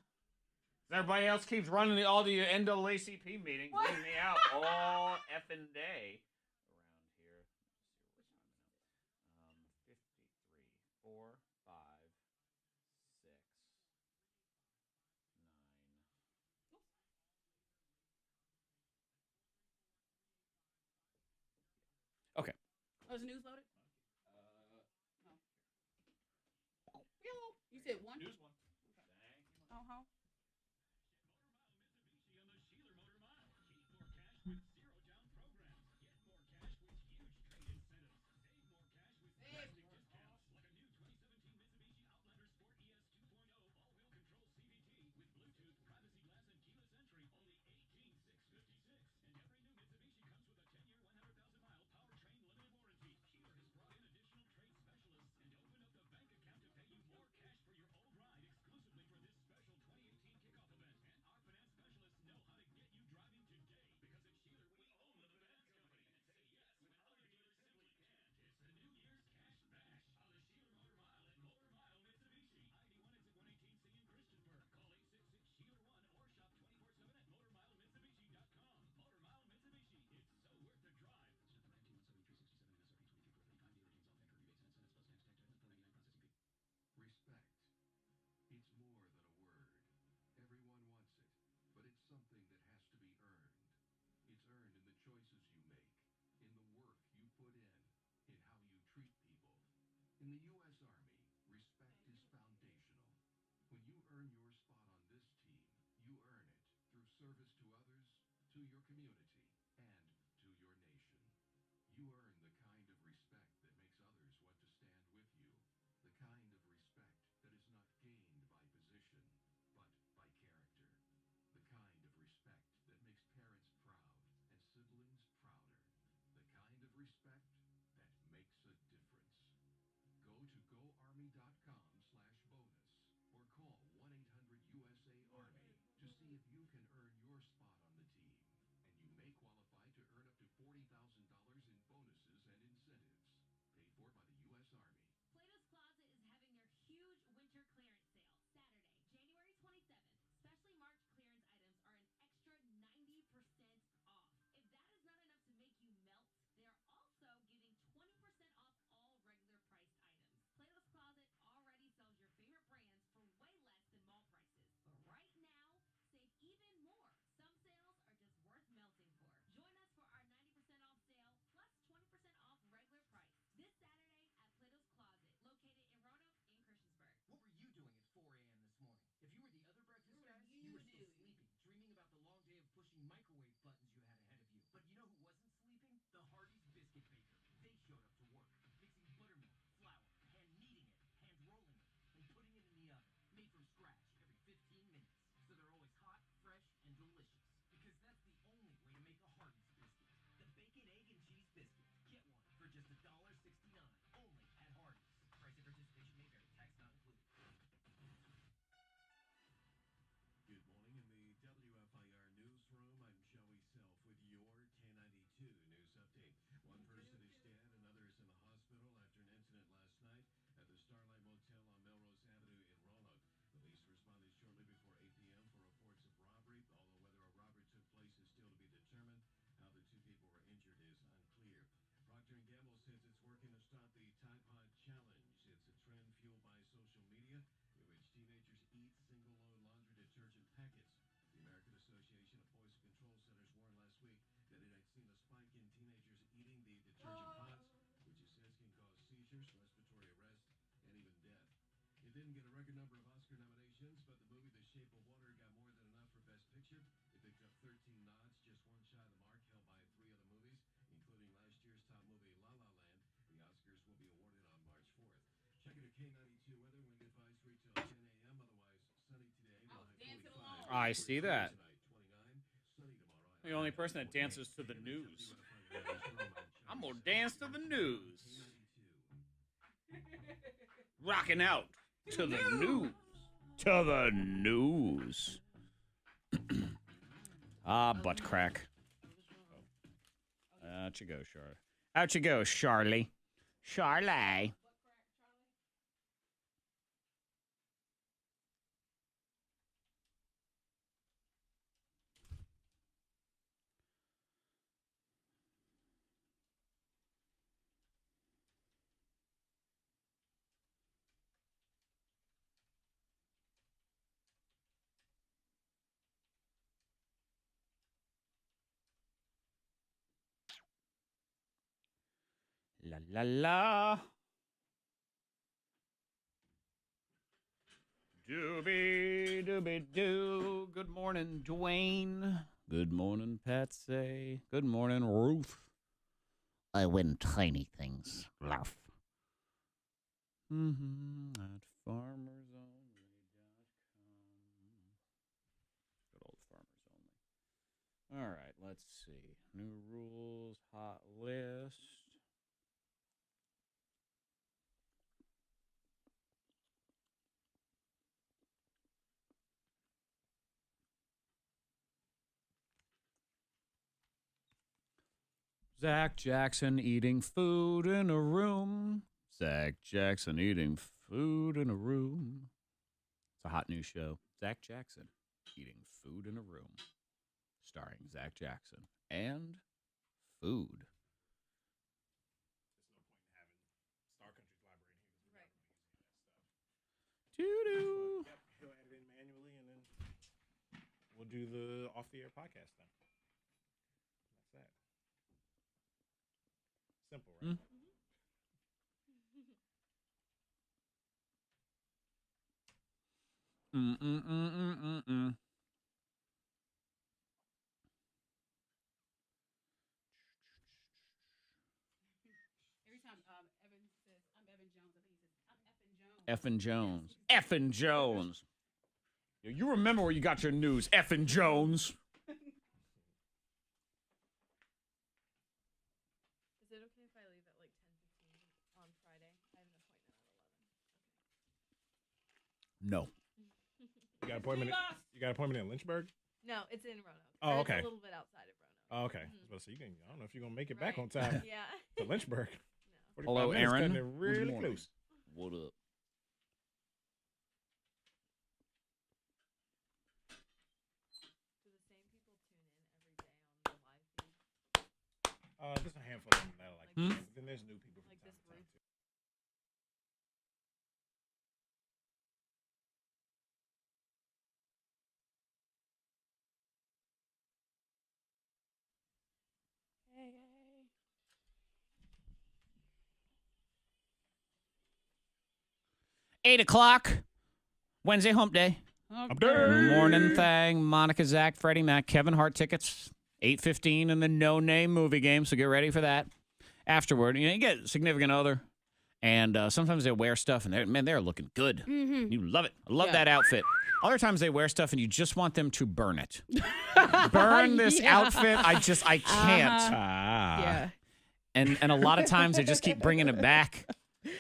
Everybody else keeps running all the NAACP meetings, leaving me out all effing day. Around here. 53, 4, 5, 6, 9. Okay. Oh, is the news loaded? You said one? News one. Uh-huh. I see that. The only person that dances to the news. I'm gonna dance to the news. Rocking out to the news. To the news. Butt crack. Out you go, Charlie. Out you go, Charlie. Charlie. La la la. Doobie doobie doo. Good morning, Dwayne. Good morning, Patsy. Good morning, Ruth. I win tiny things. Laugh. At farmersonly.com. Good old Farmers Only. All right, let's see. New rules, hot list. Zach Jackson eating food in a room. Zach Jackson eating food in a room. It's a hot new show. Zach Jackson eating food in a room. Starring Zach Jackson and food. Doo-doo. Yep, he'll edit it manually, and then we'll do the off-the-air podcast then. That's that. Simple, right? Mm-mm-mm-mm-mm-mm. Every time Evan says, I'm Evan Jones, I think he says, I'm Effin' Jones. Effin' Jones. Effin' Jones. You remember where you got your news, Effin' Jones. Is it okay if I leave at like 10:15 on Friday? I have an appointment at 11. No. You got appointment. You got appointment in Lynchburg? No, it's in Roanoke. Oh, It's okay. a little bit outside of Roanoke. Oh, okay. I was about to say, you can. I don't know if you're gonna make it back on time. Yeah. To Lynchburg. No. Hello, 45 minutes, Aaron. cutting it really Good morning. close. What up? Do the same people tune in every day on the live feed? There's a handful of them that are like. Then there's new people from Like time this to time Ruth. too. Hey. 8 o'clock. Wednesday hump day. Morning Thang, Monica, Zach, Freddie, Mac, Kevin Hart tickets. 8:15 in the No Name movie game, so get ready for that. Afterward, you get a significant other, and sometimes they wear stuff, and they're looking good. Mm-hmm. You love it. I love that outfit. Other times they wear stuff, and you just want them to burn it. Burn this outfit. I can't. Yeah. And a lot of times they just keep bringing it back.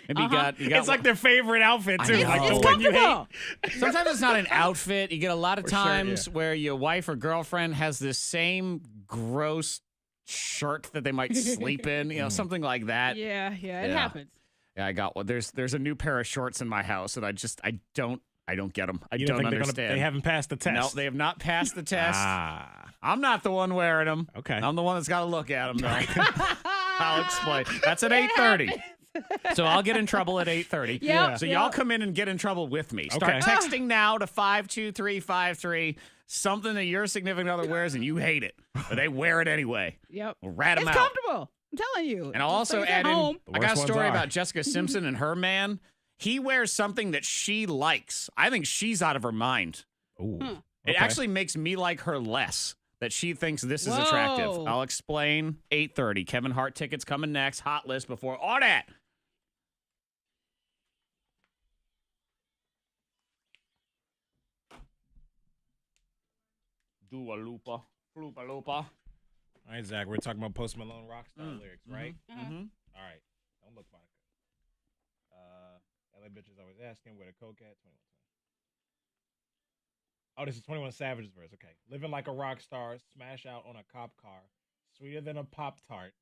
Maybe you got It's like their favorite outfit too. I know. Like the It's one you hate. comfortable. Sometimes it's not an outfit. You get a lot of For sure, times where your wife or girlfriend has this same gross shirt that they might sleep in, something like that. Yeah, it happens. Yeah, I got one. There's a new pair of shorts in my house, and I don't get them. I You don't think understand. they haven't passed the test? No, they have not passed the test. I'm not the one wearing them. Okay. I'm the one that's got to look at them, though. I'll explain. That's at 8:30. So I'll get in trouble at 8:30. Yep, So y'all come in and get in trouble with me. Start texting now to 52353. Something that your significant other wears and you hate it, but they wear it anyway. Yep. We'll rat them It's out. comfortable. I'm telling you. And I'll also Just like add at in, home. I got a story about Jessica Simpson and her man. He wears something that she likes. I think she's out of her mind. Ooh. It actually makes me like her less, that she thinks this is attractive. Whoa. I'll explain. 8:30. Kevin Hart tickets coming next. Hot list before all that. Dua Lupa. Lupa Lupa. All right, Zach, we're talking about Post Malone Rockstar lyrics, right? Mm-hmm. All right. Don't look, Monica. LA bitches always asking where the coke at. 21. Oh, this is 21 Savage's verse. Okay. Living like a rock star, smash out on a cop car, sweeter than a Pop-Tart.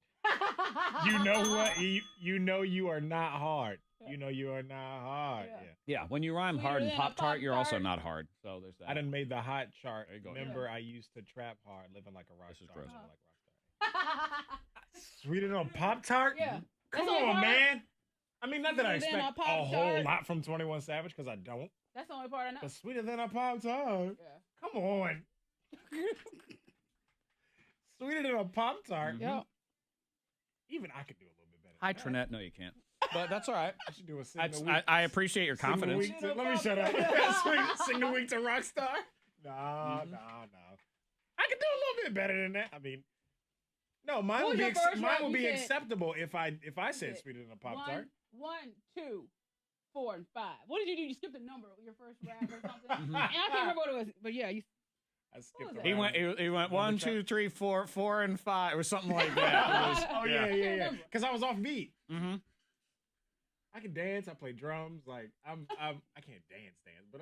You know what? You know you are not hard. You know you are not hard. Yeah, when you rhyme hard and Pop-Tart, you're also not hard. So there's that. I done made the hot chart. There you go. Remember, I used to trap hard, living like a rock star. gross. living like a rock star. Sweeter than a Pop-Tart? Yeah. Come That's all on, hard. man. I mean, not that I Sweeter than a expect a whole Pop-Tart. lot from 21 Savage, because I don't. That's the only part I know. But sweeter than a Pop-Tart. Yeah. Come on. Sweeter than a Pop-Tart. Yeah. Even I could do a little bit better. Hi, Trinette. No, you can't. But that's all right. I should do a sing the week. I appreciate your Sing the confidence. week to- let me shut up. Sing the week to Rockstar. No. I could do a little bit better than that. I mean, no, mine What would was be your first mine rap? would You be said- acceptable if I said sweeter than a Pop-Tart. 1, 2, 4, and 5. What did you do? You skipped a number with your first rap or something? And I can't remember what it was, but yeah, you. I skipped was He went. He went 1, 2, 3, 4, 4, and 5, or something like that. It was- Oh yeah. Because I was off beat. Mm-hmm. I can dance. I play drums. Like I can't dance, but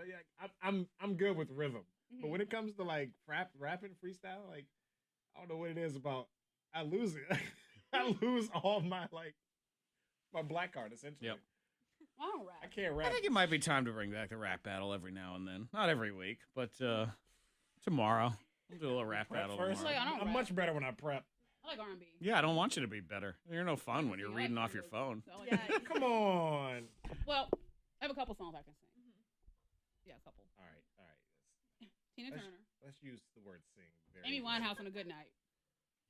I'm good with rhythm. But when it comes to like rapping, freestyle, like I don't know what it is about. I lose it. I lose all my black card essentially. Yep. I don't rap. I can't rap. I think it might be time to bring back the rap battle every now and then. Not every week, but tomorrow we'll do a little rap battle. First, tomorrow. I don't I'm rap. much better when I prep. I like R&B. Yeah, I don't want you to be better. You're no fun when you're Yeah, reading I off your do. phone. So I like Come on. Well, I have a couple songs I can sing. Yeah, a couple. All right. Tina Let's- Turner, Let's use the word sing. Very Amy well. Winehouse on a Good Night.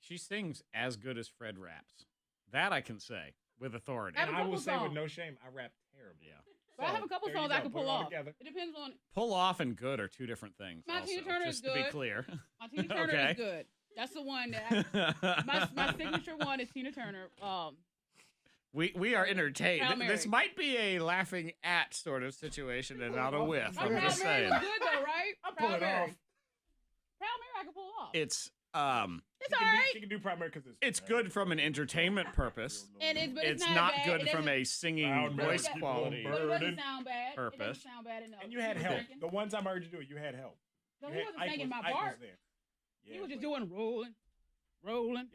She sings as good as Fred raps. That I can say with authority. I have And a I will couple say with songs. no shame, I rap terribly. Yeah. But I have a couple there you songs I go. can Put it pull all off. together. It depends on Pull off and good are two different things. My also, Tina Turner just is to be good. clear. my Tina Turner Okay. is good. That's the one that my signature one is Tina Turner. We are entertained. Proud This Mary. might be a laughing at sort of situation and not a whiff. My I'm Proud just Mary saying. was good though, right? I'll pull Proud it Mary. off. Proud Mary I can pull off. It's It's all right. She can do primary because it's good from an entertainment purpose. And but It's not not bad. good It from doesn't- a singing Proud Mary. voice Keep on quality. But it burning. doesn't sound bad. It Purpose. doesn't sound bad enough. And you had He was help. drinking. The one time I heard you do it, you had help. No, You he had- wasn't Ike singing my was- Ike was part. there. He was just doing rolling.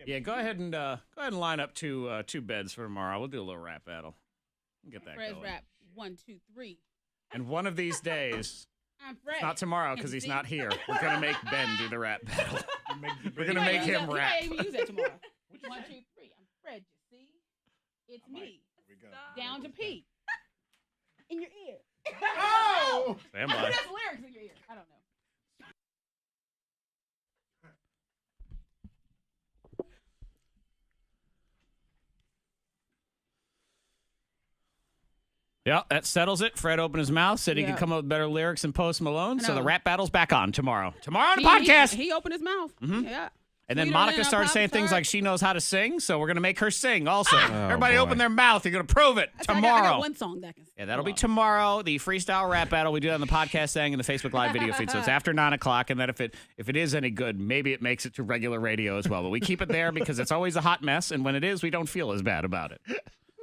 Yeah, go ahead and line up two beds for tomorrow. We'll do a little rap battle. Get that Fred's going. rap. 1, 2, 3. And one of these days, I'm Fred. not tomorrow because he's not here. We're gonna make Ben do the rap battle. We're You gonna might make use him that- rap. You might even use that tomorrow. 1, 2, 3. I'm Fred. You see, it's me. Here we go. Down to P. In your ear. Oh! Stand Oh, by. that's lyrics in your ear. I don't know. Yeah, that settles it. Fred opened his mouth, said he Yeah. could come up with better lyrics than Post Malone. So know. the rap battle's back on tomorrow. Tomorrow on the podcast. He opened his mouth. Mhm. Yeah. And then Sweeter Monica than a started saying things Pop-Tart. like she knows how to sing, so we're going to make her sing also. Everybody boy. open their mouth. You're going to prove it I got tomorrow. one song that I can sing. Yeah, that'll be tomorrow. The freestyle rap battle. We do it on the podcast thing and the Facebook Live video feed. So it's after 9 o'clock. And then if it is any good, maybe it makes it to regular radio as well. But we keep it there because it's always a hot mess. And when it is, we don't feel as bad about it.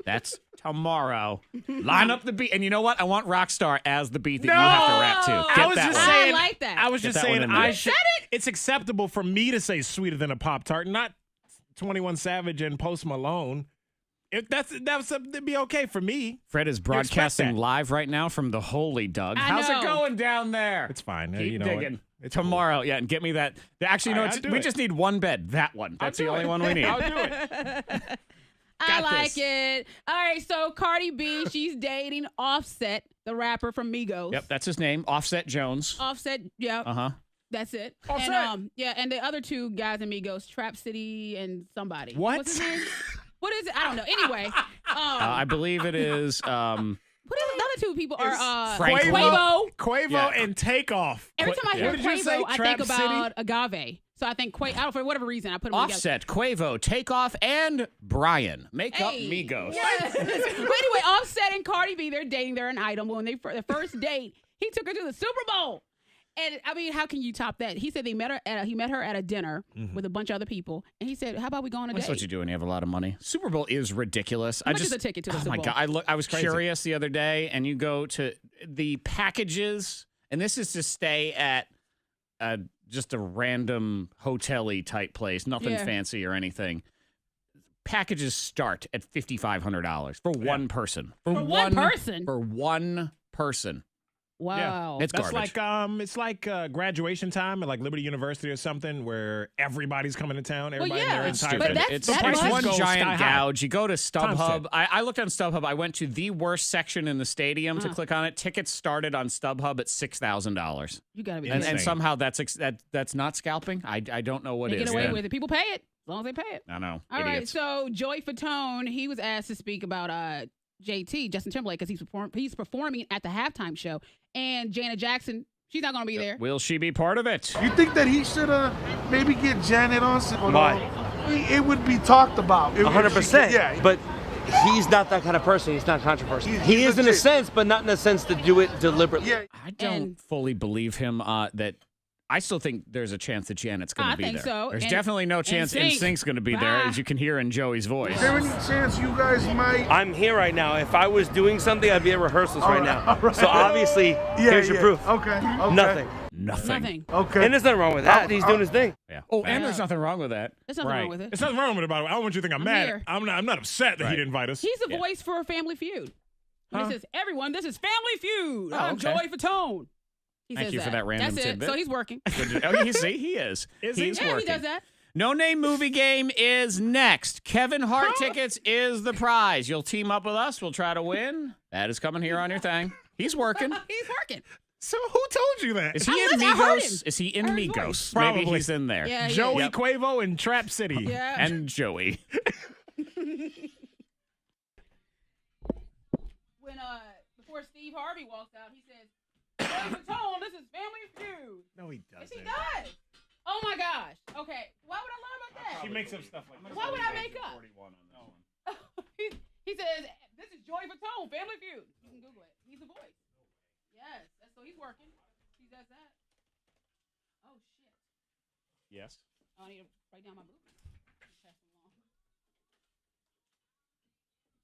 That's tomorrow. Line up the beat. And you know what? I want Rockstar as the beat that you have to rap to. Get I was that just one. saying. I like that. I was Get just that one saying. in there. I You should. It's acceptable for me to say sweeter than a Pop-Tart, not 21 Savage and Post Malone. If that'd be okay for me. Fred is broadcasting live right now from the Holy Doug. I How's know. it going down there? It's fine. Keep you know digging. It's Tomorrow, yeah, and get me that. Actually, no, All right, I'll do we it. just need one bed. That one. That's the do only it. one we need. I'll do it. I Got like this. it. All right, so Cardi B, she's dating Offset, the rapper from Migos. Yep, that's his name. Offset Jones. Offset, yeah. Uh-huh. That's it. Offset. And and the other two guys in Migos, Trap City and somebody. What? What's his name? What is it? I don't know. Anyway, I believe it is what is it? The other two people are Frank Quavo. Yeah. and Takeoff. Every time I hear What did you say? Quavo, I Trap think about Agave. So I think I don't for whatever reason I put them together. Offset, Quavo, Takeoff, and Brian. Make up Hey. Migos. Yes. But anyway, Offset and Cardi B, they're dating. They're an item. When the first date, he took her to the Super Bowl. And I mean, how can you top that? He said he met her at a dinner with a bunch of other people, and he said, "How about we go on a date?" That's what you do when you have a lot of money. Super Bowl is ridiculous. How much is a ticket to the Super my Bowl? God, I was curious the other day, and you go to the packages, and this is to stay at just a random hotel-y type place, nothing fancy or anything. Packages start at $5,500 for one person. For one person? For one person. Wow. It's That's garbage. it's like graduation time at like Liberty University or something where everybody's coming to town. Everybody in their It's entire stupid. family. It's The prices one go sky giant high. gouge. You go to Times StubHub. I looked on StubHub. I went to the worst section in the stadium to click on it. Tickets started on StubHub at $6,000. You gotta be And kidding. somehow that's not scalping. I don't know what They is. get away with it. People pay it as long as they pay it. I know. All right. Idiots. So Joey Fatone, he was asked to speak about JT, Justin Timberlake, because he's performing at the halftime show, and Janet Jackson, she's not going to be there. Will she be part of it? You think that he should maybe get Janet on? Why? It would be talked about. 100%. Yeah. But he's not that kind of person. He's not controversial. He is in a legit. sense, but not in a sense to do it deliberately. Yeah. I don't fully believe him that. I still think there's a chance that Janet's going to be think there. so. There's And- definitely no chance NSYNC. NSYNC's going to be there, Bye. as you can hear in Joey's voice. Is there any chance you guys might? I'm here right now. If I was doing something, I'd be at rehearsals right now. all right. So obviously, here's your proof. Okay. Nothing. Nothing. Okay. And there's nothing wrong with that. He's doing his thing. Yeah. Oh, and there's nothing wrong with that. There's nothing wrong with it. There's nothing wrong with it, by the way. I don't want you to think I'm mad. here. I'm not upset that he didn't invite us. He's the voice for a Family Feud. He says, "Everyone, this is Family Feud. Oh, I'm okay. Joey Fatone." He Thank says you for that random That's tidbit. it. So he's working. Oh, you see, he is. Is he? He's Yeah, working. he does that. No Name Movie Game is next. Kevin Hart tickets is the prize. You'll team up with us. We'll try to win. That is coming here on your thing. He's working. He's working. So who told you that? Is he I in heard him. Migos? Is he in I heard his Migos? voice. Maybe Probably. he's in there. Yeah, Joey Yep. Quavo in Trap City. Yeah. And Joey. When before Steve Harvey walks out, he says, "Joey Fatone, this is Family Feud." No, he Yes, doesn't. he does. Oh my gosh. Okay. Why would I lie about that? She makes up stuff like that. Why would I make up? he says, "This is Joey Fatone, Family Feud." You can Google it. He's a voice. Yes. So he's working. He does that. Oh shit. Yes. I need to write down my movement. Pass them along.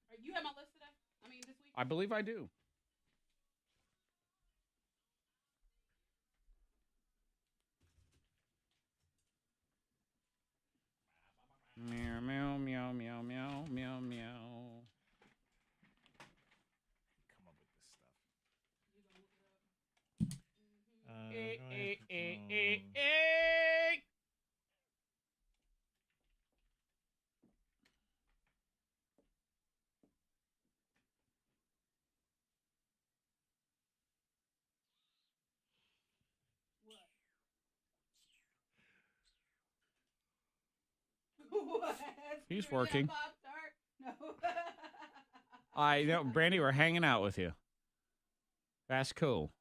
All right, you have my list today? I mean, this week? I believe I do. Meow, meow, meow, meow, meow, meow, meow. Come up with this stuff. He's working. No. I know, Brandy, we're hanging out with you. That's cool.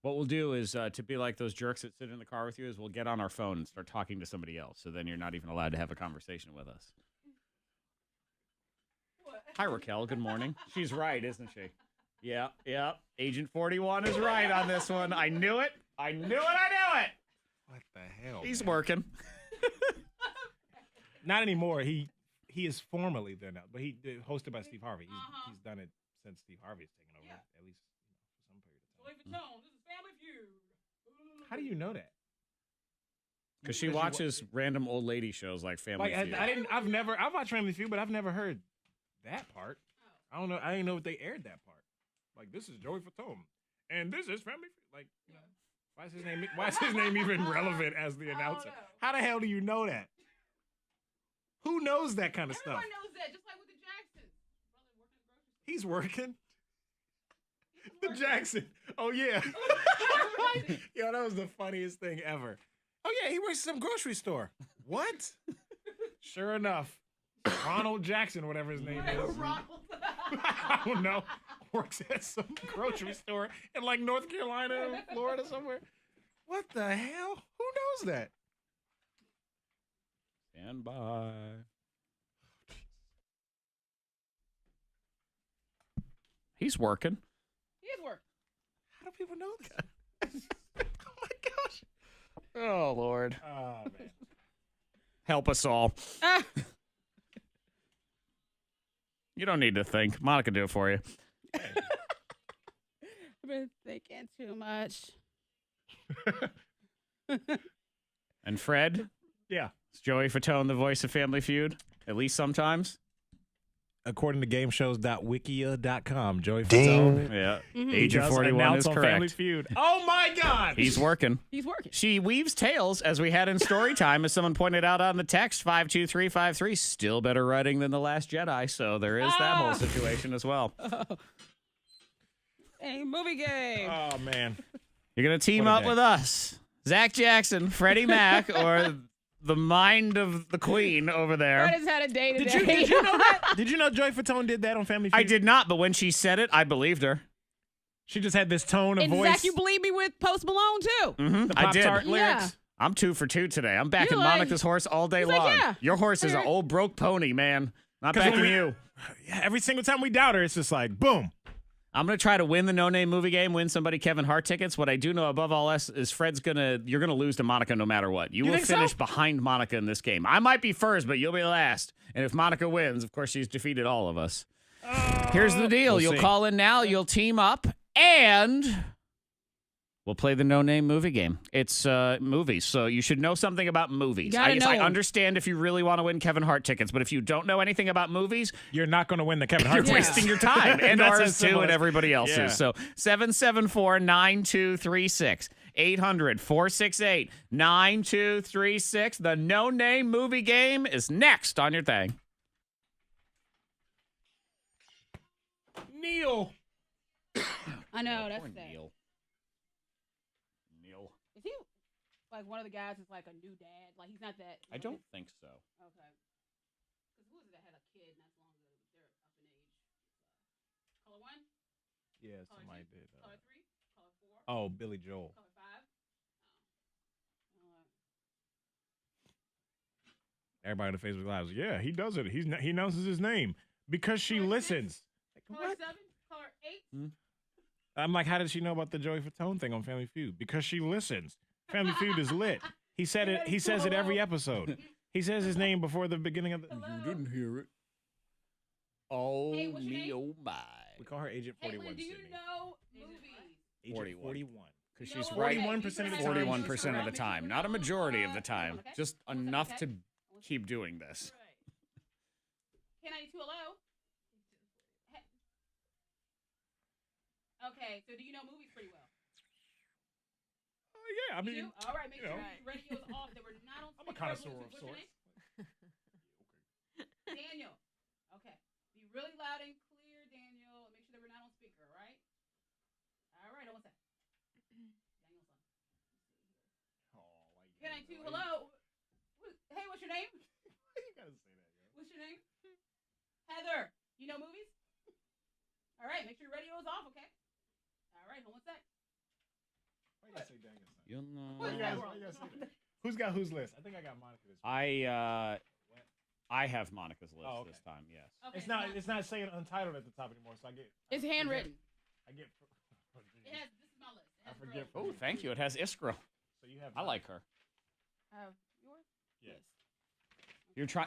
What we'll do is to be like those jerks that sit in the car with you is we'll get on our phone and start talking to somebody else. So then you're not even allowed to have a conversation with us. Hi, Raquel. Good morning. She's right, isn't she? Yeah. Agent 41 is right on this one. I knew it. I knew it. What the hell? He's man? working. Not anymore. He is formally there now, but he hosted by Steve Harvey. He's done it since Steve Harvey's taken over, at least for some period of time. Joey Fatone, this is Family Feud. How do you know that? Because she watches random old lady shows like Family Like Feud. I've watched Family Feud, but I've never heard that part. I don't know. I didn't know if they aired that part. Like, this is Joey Fatone, and this is Family Feud. Like, you know, why is his name even relevant as the announcer? How the hell do you know that? Who knows that kind of stuff? Everyone knows that, just like with the Jacksons. He's working. The Jackson. Oh, yeah. Yo, that was the funniest thing ever. Oh, yeah, he works at some grocery store. What? Sure enough. Ronald Jackson, whatever his name is. I don't know. Works at some grocery store in like North Carolina, Florida, somewhere. What the hell? Who knows that? Stand by. He's working. He is working. How do people know that? Oh, Lord. Oh, man. Help us all. You don't need to think. Monica do it for you. I've been thinking too much. And Fred? Yeah. Is Joey Fatone the voice of Family Feud? At least sometimes? According to gameshows.wikia.com, Joey Fatone. Yeah. Mm-hmm. Agent 41 is on Family correct. Feud. Oh, my God. He's working. He's working. She weaves tails, as we had in story time, as someone pointed out on the text, 52353. Still better writing than The Last Jedi, so there is that whole situation as well. Hey, movie game. Oh, man. You're going to team What a up day. with us, Zach Jackson, Freddie Mac, or the mind of the queen over there. Fred has had a day today. Did you know that? Did you know Joey Fatone did that on Family Feud? I did not, but when she said it, I believed her. She just had this tone of And voice. Zach, you believe me with Post Malone, too. Mm-hmm. The I did. Pop-Tart lyrics. Yeah. I'm 2 for 2 today. I'm backing You're like- Monica's horse all day He's long. like, yeah. Your horse is an Okay. old broke pony, man. Not 'Cause when backing we- you. Yeah, every single time we doubt her, it's just like, boom. I'm going to try to win the no-name movie game, win somebody Kevin Hart tickets. What I do know above all else is you're going to lose to Monica no matter what. You will think so? finish behind Monica in this game. I might be first, but you'll be last. And if Monica wins, of course, she's defeated all of us. Here's the deal. We'll You'll see. call in now, you'll team up, and we'll play the no-name movie game. It's movies, so you should know something about movies. Gotta know I 'em. understand if you really want to win Kevin Hart tickets, but if you don't know anything about movies, You're not going to win the Kevin Hart you're tickets. wasting your time and That's ours as too simple and as- everybody else's. Yeah. So 774-9236. 800-468-9236. The no-name movie game is next on your thing. Neil. I know, that's sad. Neil. Is he like one of the guys that's like a new dad? Like, he's not that. I don't think so. Okay. Because who was it that had a kid not so long ago? They're up in age. Color 1? Yeah, Color somebody 2? did. Color 3? Color 4? Oh, Billy Joel. Color 5? Everybody on the Facebook Live was, yeah, he does it. He announces his name because she listens. Color 7? Color 8? I'm like, how did she know about the Joey Fatone thing on Family Feud? Because she listens. Family Feud is lit. He said it. He says it every episode. He says his name before the beginning of the. You didn't hear it. Oh, Hey, what's your name? Neil, my. We call her Agent 41. Caitlin, do you Sydney. know movies? Agent 41. 41. Because You know she's what? right 41% of the time. 41% of the time. Not a majority of the time. Okay. Just Okay. enough to keep doing this. K92, hello? Okay, so do you know movies pretty well? Oh yeah, I You mean, do? All right, make you sure know. your radio's off. They were not on I'm a speaker. connoisseur What's of your sorts. name? Daniel. Okay. Be really loud and clear, Daniel. Make sure they were not on speaker, all right? All right, what's that? Daniel's on. K92, hello? Hey, what's your name? You gotta say that, yo. What's your name? Heather. You know movies? All right, make sure your radio is off, okay? All right, hold on a sec. Why you gotta say Daniel? You know. Why you gotta say that? Who's got whose list? I think I got Monica this. I have Monica's list Oh, okay. this time, yes. Okay, It's not saying untitled at the top anymore, so I get. It's handwritten. I get. It has, this is my list. It I has forget. girls. Oh, thank you. It has Iskra. So you have. I like her. Yours? Yes.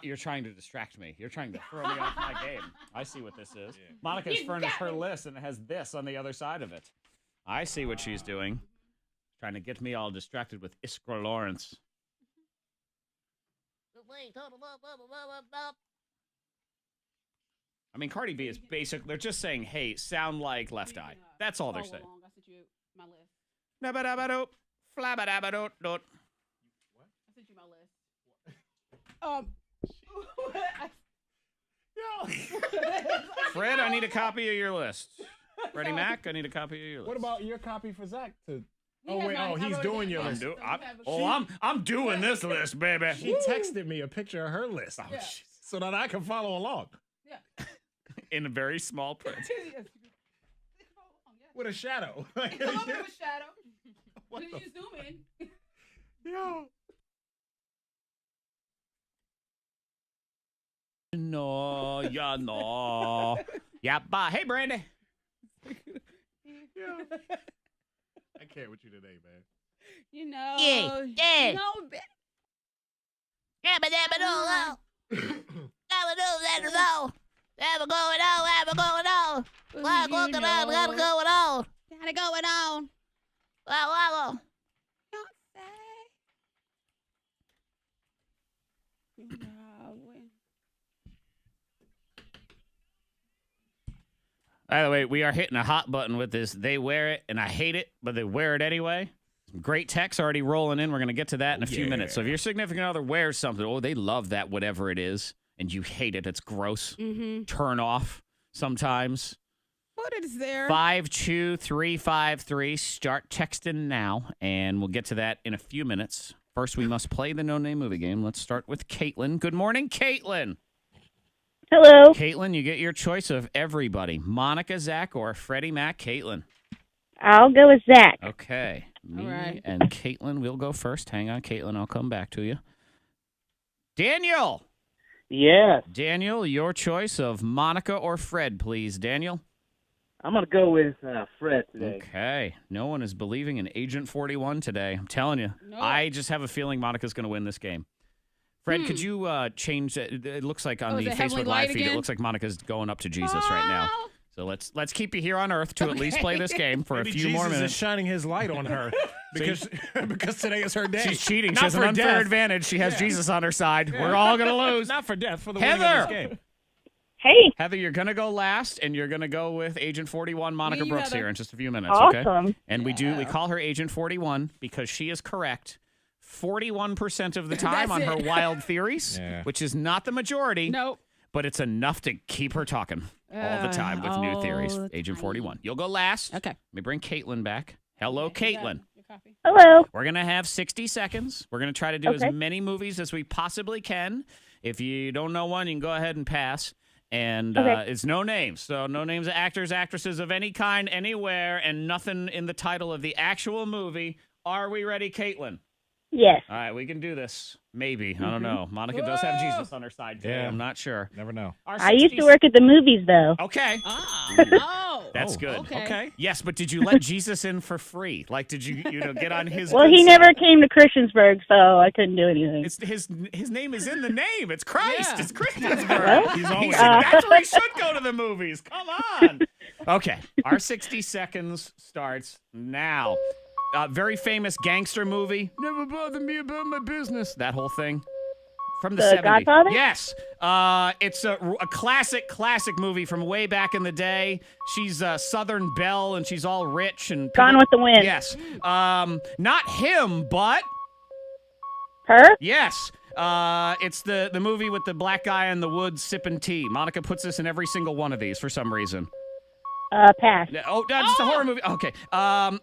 You're trying to distract me. You're trying to throw me off my game. I see what this is. Yeah. Monica's You furnished got her me. list and it has this on the other side of it. I see what she's doing. Trying to get me all distracted with Iskra Lawrence. I mean, Cardi B is basic. They're just saying, hey, sound like Left Eye. That's all they're Follow saying. along. I sent you my list. Nabba-dabba-doop, flabba-dabba-doot-doot. I sent you my list. Fred, I need a copy of your list. Freddie Mac, I need a copy of your list. What about your copy for Zach? To. He Oh has wait! mine. Oh, I he's wrote it doing down. your Yeah. list. So we have a- I'm doing this list, baby. She texted me a picture of her list. Yeah. So that I can follow along Yeah. In a very small print. Yes. with a shadow. A little bit of a shadow. What Did the you zoom in? Yo. No, yeah, no. Yeah, bye. Hey, Brandy. Yeah. I can't with you today, man. You know. Yeah. No, By the way, we are hitting a hot button with this. They wear it, and I hate it, but they wear it anyway. Some great text already rolling in. We're going to get to that in a few minutes. So if your significant other wears something, they love that, whatever it is, and you hate it. It's gross. Turn off sometimes. What is there? 52353. Start texting now, and we'll get to that in a few minutes. First, we must play the no-name movie game. Let's start with Caitlin. Good morning, Caitlin. Hello. Caitlin, you get your choice of everybody. Monica, Zach, or Freddie Mac. Caitlin. I'll go with Zach. Okay. Me All right. and Caitlin will go first. Hang on, Caitlin. I'll come back to you. Daniel. Yes. Daniel, your choice of Monica or Fred, please. Daniel. I'm going to go with Fred today. Okay. No one is believing in Agent 41 today. I'm telling you. No. I just have a feeling Monica's going to win this game. Fred, could you change it? It looks like on the Facebook Live feed, it looks like Monica's going up to Jesus right now. So let's keep you here on Earth to at least play this game for Maybe a few more Jesus minutes. is shining his light on her because today is her day. She's cheating. Not She has an for unfair death. advantage. She has Yeah. Jesus on her side. Yeah. We're all going to lose. Not for death, for the winning of this Heather. game. Hey. Heather, you're going to go last, and you're going to go with Agent 41, Monica Me, Brooks, Heather. here in just a few minutes. Okay? Awesome. And we call her Agent 41 because she is correct 41% of the time on her wild theories, which is not the majority. Nope. But it's enough to keep her talking all the time with new theories. Agent 41. You'll go last. Okay. Let me bring Caitlin back. Hello, Caitlin. Hello. We're going to have 60 seconds. We're going to try to do as many movies as we possibly can. If you don't know one, you can go ahead and pass. And it's no names. So no names of actors, actresses of any kind, anywhere, and nothing in the title of the actual movie. Are we ready, Caitlin? Yes. All right, we can do this. Maybe. I don't know. Monica does have Jesus on her side today. Yeah. I'm not sure. Never know. I used to work at the movies, though. Okay. Oh. That's good. Okay. Yes, but did you let Jesus in for free? Like, did you get on his Well, good he side? never came to Christiansburg, so I couldn't do anything. It's his name is in the name. It's Christ. Yeah. It's Christiansburg. Well, He's always That's where he should go to the movies. Come on. Okay. Our 60 seconds starts now. Very famous gangster movie. Never bother me about my business. That whole thing. From the 70s. Godfather? Yes. It's a classic movie from way back in the day. She's Southern Belle, and she's all rich. And Gone with the Wind. Yes. Not him, but... Her? Yes. It's the movie with the black guy in the woods sipping tea. Monica puts this in every single one of these for some reason. Pass. Oh, it's a horror movie. Okay.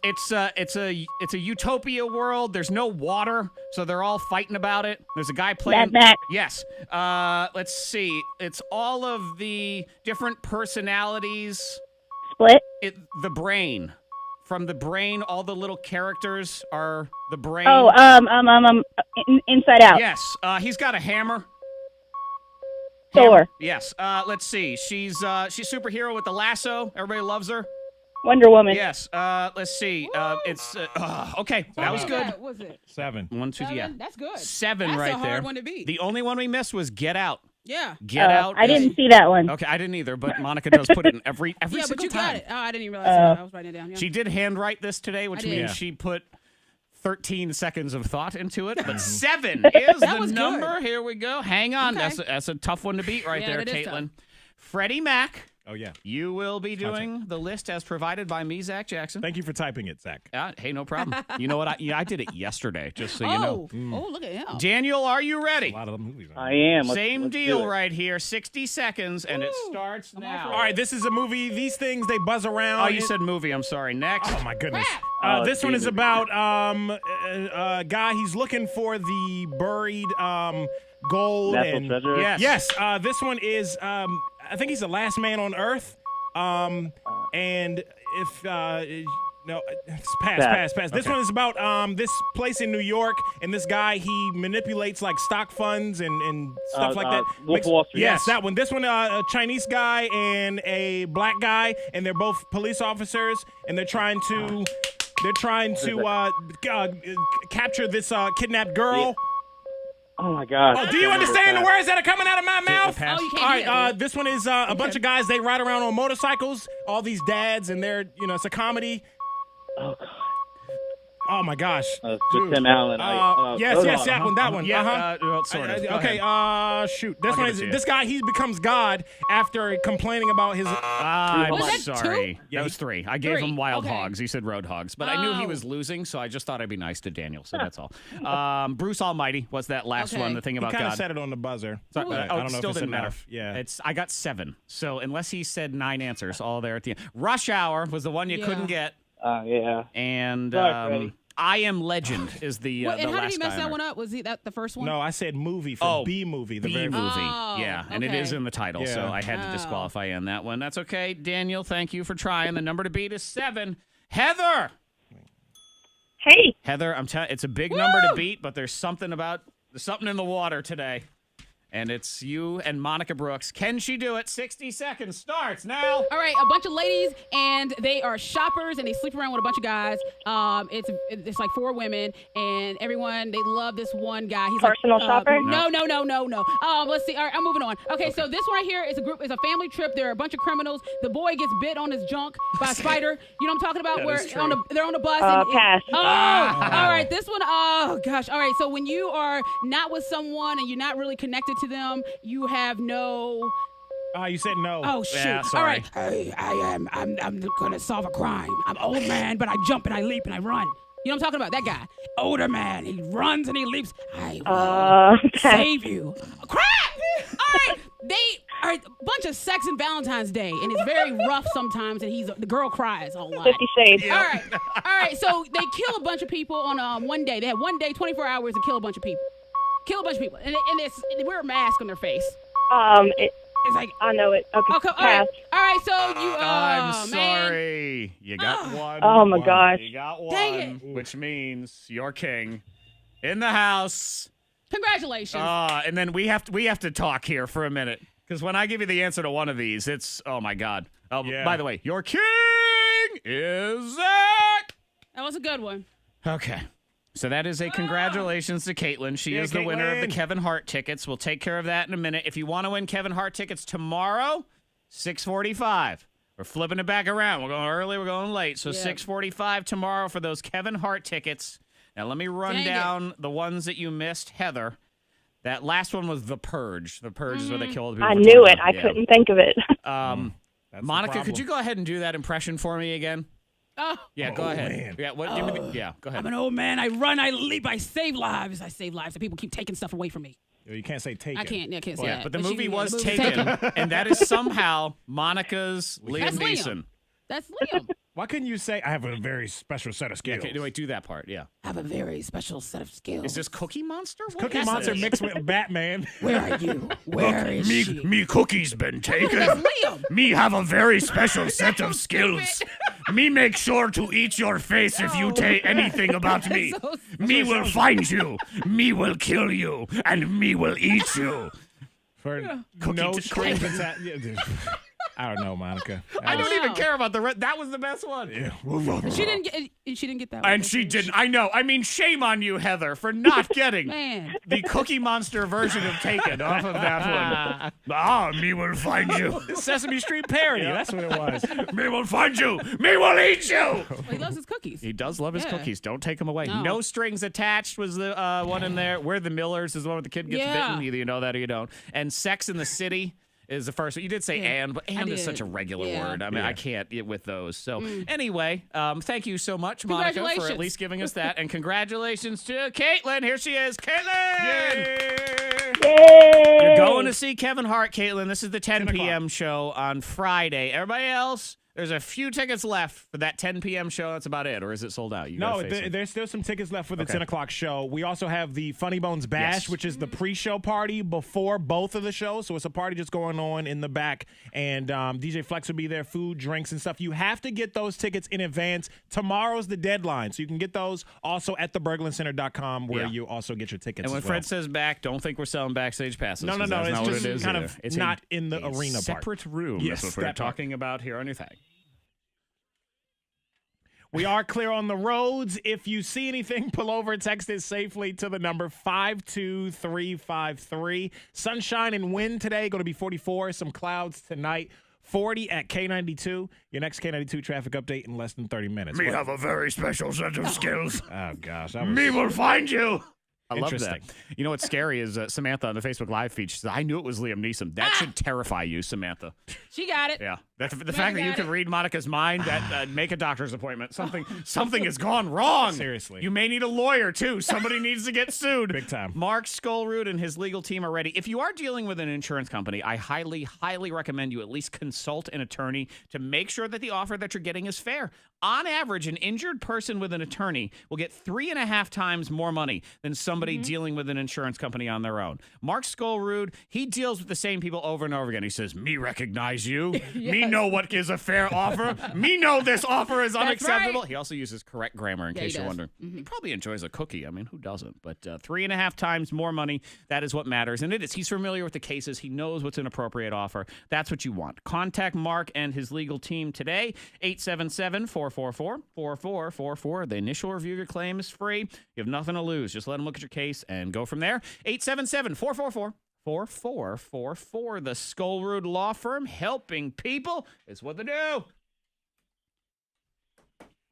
It's a utopia world. There's no water, so they're all fighting about it. There's a guy playing. Mad Max. Yes. Let's see. It's all of the different personalities. Split. The brain. From the brain, all the little characters are the brain. Oh, Inside Out. Yes. He's got a hammer. Thor. Yes. Let's see. She's superhero with the lasso. Everybody loves her. Wonder Woman. Yes. Let's see. It's okay. That was good. What was it? 7. 1, 2, yeah. That's good. 7 That's right a hard there. one to beat. The only one we missed was Get Out. Yeah. Get Out. I didn't see that one. Okay, I didn't either, but Monica does put it in every Yeah, single but you time. got it. Oh, I didn't even realize I was writing it down. Yeah. She did handwrite this today, which I did. means Yeah. she put 13 seconds of thought into it. But 7 is That the was number. good. Here we go. Hang on. Okay. That's a tough one to beat right Yeah, there, it is Caitlin. tough. Freddie Mac. Oh, yeah. You will be doing the list as provided by me, Zach Jackson. Thank you for typing it, Zach. Hey, no problem. You know what? I did it yesterday, just so you know. Oh, look at him. Daniel, are you ready? A lot of the movies. I am. Same deal right here. 60 seconds, and it starts now. All right, this is a movie. These things, they buzz around. Oh, you said movie. I'm sorry. Next. Oh, my goodness. Oh, This one is Jesus. about a guy. He's looking for the buried gold. Natural and treasure? Yes. Yes. This one is, I think he's the last man on Earth. And if, no, pass. This Okay. one is about this place in New York, and this guy, he manipulates like stock funds and stuff like that. Wolf of Wall Street. Yes, that one. This one, a Chinese guy and a black guy, and they're both police officers, and they're trying to They're trying to capture this kidnapped girl. Oh my gosh. Oh, do you understand the words that are coming out of my mouth? Oh, you can't All do right, that. this one is a bunch of guys. They ride around on motorcycles. All these dads, and they're, it's a comedy. Oh God. Oh my gosh. With Tim Allen. Yes, that one. Yeah, well, sort of. Go Okay, ahead. shoot. This I'll one give is it to you. this guy. He becomes God after complaining about his. I'm Was that sorry. two? That was 3. I gave Three, him wild okay. hogs. He said road hogs, but I knew he Oh. was losing, so I just thought I'd be nice to Daniel. So that's all. Bruce Almighty was that last Okay. one. The thing He about kind of God. said it on the buzzer. Sorry, but I don't know still if it's didn't matter. enough. Yeah. I got 7. So unless he said 9 answers, all there at the end. Rush Hour was the one you couldn't get, Yeah. and Sorry, Freddie. I Am Legend is the What, the and how last did he mess timer. that one up? Was he the first one? No, I said movie for B movie. The B very movie. Oh, Yeah, and it okay. is in the title, so Yeah. I had to Oh. disqualify you on that one. That's okay. Daniel, thank you for trying. The number to beat is 7. Heather! Hey. Heather, I'm telling it's a big number to beat, but there's something in the water today. And it's you and Monica Brooks. Can she do it? 60 seconds starts now. All right, a bunch of ladies, and they are shoppers, and they sleep around with a bunch of guys. It's like 4 women, and everyone, they love this one guy. He's Personal like, shopper? No. Let's see. All right, I'm moving on. Okay, so this one right here is a family trip. There are a bunch of criminals. The boy gets bit on his junk by a spider. You know what I'm talking about? That Where is true. they're on the bus. Pass. All right, this one. Oh gosh. All right, so when you are not with someone and you're not really connected to them, you have no. You said no. Oh shoot! Yeah, All sorry. right, I'm gonna solve a crime. I'm old man, but I jump and I leap and I run. You know what I'm talking about? That guy, older man. He runs and he leaps. I will save you. Crap! All right, they are a bunch of sex and Valentine's Day, and it's very rough sometimes. And the girl cries a lot. 50 Shades. All right. So they kill a bunch of people on one day. They have one day, 24 hours to kill a bunch of people. And they wear a mask on their face. It's like I know it. Okay. all Pass. right. So you. I'm man. sorry. You got one. Oh my gosh. You got one, Dang which means you're king in the house. Congratulations. And then we have to talk here for a minute, because when I give you the answer to one of these, it's oh my god. Oh, Yeah. by the way, your king is Zach. That was a good one. Okay. So that is a congratulations to Caitlin. She is the winner of the Caitlin. Kevin Hart tickets. We'll take care of that in a minute. If you want to win Kevin Hart tickets tomorrow, 6:45. We're flipping it back around. We're going early, we're going late. So 6:45 tomorrow for those Kevin Hart tickets. Now let me run Dang down the ones that you missed, Heather. That last one was The Purge. The Purge is where they kill the people. I for knew 20. it. I Yeah. couldn't think of it. That's the Monica, could problem. you go ahead and do that impression for me again? Oh. Yeah, go ahead. man. Yeah, go ahead. I'm an old man. I run. I leap. I save lives. And people keep taking stuff away from me. You can't say take I it. can't. I can't say Yeah, that. but the she- movie yeah, was the taken, and that is somehow Monica's Liam That's Liam. Neeson. That's Liam. Why couldn't you say I have a very special set of Yeah, skills? okay, wait, do that part. Yeah. I have a very special set of skills. Is this Cookie Monster? What Cookie is Monster this? mixed with Batman. Where are you? Where is she? Me cookie's been taken. That's Liam. Me have a very special set of skills. Me make sure to eat your face if you take anything about me. So Me will find you. Me will kill you. And me will eat you. For Cookie no to- strings attached. Yeah, dude. I don't know, Monica. I don't even Wow. care about the rest. That was the best one. She didn't get that one. And she didn't. I know. I mean, shame on you, Heather, for not getting Man. the Cookie Monster version of Taken off of that one. Me will find you. Sesame Street parody. That's what it was. Me will find you. Me will eat you. Well, he loves his cookies. He does love his Yeah. cookies. Don't take them away. No. No strings attached was the one in there. We're the Millers is the one where the kid gets Yeah. bitten. Either you know that or you don't. And Sex in the City is the first one. You did say and, but and is did. such a regular Yeah. word. I mean, Yeah. I can't with those. So anyway, thank you so much, Monica, for at Congratulations. least giving us that. And congratulations to Caitlin. Here she is. Caitlin! Yay! You're going to see Kevin Hart, Caitlin. This is the 10 p.m. show on Friday. Everybody else, there's a few tickets left for that 10 p.m. show. That's about it. Or is it sold out? You No, gotta face it. there's still some tickets left for the Okay. 10 o'clock show. We also have the Funny Bones Bash, Yes. which is the pre-show party before both of the shows. So it's a party just going on in the back. And DJ Flex will be there, food, drinks, and stuff. You have to get those tickets in advance. Tomorrow's the deadline. So you can get those also at theberglincenter.com where Yeah. you also get your tickets And when as well. Fred says back, don't think we're selling backstage passes. No, 'cause no, that's it's not what just it is kind either. of It's not in the a arena part. separate room. Yes, That's what we're that part. talking about here on your thing. We are clear on the roads. If you see anything, pull over, text it safely to the number 52353. Sunshine and wind today, going to be 44. Some clouds tonight. 40 at K92. Your next K92 traffic update in less than 30 minutes. Me have a very special set of skills. Oh, gosh. Me will find you. I love that. Interesting. You know what's scary is Samantha on the Facebook Live feed. She said, I knew it was Liam Neeson. That should terrify you, Samantha. She got it. Yeah. The fact that you can read Monica's mind, that make a doctor's appointment. Something has gone wrong. Seriously. You may need a lawyer, too. Somebody needs to get sued. Big time. Mark Skolrud and his legal team are ready. If you are dealing with an insurance company, I highly, highly recommend you at least consult an attorney to make sure that the offer that you're getting is fair. On average, an injured person with an attorney will get 3.5 times more money than somebody dealing with an insurance company on their own. Mark Skolrud, he deals with the same people over and over again. He says, me recognize you. Me know what is a fair offer. Me know this offer is unacceptable. Right. He also uses correct grammar in Yeah, case he you're does. wondering. He probably enjoys a cookie. I mean, who doesn't? But 3.5 times more money, that is what matters. And it is. He's familiar with the cases. He knows what's an appropriate offer. That's what you want. Contact Mark and his legal team today. 877-444-4444. The initial review of your claim is free. You have nothing to lose. Just let them look at your case and go from there. 877-444-4444. The Skolrud Law Firm, helping people is what they do.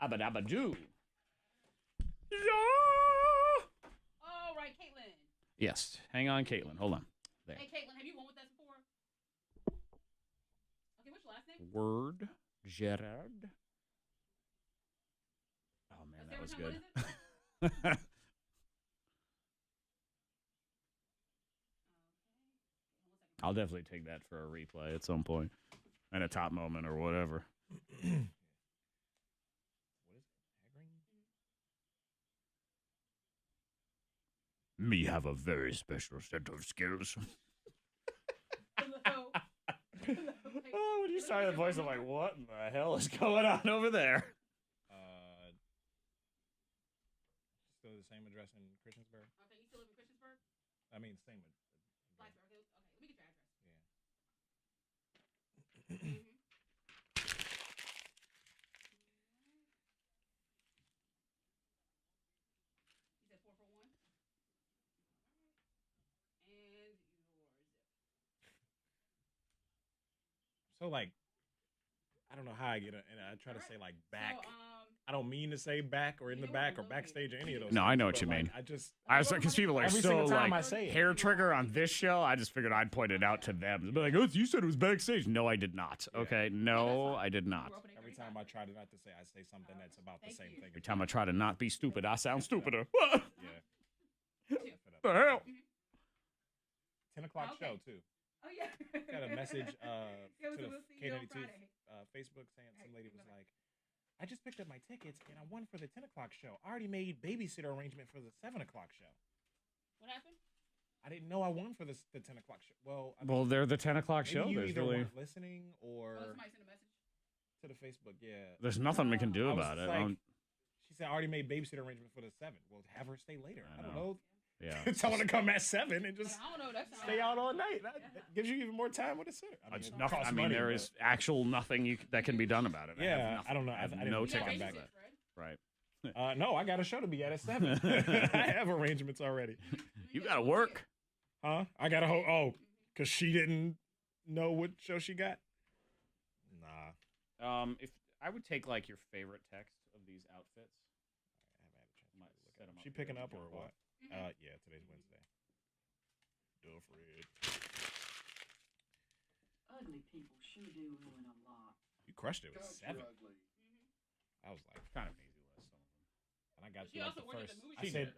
Abba dabba doo. All right, Caitlin. Yes. Hang on, Caitlin. Hold on. There. Hey, Caitlin, have you won with us before? Okay, what's your last name? Word Gerard. Oh man, that was good. I'll definitely take that for a replay at some point and a top moment or whatever. Me have a very special set of skills. Oh, when you started the voice, I'm like, what in the hell is going on over there? Still the same address in Christiansburg? Okay, you still live in Christiansburg? I mean, same. Blacksburg. Okay, let me get your address. You said 441? And So, like, I don't know how I get it, and I try to say, like, back. I don't mean to say back or in the back or backstage or any of those No, things, I know what but, you like, mean. I was because people are every so single time like I say it. hair trigger on this show. I just figured I'd point it out to them. They'd be like, "Oh, you said it was backstage." No, I did not. Okay, no, I did not. Every time I try to not to say, I say something that's about the same thing. Every time I try to not be stupid, I sound stupider. Yeah. The hell? 10 o'clock show, too. Oh, yeah. Got a message It was to the we'll see you on K92 Friday. Facebook saying some lady was like, I just picked up my tickets and I won for the 10 o'clock show. I already made babysitter arrangement for the 7 o'clock show. What happened? I didn't know I won for the 10 o'clock show. Well, Well, they're the 10 o'clock maybe show. you There's either really, weren't listening or Somebody sent a message. to the Facebook, yeah. there's nothing we can do I was about it. like, I don't- she said I already made babysitter arrangement for the 7. Well, have her stay later. I don't know. Yeah. Tell her to come at 7 and just I don't know. That's stay out all night. That gives you even more time with the sitter. I mean, It's it nothing. costs I mean, money, there but- is actual nothing that can be done about it. Yeah, I don't know. I have I didn't no respond tickets back. for that. Right. No, I got a show to be at 7. I have arrangements already. You got to work. Huh? I got to because she didn't know what show she got? Nah. If I would take like your favorite text of these outfits. She picking up or what? Yeah, today's Wednesday. Fred. Ugly people sure do ruin a lot. You crushed it with 7. I was like, kind of an easy list. Some of them. And I got She through like also the worked at first. the movie I theater. said,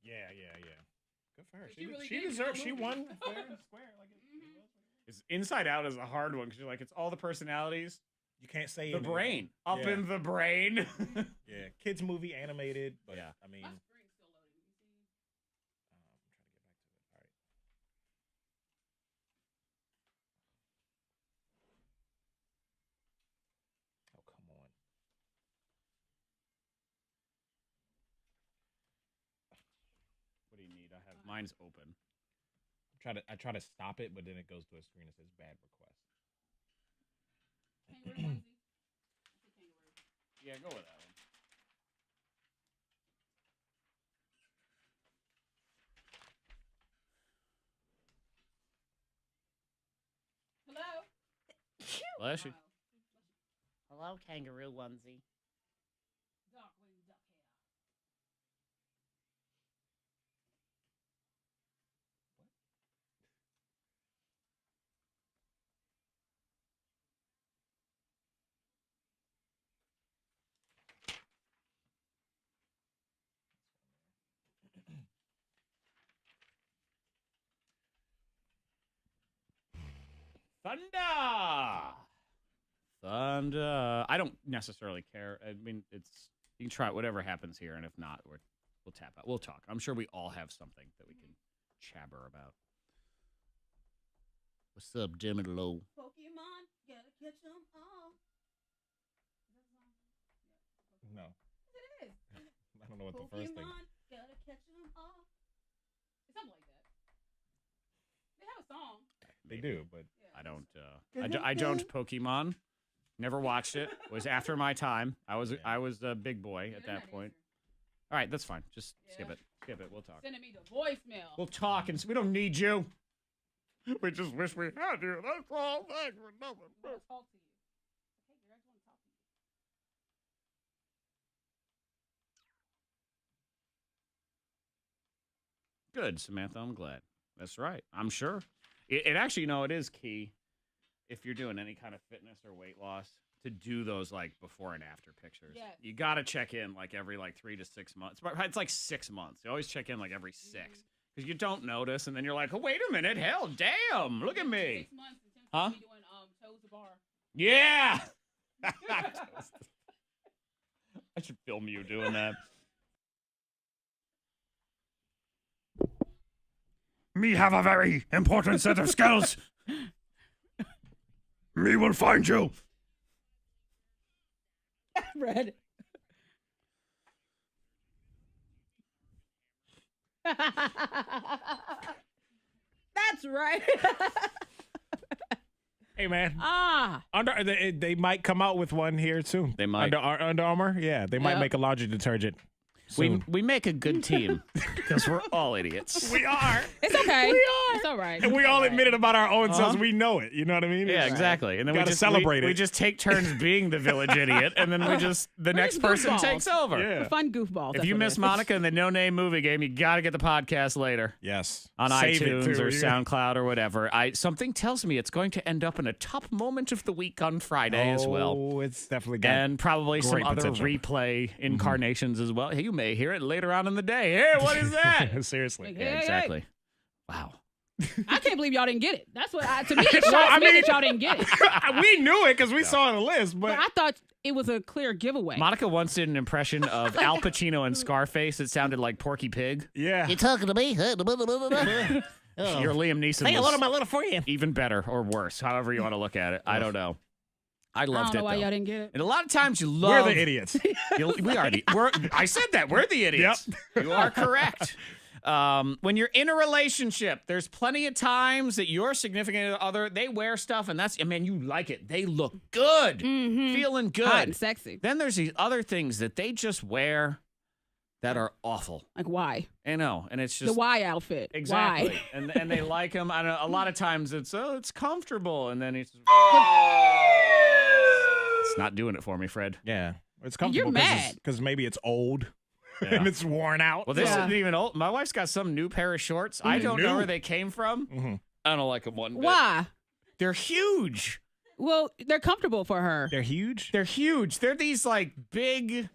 Yeah. yeah. Good for her. She really she did deserved. get She the won movie. fair and square. Like It's Inside Out is a hard one because you're like, it's all the personalities. you can't say The any- brain. Up Yeah. in the brain. Yeah, kids movie animated, but Yeah. I mean, My screen's still loading. You see? I'm trying to get back to it. All right. Oh, come on. What do you need? I have mine's open. I try to stop it, but then it goes to a screen that says bad request. Yeah, go with that one. Bless you. Hello, kangaroo onesie. Thunder. I don't necessarily care. I mean, you can try it, whatever happens here, and if not, we'll tap out. We'll talk. I'm sure we all have something that we can chabber about. What's up, Jimmy Low? Pokemon, gotta catch them all. No. It is. I don't know what the first thing. Pokemon, gotta catch them all. It's something like that. They have a song. They do, but I don't Pokemon. Never watched it. Was after my time. I was a big boy at that point. All right, that's fine. Just skip it. Skip it. We'll talk. Sending me the voicemail. We'll talk, and we don't need you. We just wish we had you. That's all. Thanks for nothing. I want to talk to you. Okay, girl, I just want to talk to you. Good, Samantha. I'm glad. That's right. I'm sure. It actually, it is key if you're doing any kind of fitness or weight loss to do those like before and after pictures. Yes. You got to check in like every 3 to 6 months. It's like 6 months. You always check in like every 6 because you don't notice, and then you're like, oh, wait a minute, hell, damn, look at me. 6 months since Huh? me doing toes to bar. Yeah. I should film you doing that. Me have a very important set of skills. Me will find you. Red. That's right. Hey, man. Ah. They might come out with one here soon. They might. Under Armour? Yeah, they might make a laundry detergent soon. We make a good team because we're all idiots. We are. It's okay. We are. It's all right. And we all admit it about our own selves. Uh-huh. We know it. You know what I mean? Yeah, exactly. And then we Gotta just celebrate it. We just take turns being the village idiot, and then the next person goofballs. takes over. Yeah. We're fun goofballs. If you miss Monica in the No Name Movie Game, you got to get the podcast later. Yes. On Save it, iTunes too. or Yeah. SoundCloud or whatever. Something tells me it's going to end up in a top moment of the week on Friday as well. Oh, it's definitely got And probably some great other potential. replay incarnations as well. Hey, you may hear it later on in the day. Hey, what is that? Seriously. Yeah, exactly. Wow. I can't believe y'all didn't get it. That's what to me it shocks me that y'all didn't get it. We knew it because we saw it on the list, But I thought it was a clear giveaway. Monica once did an impression of Al Pacino and Scarface. It sounded like Porky Pig. Yeah. You talking to me? Your Liam Neeson Say hello was to my little friend. even better or worse, however you want to look at it. I don't know. I loved I don't know it, why though. y'all didn't get it. And a lot of times you love... We're the idiots. We are I said that. We're the idiots. Yep. You are correct. When you're in a relationship, there's plenty of times that your significant other, they wear stuff, and you like it. They look good. Feeling good. Hot and sexy. Then there's these other things that they just wear that are awful. Like why? I know, and it's just... The why outfit. Exactly. Why? and they like them. I don't know, a lot of times it's comfortable, and then it's not doing it for me, Fred. Yeah. It's comfortable. You're mad. Because maybe it's old Yeah. and it's worn out. Well, this isn't even old. My wife's got some new pair of shorts. I don't know where they came from. I don't like them one bit. Why? They're huge. Well, they're comfortable for her. They're huge? They're huge. They're these big,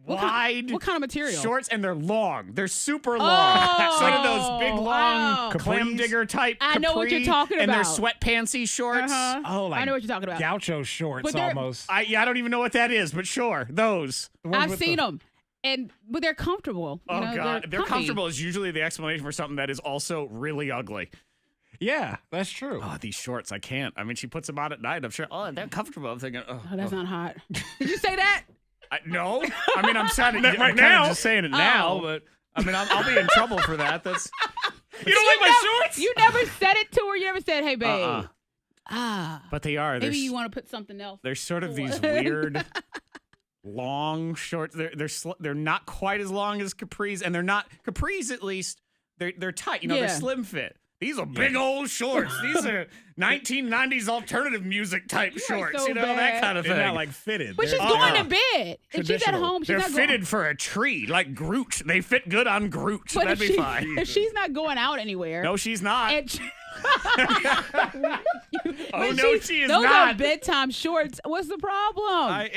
wide. What kind of material? Shorts, and they're long. They're super long. One of those big, long clam digger type. I know what you're talking And they're about. sweatpantsy shorts. Uh-huh. Oh, like I know what you're talking about. Gaucho shorts But they're- almost. I don't even know what that is, but sure, those. I've seen them, but they're comfortable. Oh, You know, God. They're comfy. comfortable is usually the explanation for something that is also really ugly. Yeah, that's true. Oh, these shorts, I can't. I mean, she puts them on at night. I'm sure, they're comfortable. I'm thinking, Oh, that's not hot. Did you say that? No. I mean, I'm saying it Right I'm now. just saying it now, but I mean, I'll be in trouble for that. That's You don't like my shorts? You never said it to her. You never said, "Hey, babe." But they are. Maybe you want to put something else. They're sort of these weird, long shorts. They're not quite as long as capris, and they're not capris. At least they're tight. You know, Yeah. they're slim fit. These are big old shorts. These are 1990s alternative music type shorts. so You know, that bad. kind of thing. They're not like fitted. But They're- she's going to bed. If she's at Traditional. home, she's They're not fitted going. for a tree, like Groot. They fit good on Groot. But That'd be fine. if she's not going out anywhere, No, she's not. and she- Oh, but no, she is those not. are bedtime shorts. What's the problem?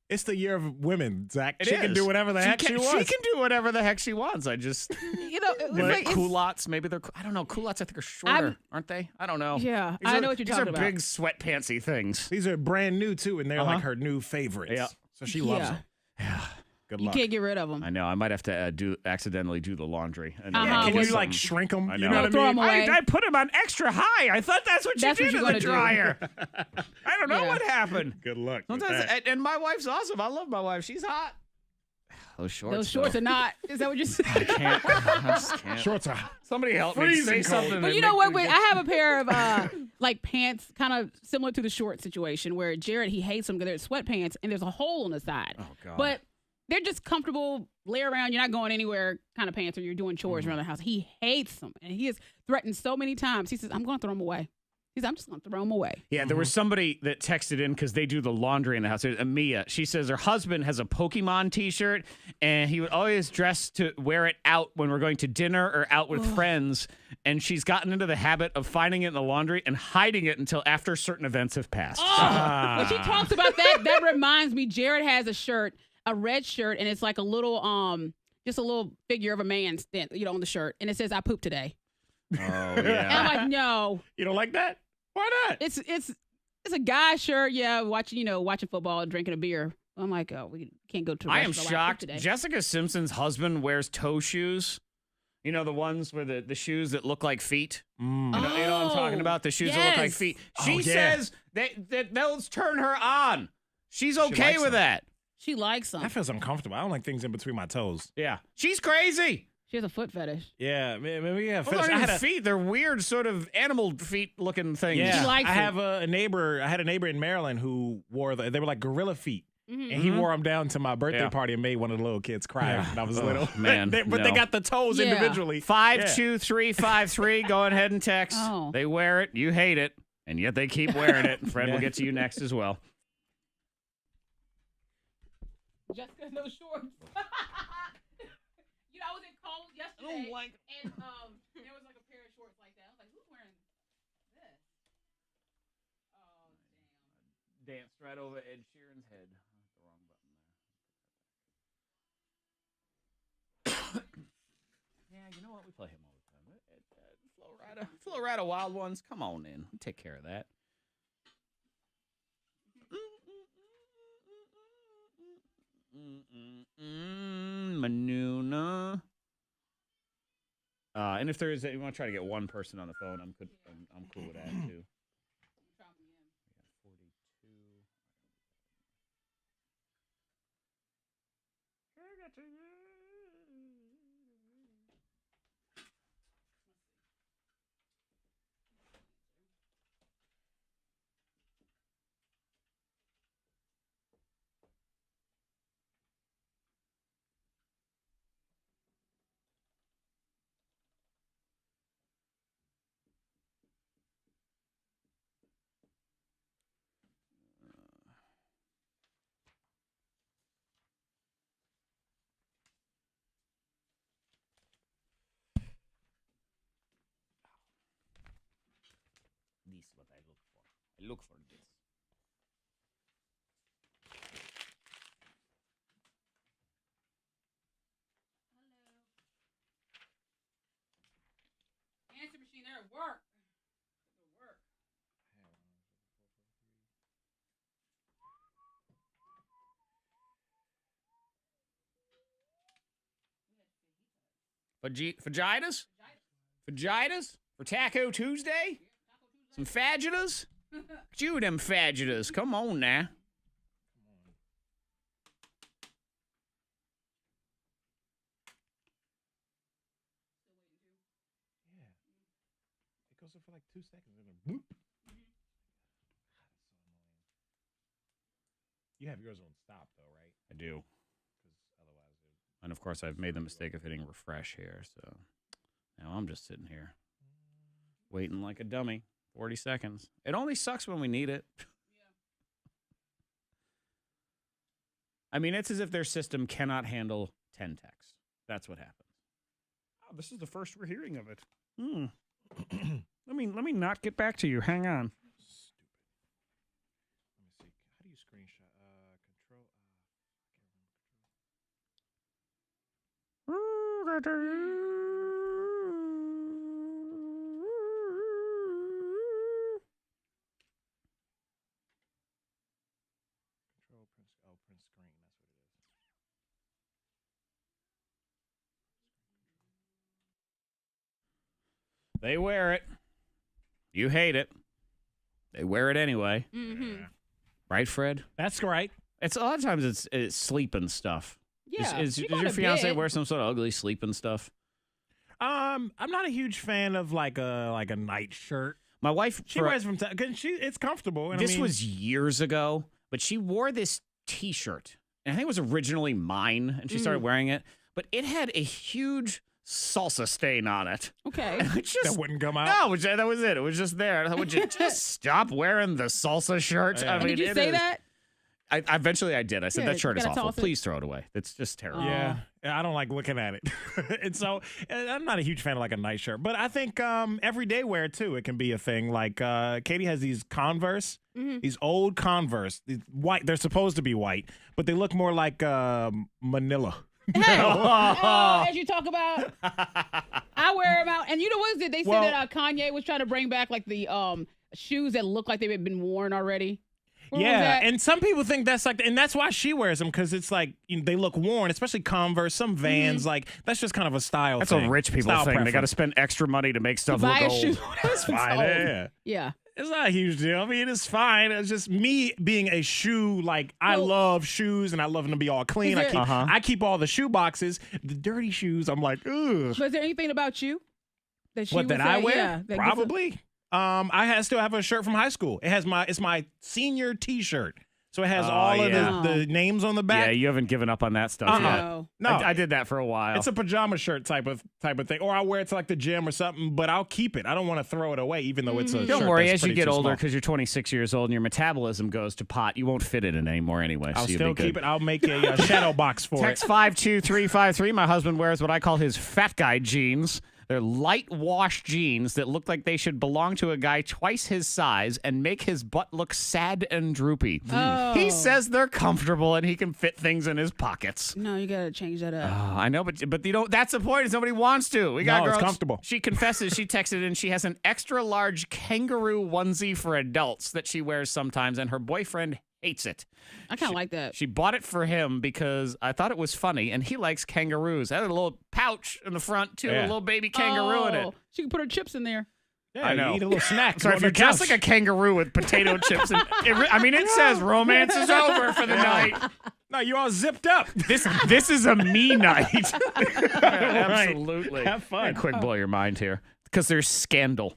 It's the year of women, Zach. It She can is. do whatever the heck she wants. She can do whatever the heck she wants. I just you know, it's like like, it's- culottes. Maybe they're. I don't know. Culottes, I think, are shorter, aren't they? I don't know. Yeah, These I are- know what you're talking about. These are big sweatpantsy things. These are brand new too, and they're like her new favorites. Yeah. So she loves Yeah. them. Yeah. Good you luck. can't get rid of them. I know. I might have to accidentally do the laundry. And Can get you like some- shrink them? I You know. know what I Throw mean? 'em away. I put them on extra high. I thought that's what That's you what did you're in the gonna do. dryer. I don't know Yeah. what happened. Good luck. with Sometimes, that. and my wife's awesome. I love my wife. She's hot. Those shorts. Those shorts though. are not. Is that what you're saying? I can't. I just can't. Shorts are Somebody help me. freezing Say cold. something. But that you know makes what? me- I have a pair of like pants, kind of similar to the short situation, where Jared he hates them because they're sweatpants and there's a hole on the side. Oh God. But they're just comfortable, lay around. You're not going anywhere, kind of pants, or you're doing chores around the house. He hates them, and he has threatened so many times. He says, "I'm going to throw them away." He says, "I'm just going to throw them away." Yeah, there was somebody that texted in because they do the laundry in the house. There's Mia. She says her husband has a Pokemon T-shirt, and he would always dress to wear it out when we're going to dinner or out with friends. And she's gotten into the habit of finding it in the laundry and hiding it until after certain events have passed. When she talks about that, that reminds me. Jared has a shirt, a red shirt, and it's like a little just a little figure of a man, on the shirt, and it says, "I pooped today." Oh And yeah. I'm like, no. You don't like that? Why not? It's a guy shirt, yeah, watching football and drinking a beer. I'm like, oh, we can't go to the I am restaurant shocked. today. Jessica Simpson's husband wears toe shoes. You know, the ones where the shoes that look like feet. You know what I'm talking about? The shoes that look like yes. feet. Oh, She yeah. says that those turn her on. She's okay likes with them. that. She likes them. That feels uncomfortable. I don't like things in between my toes. Yeah. She's crazy. She has a foot fetish. Yeah, maybe yeah. Well, they're not even feet. They're weird sort of animal feet looking things. Yeah, She likes I it. have a neighbor. I had a neighbor in Maryland who wore they were like gorilla feet. Mm-hmm. And he wore them down to my birthday Yeah. party and made one of the little kids cry Yeah. when I was Oh, little. man, but they no. got the toes Yeah. individually. 52353. Go ahead and text. Oh. They wear it. You hate it. And yet they keep wearing it. Fred will get to you next as well. Jessica has no shorts. I was in Coles yesterday, and there was like a pair of shorts like that. I was like, who's wearing this? Oh, damn. Danced right over Ed Sheeran's head. The wrong button there. Yeah, you know what? We play him all the time. Flow Rider Wild Ones. Come on in. We'll take care of that. Manuna. And if there is, you want to try to get one person on the phone, I'm cool with that too. This is what I look for. I look for this. Answer machine, they're at work. Fajitas? Fajitas? For Taco Tuesday? Some fajitas? You them fajitas. Come on now. It goes up for like 2 seconds and then boop. You have yours on stop though, right? I do. Because otherwise, And of course, I've made the mistake of hitting refresh here, so Now I'm just sitting here waiting like a dummy. 40 seconds. It only sucks when we need it. I mean, it's as if their system cannot handle 10 texts. That's what happens. Oh, this is the first we're hearing of it. Let me not get back to you. Hang on. Let me see. How do you screenshot? Control. Control print screen. That's what it is. They wear it. You hate it. They wear it anyway. Mm-hmm. Right, Fred? That's right. It's a lot of times it's sleeping stuff. Yeah. Does you your go to fiance bed. wear some sort of ugly sleeping stuff? I'm not a huge fan of like a night shirt. My wife, She wears from time because it's comfortable. And this was years ago, but she wore this T-shirt. And I think it was originally mine, and she started wearing it. But it had a huge salsa stain on it. Okay. And it just, that wouldn't come out. No, that was it. It was just there. I thought, would you just stop wearing the salsa shirt? Yeah. I mean, Did you say that? Eventually I did. I said, Yeah, that shirt you is gotta awful. toss it. Please throw it away. It's just terrible. Yeah, I don't like looking at it. And so I'm not a huge fan of like a night shirt. But I think everyday wear too, it can be a thing. Like Katie has these Converse, these old Converse, these white. They're supposed to be white, but they look more like Manila. As you talk about, I wear them out. And you know what is it? They said that Kanye was trying to bring back like the shoes that look like they've been worn already. Where was that? And some people think that's like, and that's why she wears them because it's like they look worn, especially Converse, some Vans. Like that's just kind of a style. That's thing. a rich people Style thing. They got to preference. spend extra money to make stuff buy look a old. shoe. That's Fine, yeah. Yeah. It's not a huge deal. I mean, it's fine. It's just me being a shoe. Like I love shoes and I love them to be all clean. I keep all the shoe boxes. The dirty shoes, I'm like, ugh. But is there anything about you that she What would that say? I wear? Yeah, that gives a- Probably. Still have a shirt from high school. It's my senior T-shirt. So it has all of the names on the back. Yeah, you haven't given up on that stuff yet. No. I did that for a while. It's a pajama shirt type of thing, or I wear it to like the gym or something. But I'll keep it. I don't want to throw it away, even though it's a. Don't shirt worry, that's as you pretty get too older, small. because you're 26 years old and your metabolism goes to pot, you won't fit it in anymore anyway. I'll so you'll still be keep good. it. I'll make a shadow box for Text it. 52353. My husband wears what I call his fat guy jeans. They're light wash jeans that look like they should belong to a guy twice his size and make his butt look sad and droopy. Oh. He says they're comfortable and he can fit things in his pockets. No, you gotta change that up. I know, but you know that's the point. Is nobody wants to. We got No, girls. it's comfortable. She confesses she texted in. She has an extra large kangaroo onesie for adults that she wears sometimes, and her boyfriend hates it. I kind of like that. She bought it for him because I thought it was funny, and he likes kangaroos. I had a little pouch in the front too, a little baby kangaroo in it. She can put her chips in there. Yeah, I know. You eat a little snack. So if you're dressed like a kangaroo with potato chips, and it says romance is over for the night. No, you all zipped up. This is a me night. Absolutely. Have fun. And quick blow your mind here because there's scandal.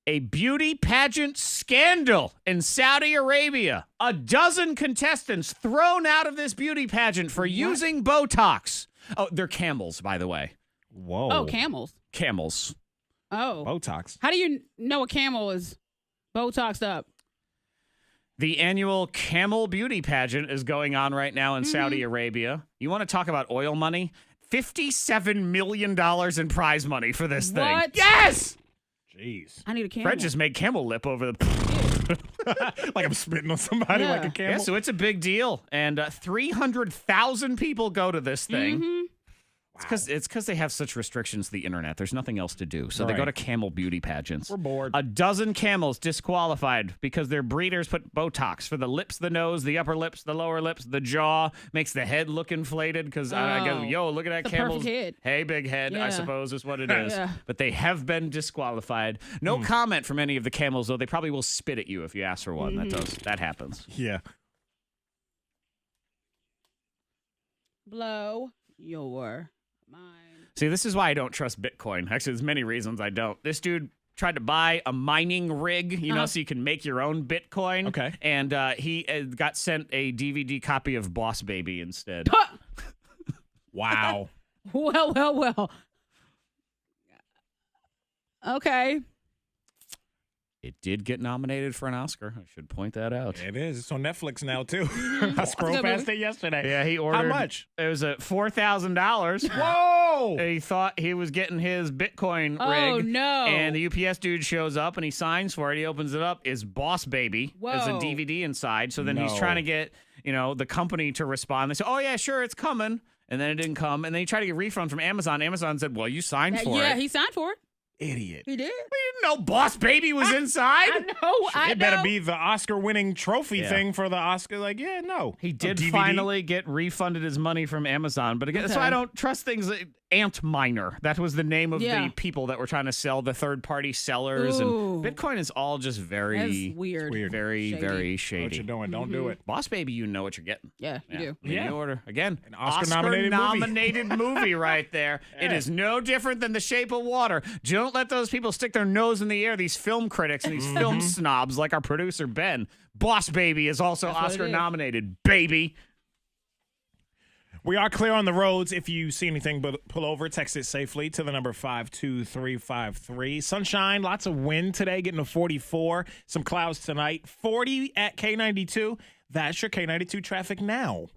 A beauty pageant scandal in Saudi Arabia. A dozen contestants thrown out of this beauty pageant for using Botox. Oh, they're camels, by the way. Whoa. Oh, camels. Camels. Oh. Botox. How do you know a camel is Botoxed up? The annual camel beauty pageant is going on right now in Saudi Arabia. You want to talk about oil money? $57 million in prize money for this thing. What? Yes! Jeez. I need a camel. Fred just made camel lip over the... Like I'm spitting on somebody Yeah. like a camel. Yeah, so it's a big deal. And 300,000 people go to this thing. Mm-hmm. It's because they have such restrictions to the internet. There's nothing else to do. So they go to Right. camel beauty pageants. We're bored. A dozen camels disqualified because their breeders put Botox for the lips, the nose, the upper lips, the lower lips, the jaw. Makes the head look inflated because I go, yo, look at that The camel's perfect head. Hey, big head, I Yeah. suppose is what it is. Yeah. But they have been disqualified. No comment from any of the camels, though. They probably will spit at you if you ask for one. That happens. Yeah. Blow your mind. See, this is why I don't trust Bitcoin. Actually, there's many reasons I don't. This dude tried to buy a mining rig, so you can make your own Bitcoin. Okay. And he got sent a DVD copy of Boss Baby instead. Wow. Well. Okay. It did get nominated for an Oscar. I should point that out. It is. It's on Netflix now, too. Mm-hmm. I scrolled past it yesterday. Yeah, he ordered. How much? It was at $4,000. Whoa! He thought he was getting his Bitcoin rig. Oh, no. And the UPS dude shows up and he signs for it. He opens it up. Is Boss Baby. There's a Whoa. DVD inside. So then he's No. trying to get, the company to respond. They say, oh, yeah, sure, it's coming. And then it didn't come. And then he tried to get a refund from Amazon. Amazon said, well, you signed for it. Yeah, he signed for it. Idiot. He did. We didn't know Boss Baby was inside. It better be the Oscar-winning trophy Yeah. thing for the Oscar. No. He did DVD? finally get refunded his money from Amazon. But again, that's why I don't trust things. Antminer. That was the name of the people that were trying to sell, the third-party sellers. Ooh. And Bitcoin is all just very That's weird. very, Shady. very shady. What you're doing, don't do it. Boss Baby, you know what you're getting. Yeah, you do. I mean, you order. Again, An Oscar-nominated movie right there. It is no different than The Shape of Water. Don't let those people stick their nose in the air, these film critics and these film snobs like our producer, Ben. Boss Baby is also That's what it is. Oscar-nominated, baby. We are clear on the roads. If you see anything, but pull over, text it safely to the number 52353. Sunshine, lots of wind today, getting to 44. Some clouds tonight. 40 at K92. That's your K92 traffic now.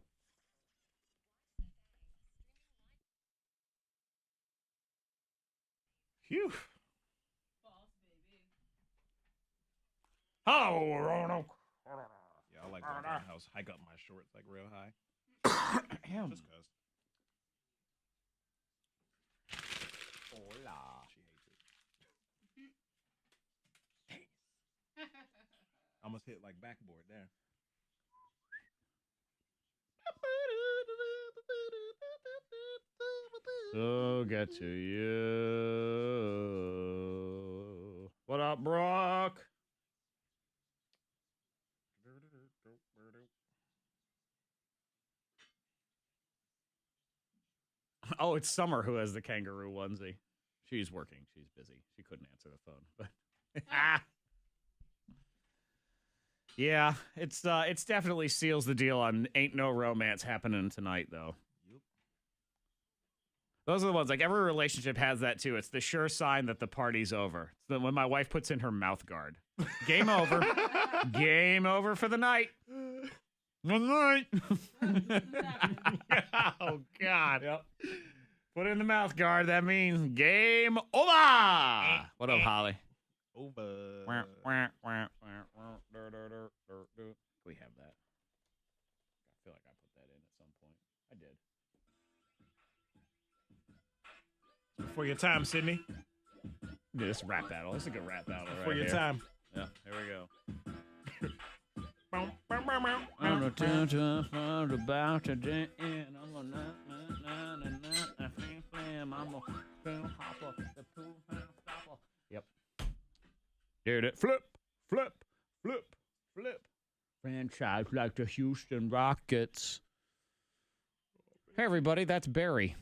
Phew. Hello, Roanoke. Yeah, I like walking in the house. Hike up my shorts like real high. Damn. Just 'cause. Hola. She hates it. Almost hit like backboard there. So get to you. What up, Brock? Oh, it's Summer who has the kangaroo onesie. She's working. She's busy. She couldn't answer the phone. But yeah, it's definitely seals the deal on ain't no romance happening tonight, though. Yep. Those are the ones, like every relationship has that too. It's the sure sign that the party's over. It's when my wife puts in her mouth guard. Game over. Game over for the night. Good night. Oh, God. Yep. Put in the mouth guard. That means game over. What up, Holly? Over. We have that. I feel like I put that in at some point. I did. Before your time, Sydney. This rap battle. This is a good rap battle. Before right your here. time. Yeah, here we go. Bow, bow, bow, bow. I'm a about to day and I'm a Yep. Dude, it flip, flip, flip, flip. Franchise like the Houston Rockets. Hey, everybody, that's Barry.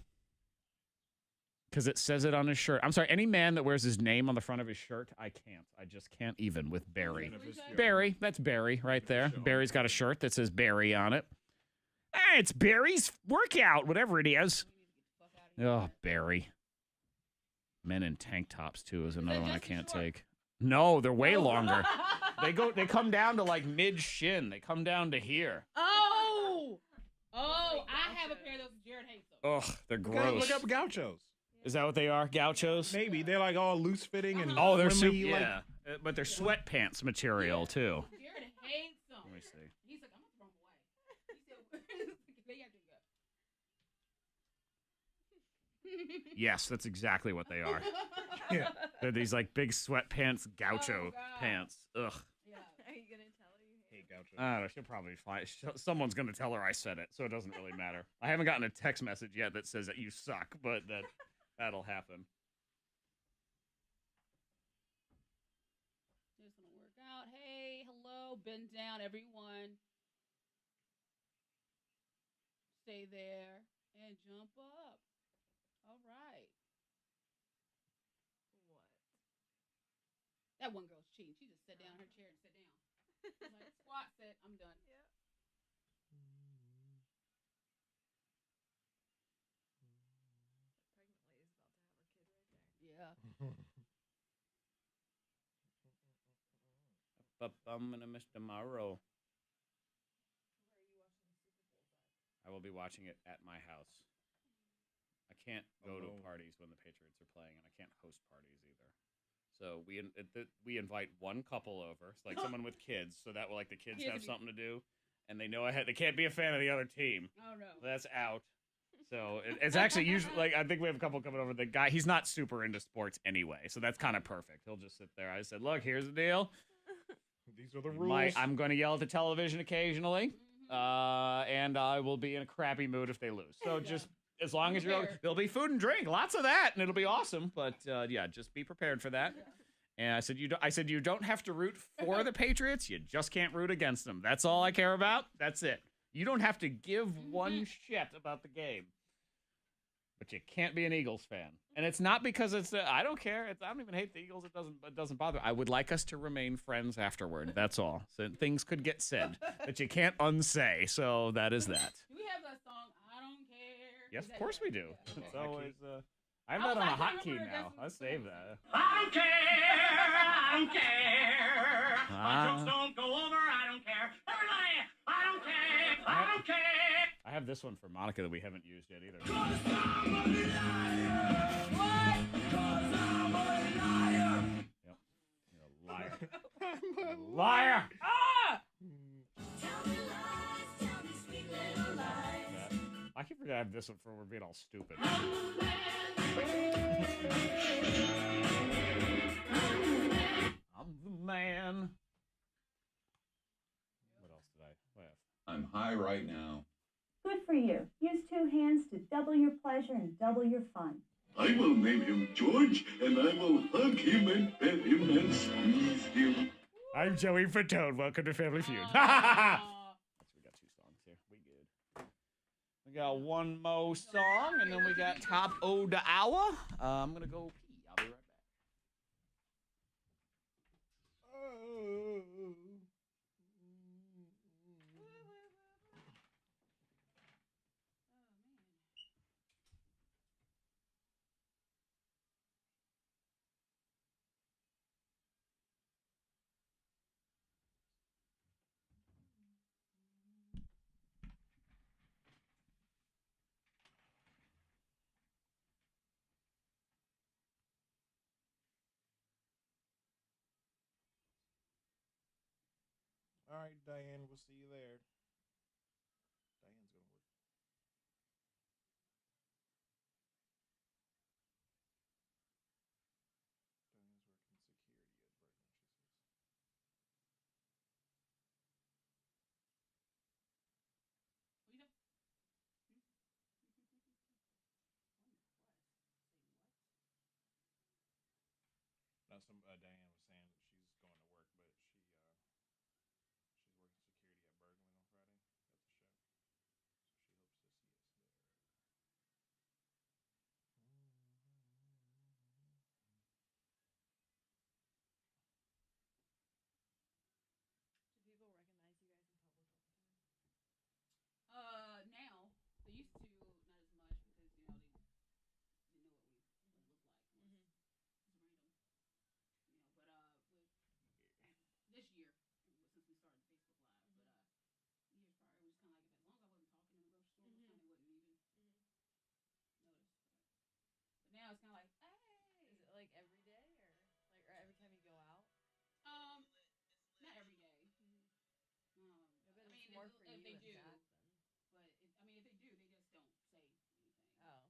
Because it says it on his shirt. I'm sorry, any man that wears his name on the front of his shirt, I can't. I just can't even with Barry. Barry, that's Barry right there. Barry's got a shirt that says Barry on it. Ah, it's Barry's workout, whatever it is. Oh, Barry. Men in tank tops, too, is another one I can't take. No, they're way longer. They come down to like mid-shin. They come down to here. Oh, I have a pair of those. Jared hates them. Ugh, they're gross. Look up gauchos. Is that what they are? Gauchos? Maybe. They're like all loose fitting and Oh, they're super. flimsy, like- Yeah, but they're sweatpants material too. Jared hates them. Let me see. He's like, I'm gonna throw them away. He said, they have to go. Yes, that's exactly what they are. Yeah. They're these like big sweatpants, gaucho pants. Ugh. Are you gonna tell her you hate gaucho? I don't know. She'll probably find. Someone's gonna tell her I said it, so it doesn't really matter. I haven't gotten a text message yet that says that you suck, but that'll happen. It's gonna work out. Hey, hello, bend down, everyone. Stay there and jump up. All right. That one girl's cheating. She just sat down in her chair and sat down. She's like, squat, sit, I'm done. Yeah. Pregnant lady's about to have her kid right there. Yeah. But I'm gonna miss tomorrow. Where are you watching the Super Bowls at? I will be watching it at my house. I can't go to Alone. parties when the Patriots are playing, and I can't host parties either. So we invite one couple over, it's like someone with kids, so that way like the kids have something to do, and they know they can't be a fan of the other team. Oh no. That's out. So it's actually usually like I think we have a couple coming over. The guy, he's not super into sports anyway, so that's kind of perfect. He'll just sit there. I said, look, here's the deal. These are the rules. I'm going to yell at the television occasionally, and I will be in a crappy mood if they lose. So just as long as there'll be food and drink, lots of that, and it'll be awesome. But yeah, just be prepared for that. And I said you don't have to root for the Patriots. You just can't root against them. That's all I care about. That's it. You don't have to give one shit about the game. But you can't be an Eagles fan. And it's not because I don't care. I don't even hate the Eagles. It doesn't bother. I would like us to remain friends afterward. That's all. So things could get said that you can't unsay. So that is that. Do we have that song, I Don't Care? Yes, of course we do. Yeah. It's always, I have that on a hotkey now. I save that. I don't care. My jokes don't go over. I don't care. Everybody, I don't care. I don't care. I have this one for Monica that we haven't used yet either. Yep. You're a liar. You're a liar. Ah! I keep forgetting I have this one for we're being all stupid. I'm the man. What else did I have? I'm high right now. Good for you. Use two hands to double your pleasure and double your fun. I will name him George, and I will hug him and pet him and squeeze him. I'm Joey Fatone. Welcome to Family Feud. We got two songs here. We good. We got one more song, and then we got top of the hour. I'm gonna go pee. I'll be right back. All right, Diane, we'll see you there. Diane's going to work. Diane's working security at Bergman, she says. No, Diane was saying that she's going to work, but she's working security at Bergman on Friday at the show. So she hopes to see us there. Do people recognize you guys in public all the time? Now they used to not as much because they know what we look like. It's random, But with this year, since we started Facebook Live, years prior, it was kind of like as long as I wasn't talking in the grocery store, they wouldn't even notice. But now it's kind of like, hey. Is it like every day or every time you go out? Not every day. I mean, more for if you they and do. Jackson. But if they do, they just don't say anything. Oh.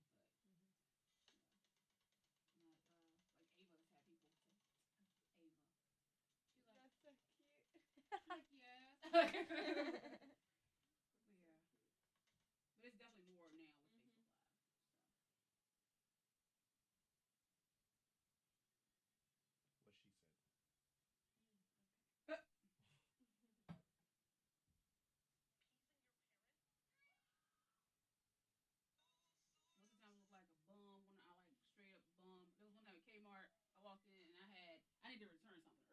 But not like Ava's had people say, Ava. She's like, That's so cute. like, yes. But yeah. But it's definitely more now with Facebook Live. What she said. Most of the time it looked like a bum. When I like straight up bum. There was one time at Kmart. I walked in and I need to return something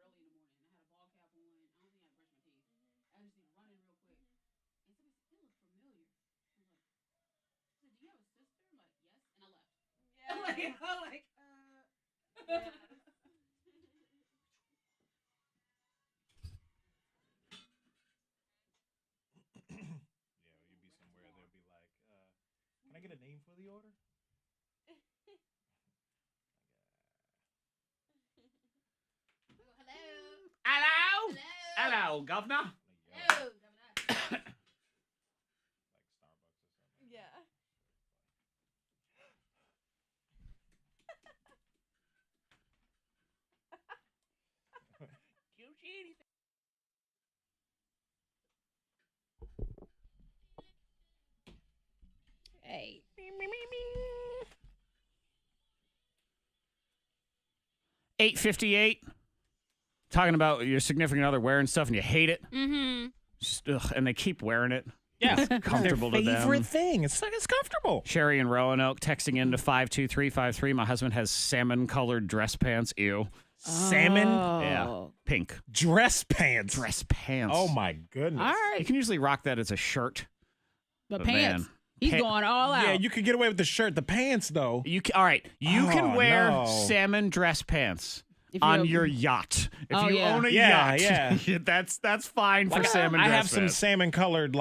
You'd be somewhere. They'll be like, "Can I get a name for the order?" Hello? Hello, governor. Hello, Governor. Yeah. Hey. 8:58. Talking about your significant other wearing stuff and you hate it. Mm-hmm. Just, and they keep wearing it. Yeah, It's comfortable to them. favorite thing. It's comfortable. Sherry in Roanoke texting into 52353. My husband has salmon-colored dress pants. Ew. Salmon? Yeah. Pink. Dress pants. Dress pants. Oh my goodness. All right. You can usually rock that as a shirt. But man, pants. He's going all out. Yeah, you could get away with the shirt. The pants, though. All right. You can Oh, wear no. salmon dress pants If you on have- your yacht. If Oh, you yeah. own a Yeah, yacht, yeah. that's fine for salmon I dress have some pants. salmon-colored,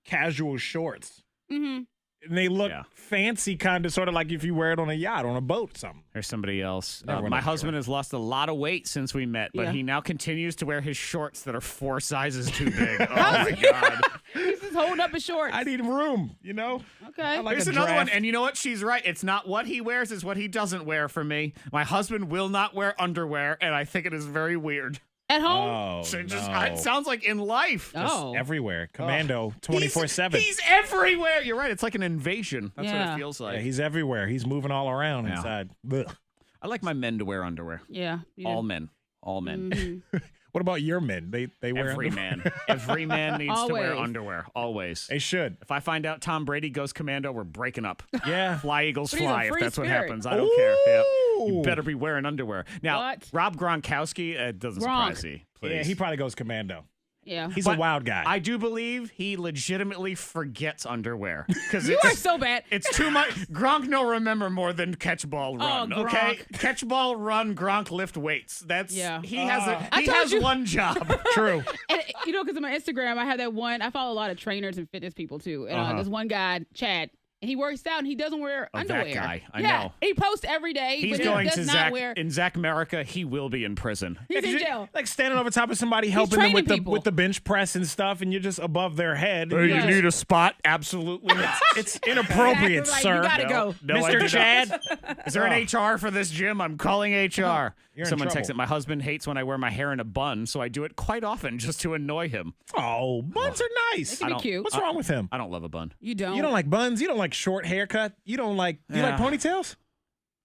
casual shorts. Mm-hmm. And they look Yeah. fancy, kind of, sort of like if you wear it on a yacht, on a boat, or something. There's somebody else. Never My went husband has lost a lot of weight since we met, but Yeah. he now continues to wear his shorts that are 4 sizes too big. Oh, my God. He's just holding up his shorts. I need room, you know? Okay. I like There's a another one, draft. and you know what? She's right. It's not what he wears, it's what he doesn't wear for me. My husband will not wear underwear, and I think it is very weird. At home? Oh, So it no. it sounds like in life. Oh. Everywhere. Commando, 24/7. He's everywhere. You're right. It's like an invasion. That's what Yeah. it feels like. Yeah, he's everywhere. He's moving all around Yeah. inside. Ugh. I like my men to wear underwear. Yeah. you All do. men. All men. Mhm. What about your men? They wear Every underwear? man. Every man needs to wear Always. underwear. Always. They should. If I find out Tom Brady goes commando, we're breaking up. Yeah. Fly, Eagles, But he's a fly. If free that's what spirit. happens, I don't care. Yeah. You Ooh. better be wearing underwear. Now, What? Rob Gronkowski, it doesn't Gronk. surprise me. Please. Yeah, he probably goes commando. Yeah. He's But a wild guy. I do believe he legitimately forgets underwear. Because You are so bad. it's too much. Gronk no remember more than catch ball run. Oh, okay, Gronk. catch ball run. Gronk lift weights. That's Yeah. He has I he told has you. one job. True. And because of my Instagram, I have that one. I follow a lot of trainers and fitness people too. And Uh-huh. there's one guy, Chad, and he works out and he doesn't wear Oh, that underwear. guy. I yeah. know. He posts every day, He's but going he to does not Zach wear. in Zach America. He will be in prison. He's in you're jail. Like standing over top of somebody, helping them training with people. the bench press and stuff, and you're just above their head. Hey, Yeah. you need a spot? Absolutely not. It's inappropriate, Exactly right. sir. You gotta go. No, I do Mr. not. Chad. Is there an HR for this gym? I'm calling HR. You're in Someone trouble. texted, my husband hates when I wear my hair in a bun, so I do it quite often just to annoy him. Oh, buns are nice. They can be cute. What's wrong with him? I don't love a bun. You don't. You don't like buns? You don't like short haircut? You don't like you like Yeah. ponytails?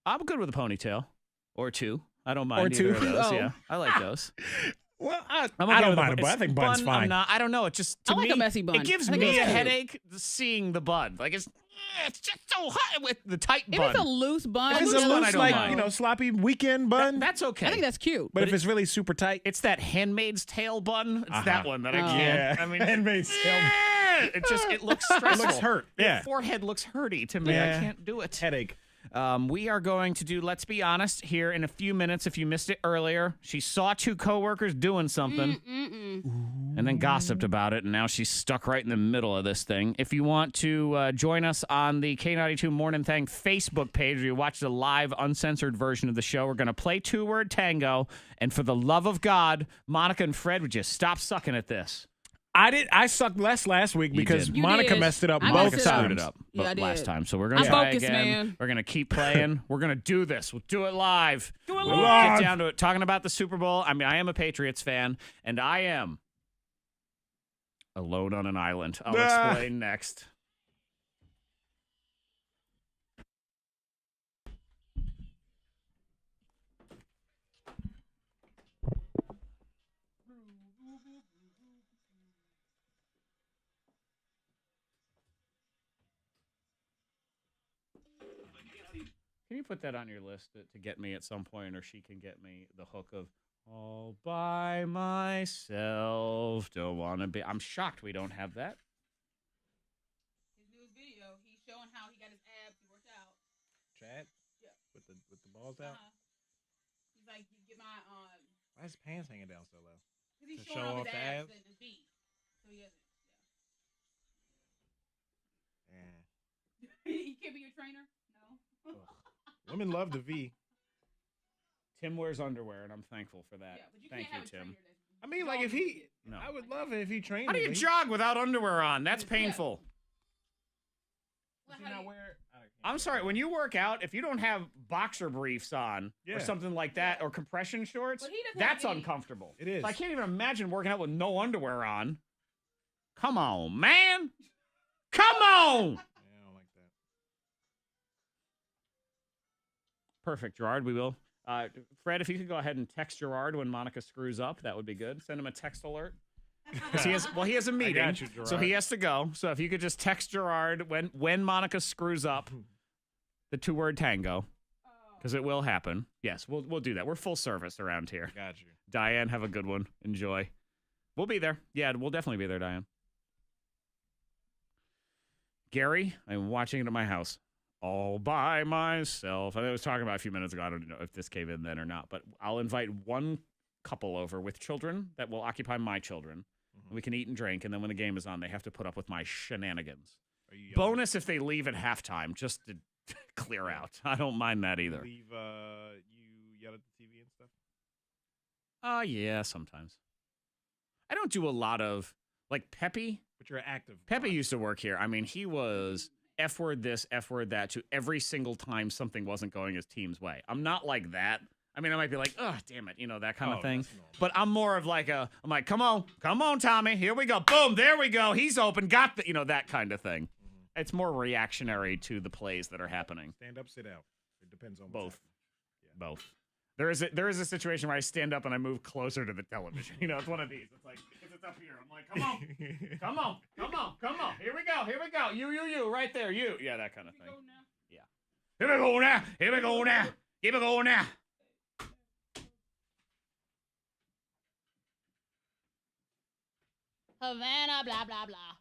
I'm good with a ponytail or two. I don't mind Or either two. of those. Oh. Yeah, I like those. Well, I'm I okay don't with mind a bun. I think bun's fine. I'm not, I don't know. It just to I like me, a messy bun. It gives I think me it's a cute. headache seeing the bun. Like it's just so hot with the tight If bun. it's a loose bun, If it's loose a bun, I loose, don't like, mind. sloppy weekend bun. That's okay. I think that's cute. but if it's really super tight, It's that Handmaid's Tale bun. It's that one that I Oh. can't. yeah. I mean, Handmaid's Tale. it just it looks stressful. looks hurt. Your Yeah. forehead looks hurty to me. Yeah. I can't do it. Headache. We are going to do Let's Be Honest here in a few minutes. If you missed it earlier, she saw two coworkers doing something and then gossiped about it, and now she's stuck right in the middle of this thing. If you want to join us on the K92 Mornin Thang Facebook page where you watch the live uncensored version of the show, we're going to play Word Tango, and for the love of God, Monica and Fred would just stop sucking at this. I sucked less last week because did. You Monica did. messed it up I both messed it times. up. Screwed it up Yeah, I last did. time, so we're gonna I'm try focused, again. man. We're gonna keep playing. We're gonna do this. We'll do it live. Do it We'll live. get down to it. Talking about the Super Bowl. I mean, I am a Patriots fan, and I am alone on an island. I'll Ah. explain next. Can you put that on your list to get me at some point, or she can get me the hook of all by myself? Don't want to be. I'm shocked we don't have that. His newest video, he's showing how he got his abs. He worked out. Chad? Yeah. with the balls out. He's like, you get my Why is his pants hanging down so low? because he's To showing show off off his the abs abs? and his feet. So he hasn't. Yeah. He can't be your trainer. No. Women love the V. Tim wears underwear, and I'm thankful for that. Yeah, but you Thank can't you, have a Tim. trainer that's I mean, like if he, No. I would love it if he trained. How do me, you but he- jog without underwear on? That's painful. Does he not wear? I'm sorry. When you work out, if you don't have boxer briefs on Yeah. or something like that, or compression shorts, But he doesn't that's have any- uncomfortable. It is. I can't even imagine working out with no underwear on. Come on, man. Come on. Yeah, I don't like that. Perfect, Gerard. We will. Fred, if you could go ahead and text Gerard when Monica screws up, that would be good. Send him a text alert. Because he has a meeting, got you, so he Gerard. has to go. So if you could just text Gerard when Monica screws up, the 2-word tango, because it will happen. Yes, we'll do that. We're full service around here. Got you. Diane, have a good one. Enjoy. We'll be there. Yeah, we'll definitely be there, Diane. Gary, I'm watching it at my house all by myself. I was talking about a few minutes ago. I don't know if this came in then or not, but I'll invite one couple over with children that will occupy my children. We can eat and drink, and then when the game is on, they have to put up with my shenanigans. Are you Bonus if they leave at halftime, just to clear out. I don't mind that either. Leave you yell at the TV and stuff? Oh, yeah, sometimes. I don't do a lot of, like, Peppy. But you're active. Peppy used to work here. I mean, he was F-word this, F-word that to every single time something wasn't going his team's way. I'm not like that. I mean, I might be like, oh, damn it, that kind of thing. That's normal. But I'm more of like I'm like, come on, Tommy. Here we go. Boom, there we go. He's open. Got the, that kind of thing. Mm-hmm. It's more reactionary to the plays that are happening. Stand up, sit out. It depends on Both. Both. There is a situation where I stand up and I move closer to the television. It's one of these. It's like, it's up here. I'm like, come on. Here we go. You, right there. You. Yeah, that kind of thing. Yeah. Here we go now. Keep it going now. Havana, blah, blah, blah.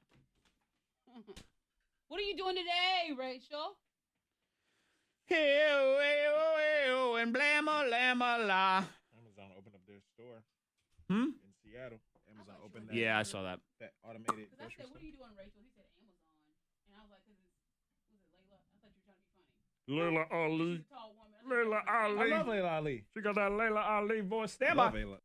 What are you doing today, Rachel? And blamma, lamma, la. Amazon opened up their store Hmm? in Seattle. Amazon opened that. Yeah, I saw that. That automated Because I grocery said, store. what are you doing, Rachel? He said Amazon. And I was like, was it Layla? I thought you were trying to be funny. Layla Ali. She's a tall woman. Layla Ali. I love Layla Ali. She got that Layla Ali voice. Stand Love by. Layla.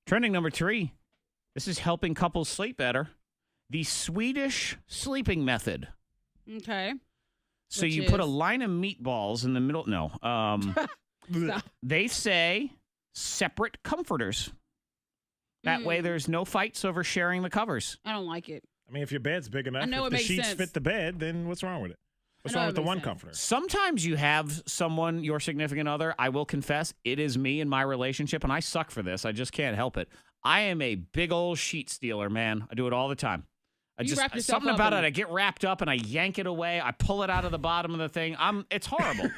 Trending number 3. This is helping couples sleep better. The Swedish sleeping method. Okay. So Which you put a is? line of meatballs in the middle. No. They say separate comforters. That way there's no fights over sharing the covers. I don't like it. I mean, if your bed's big enough, I know if it the makes sheets sense. fit the bed, then what's wrong with it? What's I know wrong it with the makes one sense. comforter? Sometimes you have someone, your significant other. I will confess, it is me in my relationship, and I suck for this. I just can't help it. I am a big old sheet stealer, man. I do it all the time. You wrap yourself Something up about in it. it. I get wrapped up and I yank it away. I pull it out of the bottom of the thing. It's horrible.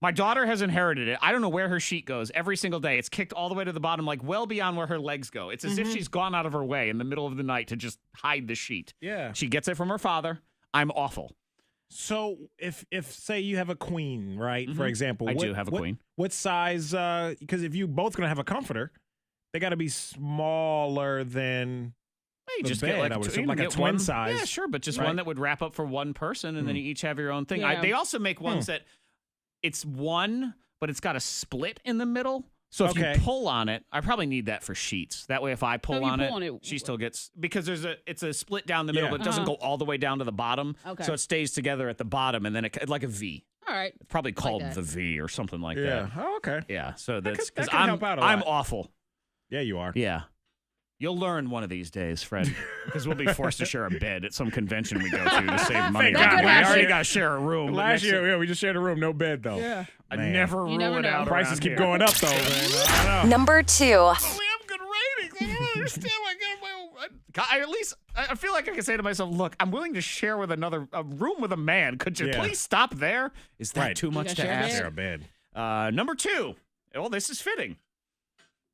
My daughter has inherited it. I don't know where her sheet goes every single day. It's kicked all the way to the bottom, like well beyond where her legs go. It's as if she's gone out of her way in the middle of the night to just hide the sheet. Yeah. She gets it from her father. I'm awful. So if say you have a queen, right? For example, I do have a queen. What size? Because if you both gonna have a comforter, they got to be smaller than You the just bed. get like, I would you assume know, like a get twin one, size. Yeah, sure, but just right? one that would wrap up for one person, and then you each have your own thing. Yeah. They also make ones that it's one, but it's got a split in the middle. So if Okay. you pull on it, I probably need that for sheets. That way, if I pull if you on, pull it, on it, she still gets because it's a split down the middle, Yeah. but it doesn't go all the way down to the bottom. Okay. So it stays together at the bottom, and then it like a V. All right. It's probably called that. the V or something like Yeah. that. Oh, okay. Yeah. So that's that because could help out a I'm lot. awful. Yeah, you are. Yeah. You'll learn one of these days, Fred, because we'll be forced to share a bed at some convention we go to save money. Thank God. We already got to share a room. but Last next year, yeah, we just shared a room, no bed though. Yeah. I Man. never You rule never it know. out. Prices around keep here. going up though, man. I know. Number 2. We have good ratings. I don't understand. I feel like I can say to myself, look, I'm willing to share with a room with a man. Could you please stop there? Is that too much to ask? Share a bed. Number 2. Well, this is fitting.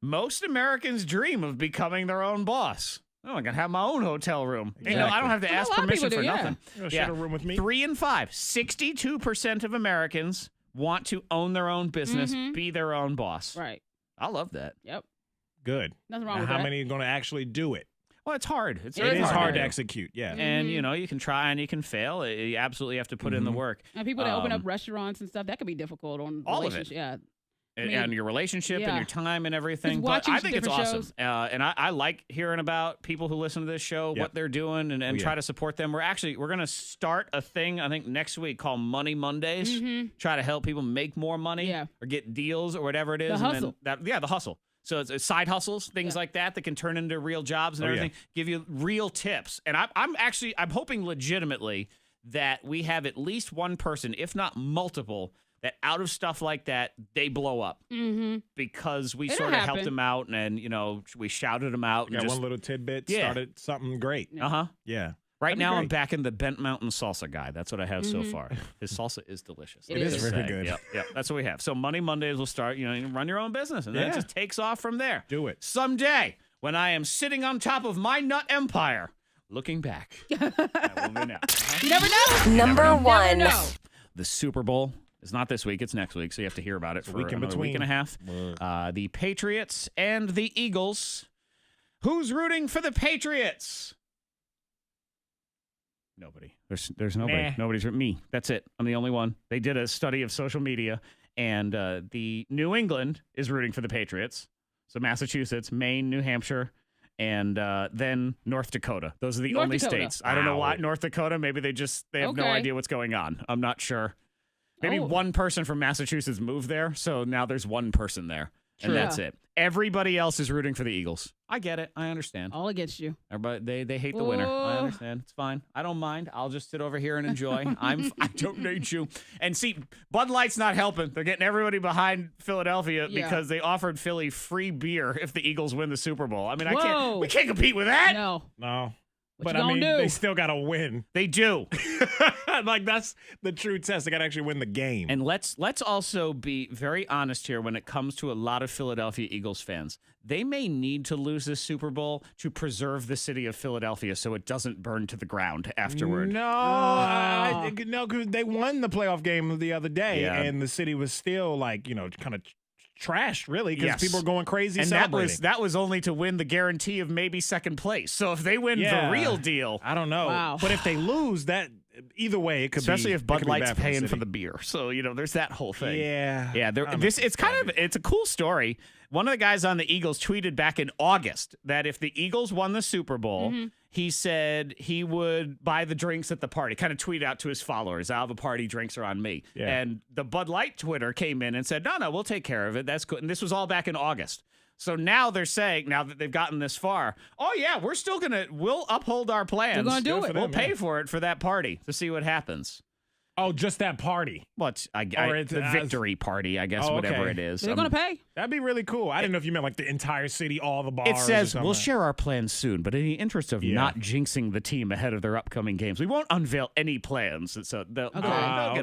Most Americans dream of becoming their own boss. Oh, I can have my own hotel room. Exactly. You know, I don't have to ask permission for nothing. Share a room with me. 3 and 5. 62% of Americans want to own their own business, be their own boss. Right. I love that. Yep. Good. Nothing wrong now, with how that. many are going to actually do it? Well, it's hard. It is hard to do. execute, yeah. And, you know, you can try and you can fail. You absolutely have to put in the work. And people that open up restaurants and stuff, that could be difficult on all of it. relationships. Yeah. And your relationship and your time and everything. Just But watching I think it's different awesome. shows. And I like hearing about people who listen to this show, what they're doing, and try to support them. We're going to start a thing, I think, next week called Money Mondays. Try to help people make more money or get deals or whatever it is. The hustle. The hustle. So it's side hustles, things like that can turn into real jobs and everything. Give you real tips. And I'm hoping legitimately that we have at least one person, if not multiple, that out of stuff like that, they blow up because we sort of helped them out and, you know, we shouted them out. Got and one little tidbit, started something great. Yeah. Right That'd be now, I'm great. back in the Bent Mountain salsa guy. That's what I have so far. His salsa is delicious. It is very good. Yep. That's what we have. So Money Mondays will start, you know, you run your own business, and then it just takes off from there. Do it. Someday, when I am sitting on top of my nut empire, looking back, that will be now. You never know. Number 1. Never know. The Super Bowl is not this week. It's next week, so you have to hear about it for week in another between. week and a half. The Patriots and the Eagles. Who's rooting for the Patriots? Nobody. There's nobody. Nah. Nobody's me. That's it. I'm the only one. They did a study of social media, and the New England is rooting for the Patriots. So Massachusetts, Maine, New Hampshire, and then North Dakota. Those are the North only Dakota. states. I don't know why North Dakota. Maybe they have no Okay. idea what's going on. I'm not sure. Maybe one person from Massachusetts moved there, so now there's one person there. True. And that's it. Everybody else is rooting for the Eagles. I get it. I understand. All against you. Everybody, they hate the winner. I Oh. understand. It's fine. I don't mind. I'll just sit over here and enjoy. I don't need you. And see, Bud Light's not helping. They're getting everybody behind Philadelphia because they offered Philly free beer if the Eagles win the Super Bowl. I mean, we can't compete with that. No. But you I mean, gonna do? they still got to win. They do. Like, that's the true test. They got to actually win the game. And let's also be very honest here when it comes to a lot of Philadelphia Eagles fans. They may need to lose this Super Bowl to preserve the city of Philadelphia so it doesn't burn to the ground afterward. No, because they won the playoff game the other day, Yeah. and the city was still like, you know, kind of trashed, really, because Yes. people are going crazy And celebrating. that was only to win the guarantee of maybe second place. So if they win the real deal, I don't know. Wow. But if they lose, that either way, it could especially be, if it Bud could be Light's bad for the paying for city. the beer. So, you know, there's that whole thing. Yeah. Yeah. It's a cool story. One of the guys on the Eagles tweeted back in August that if the Eagles won the Super Bowl, he said he would buy the drinks at the party, kind of tweet out to his followers, I'll have a party, drinks are on me. Yeah. And the Bud Light Twitter came in and said, no, we'll take care of it. That's good. And this was all back in August. So now they're saying, now that they've gotten this far, oh yeah, we'll uphold our plans. We're gonna do it. We'll pay for it for that party to see what happens. Oh, just that party. What's it's the victory party, I guess, Oh, whatever okay. it is. They're going to pay. That'd be really cool. I didn't know if you meant like the entire city, all the bars. It says, or we'll something. share our plans soon, but in the interest of not jinxing the team ahead of their upcoming games, we won't unveil any plans. So they'll get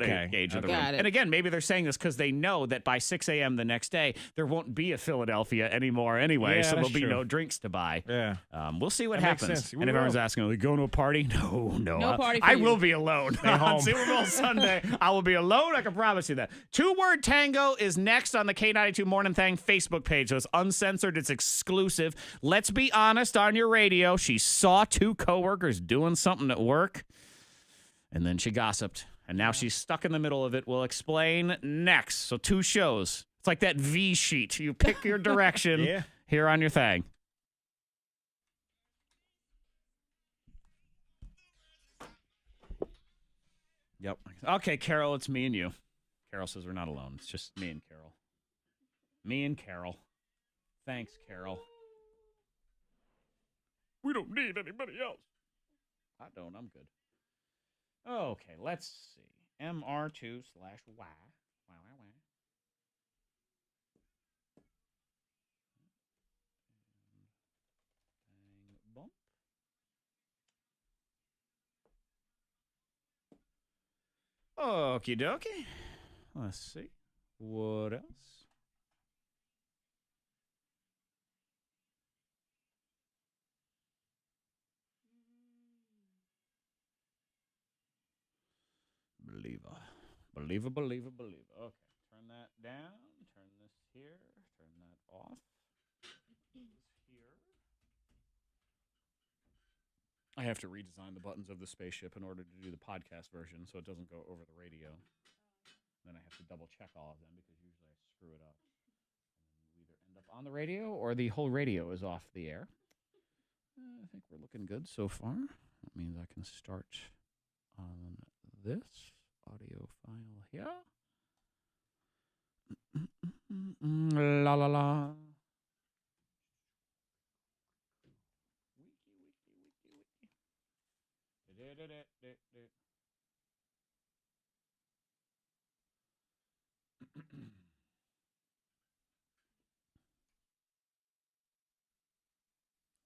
a gauge of the room. Got it. And again, maybe they're saying this because they know that by 6 a.m. the next day, there won't be a Philadelphia anymore anyway, Yeah, so there'll that's be true. no drinks to buy. Yeah. We'll see what That makes happens. sense. We And if will. everyone's asking, are we going to a party? No. No party for I you. will be alone. On home. Super Bowl Sunday, I will be alone. I can promise you that. Word Tango is next on the K92 Mornin Thang Facebook page. So it's uncensored. It's exclusive. Let's be honest on your radio. She saw 2 coworkers doing something at work, and then she gossiped. And now she's stuck in the middle of it. We'll explain next. So 2 shows. It's like that V sheet. You pick your direction Yeah. here on your thing. Yep. Okay, Carol, it's me and you. Carol says we're not alone. It's just me and Carol. Me and Carol. Thanks, Carol. We don't need anybody else. I don't. I'm good. Okay, let's see. MR2/Y. Wow. Bump. Okie dokie. Let's see. What else? Believer. Okay, turn that down. Turn this here. Turn that off. This here. I have to redesign the buttons of the spaceship in order to do the podcast version so it doesn't go over the radio. Then I have to double check all of them because usually I screw it up. And we either end up on the radio or the whole radio is off the air. I think we're looking good so far. That means I can start on this audio file here. La la la.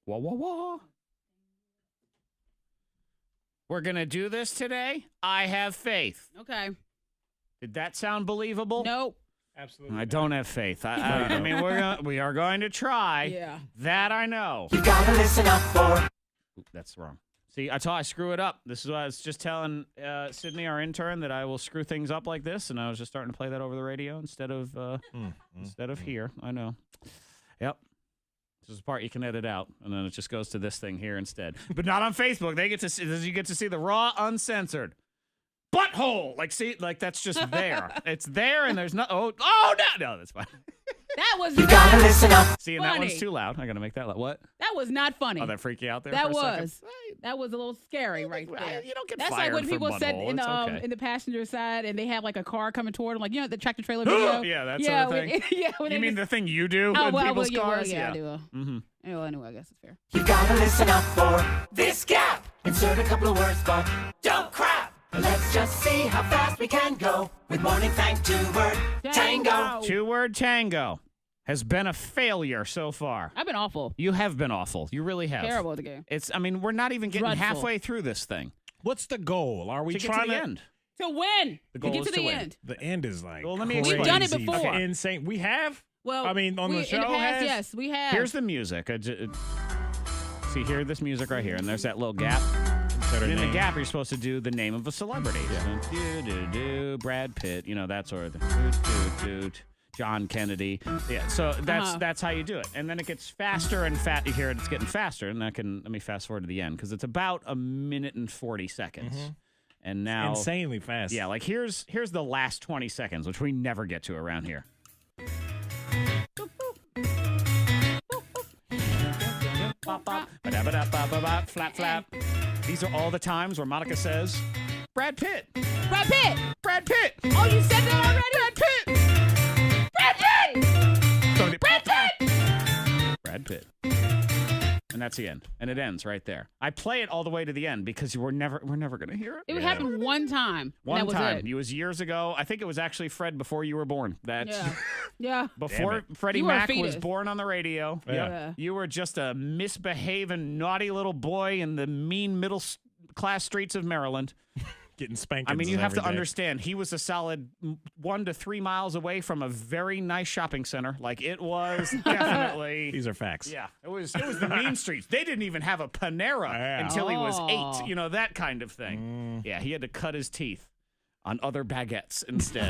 Wah, wah, wah. We're going to do this today. I have faith. Okay. Did that sound believable? Nope. Absolutely. I don't have faith. I mean, we are going to try. Yeah. That I know. You gotta listen up for. Oop, that's wrong. See, I screw it up. This is what I was just telling Sydney, our intern, that I will screw things up like this, and I was just starting to play that over the radio instead of here. I know. Yep. This is the part you can edit out, and then it just goes to this thing here instead. But not on Facebook. They get to see, you get to see the raw, uncensored butthole. Like, see, like that's just there. It's there, and there's no. Oh no, that's fine. That was You gotta listen up. See, and that one's too loud. I gotta make that loud. What? That was not funny. Oh, that freaked you out there? That for a was. second? That was a little scary right there. You don't get That's fired like when for people sit butthole. in It's okay. in the passenger side and they have like a car coming toward them, like the tractor trailer video. Yeah, that sort of thing. When You they mean the thing you do Oh, in well, people's yeah, cars? yeah, I do. Mm-hmm. Well, anyway, I guess it's fair. You gotta listen up for this gap. Insert a couple of words, but don't crap. Let's just see how fast we can go with Morning Thang 2-word tango. 2-word tango has been a failure so far. I've been awful. You have been awful. You really have. Terrible at the game. I mean, we're not even getting Dreadful. halfway through this thing. What's the goal? Are we To get trying to the end. To win. The goal to get is to to the win. end. The end is like Well, let me crazy. We've done it before. Insane. We have? Well, I mean, on the show in the past, has? yes, we have. Here's the music. See, hear this music right here, and there's that little gap. And in the gap, you're supposed to do the name of a celebrity. So, Brad Pitt, that sort of thing. John Kennedy. Yeah, so that's how you do it. And then it gets faster and You hear it's getting faster, and let me fast forward to the end, because it's about 1 minute and 40 seconds. Mm-hmm. And now insanely fast. Yeah, like here's the last 20 seconds, which we never get to around here. Flap, flap. These are all the times where Monica says, Brad Pitt. Brad Pitt. Brad Pitt. Oh, you said that already? Brad Pitt. Brad Pitt. Brad Pitt. Brad Pitt. And that's the end. And it ends right there. I play it all the way to the end because we're never going to hear it. It would happen one time. One and that time. Was it. It was years ago. I think it was actually Fred before you were born. That's Yeah. before Freddie You were a Mac was fetus. born on the radio. Yeah. You were just a misbehaving, naughty little boy in the mean middle class streets of Maryland. Getting spanked. I mean, you have to understand, he was a solid 1 to 3 miles away from a very nice shopping center. Like, it was definitely. These are facts. Yeah, it was the mean streets. They didn't even have a Panera until he was 8. That kind of thing. Yeah, he had to cut his teeth on other baguettes instead.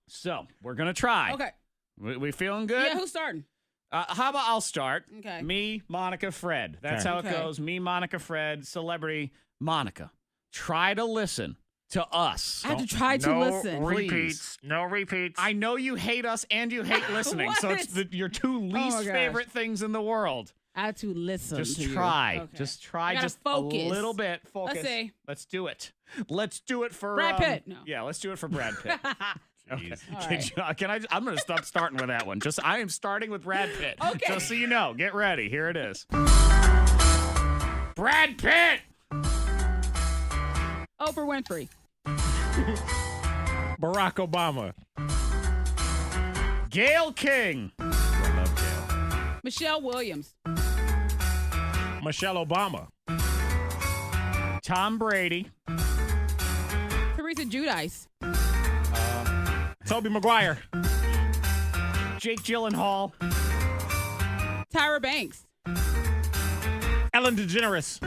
So we're gonna try. Okay. We feeling good? Yeah, who's starting? How about I'll start? Okay. Me, Monica, Fred. That's how it goes. Me, Monica, Fred, celebrity, Monica. Try to listen to us. I have to try to listen. Repeats. No repeats. I know you hate us and you hate listening, so it's your two least favorite things in the world. I have to listen. Just to try. You. Okay. Just try. I gotta just focus. a little bit. Focus. Let's see. Let's do it. Let's do it for Brad Pitt. No. Yeah, let's do it for Brad Pitt. Okay. All right. I'm going to stop starting with that one. I am starting with Brad Pitt. Okay. Just so you know. Get ready. Here it is. Brad Pitt. Oprah Winfrey. Barack Obama. Gayle King. I love Gayle. Michelle Williams. Michelle Obama. Tom Brady. Teresa Giudice. Tobey Maguire. Jake Gyllenhaal. Tyra Banks. Ellen DeGeneres.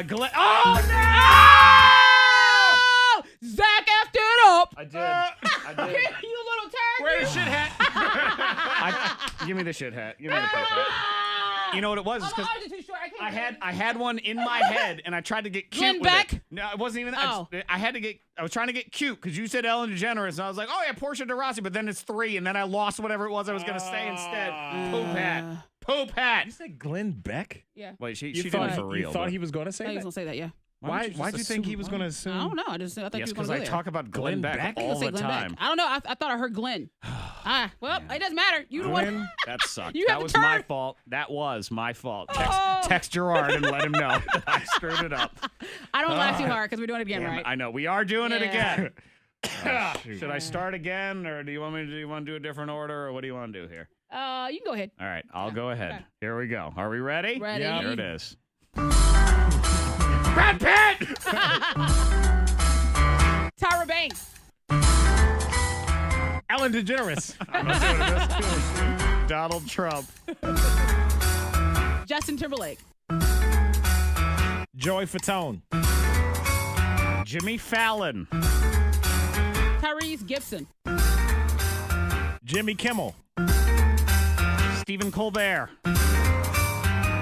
Glenn. Oh no! Zach effed it up. I did. I did. You little turkey. Wear the shit hat. Give me the shit hat. Give me the shit hat. You know what it was? Because I had one in my head, and I tried to get cute Glenn with Beck? it. No, it wasn't even. Oh. I was trying to get cute because you said Ellen DeGeneres, and I was like, oh yeah, Portia de Rossi, but then it's 3, and then I lost whatever it was I was gonna say instead. Poop hat. Poop hat. You said Glenn Beck? Yeah. Wait, she You did thought it for real. You thought but- he was going to say I was that? gonna say that. Yeah. Why'd you think he was going to assume? I don't know. I thought Yes, he was going because to I go there. talk about Glenn Beck Beck? all the Glenn time. Beck. I don't know. I thought I heard Glenn. Well, it doesn't matter. You the one. Glenn? That sucked. You That have was to my turn. fault. That was my fault. Oh. Text Gerard and let him know that I screwed it up. I don't laugh too hard because we're doing it again, Damn it, right? I know. We are doing it Yeah. again. Should I start again, or do you want to do a different order, or what do you want to do here? You can go ahead. All right, I'll go ahead. Okay. Here we go. Are we ready? Ready. Yeah. Here it is. Brad Pitt! Tyra Banks. Ellen DeGeneres. I'm not doing it. Donald Trump. Justin Timberlake. Joey Fatone. Jimmy Fallon. Tyrese Gibson. Jimmy Kimmel. Stephen Colbert.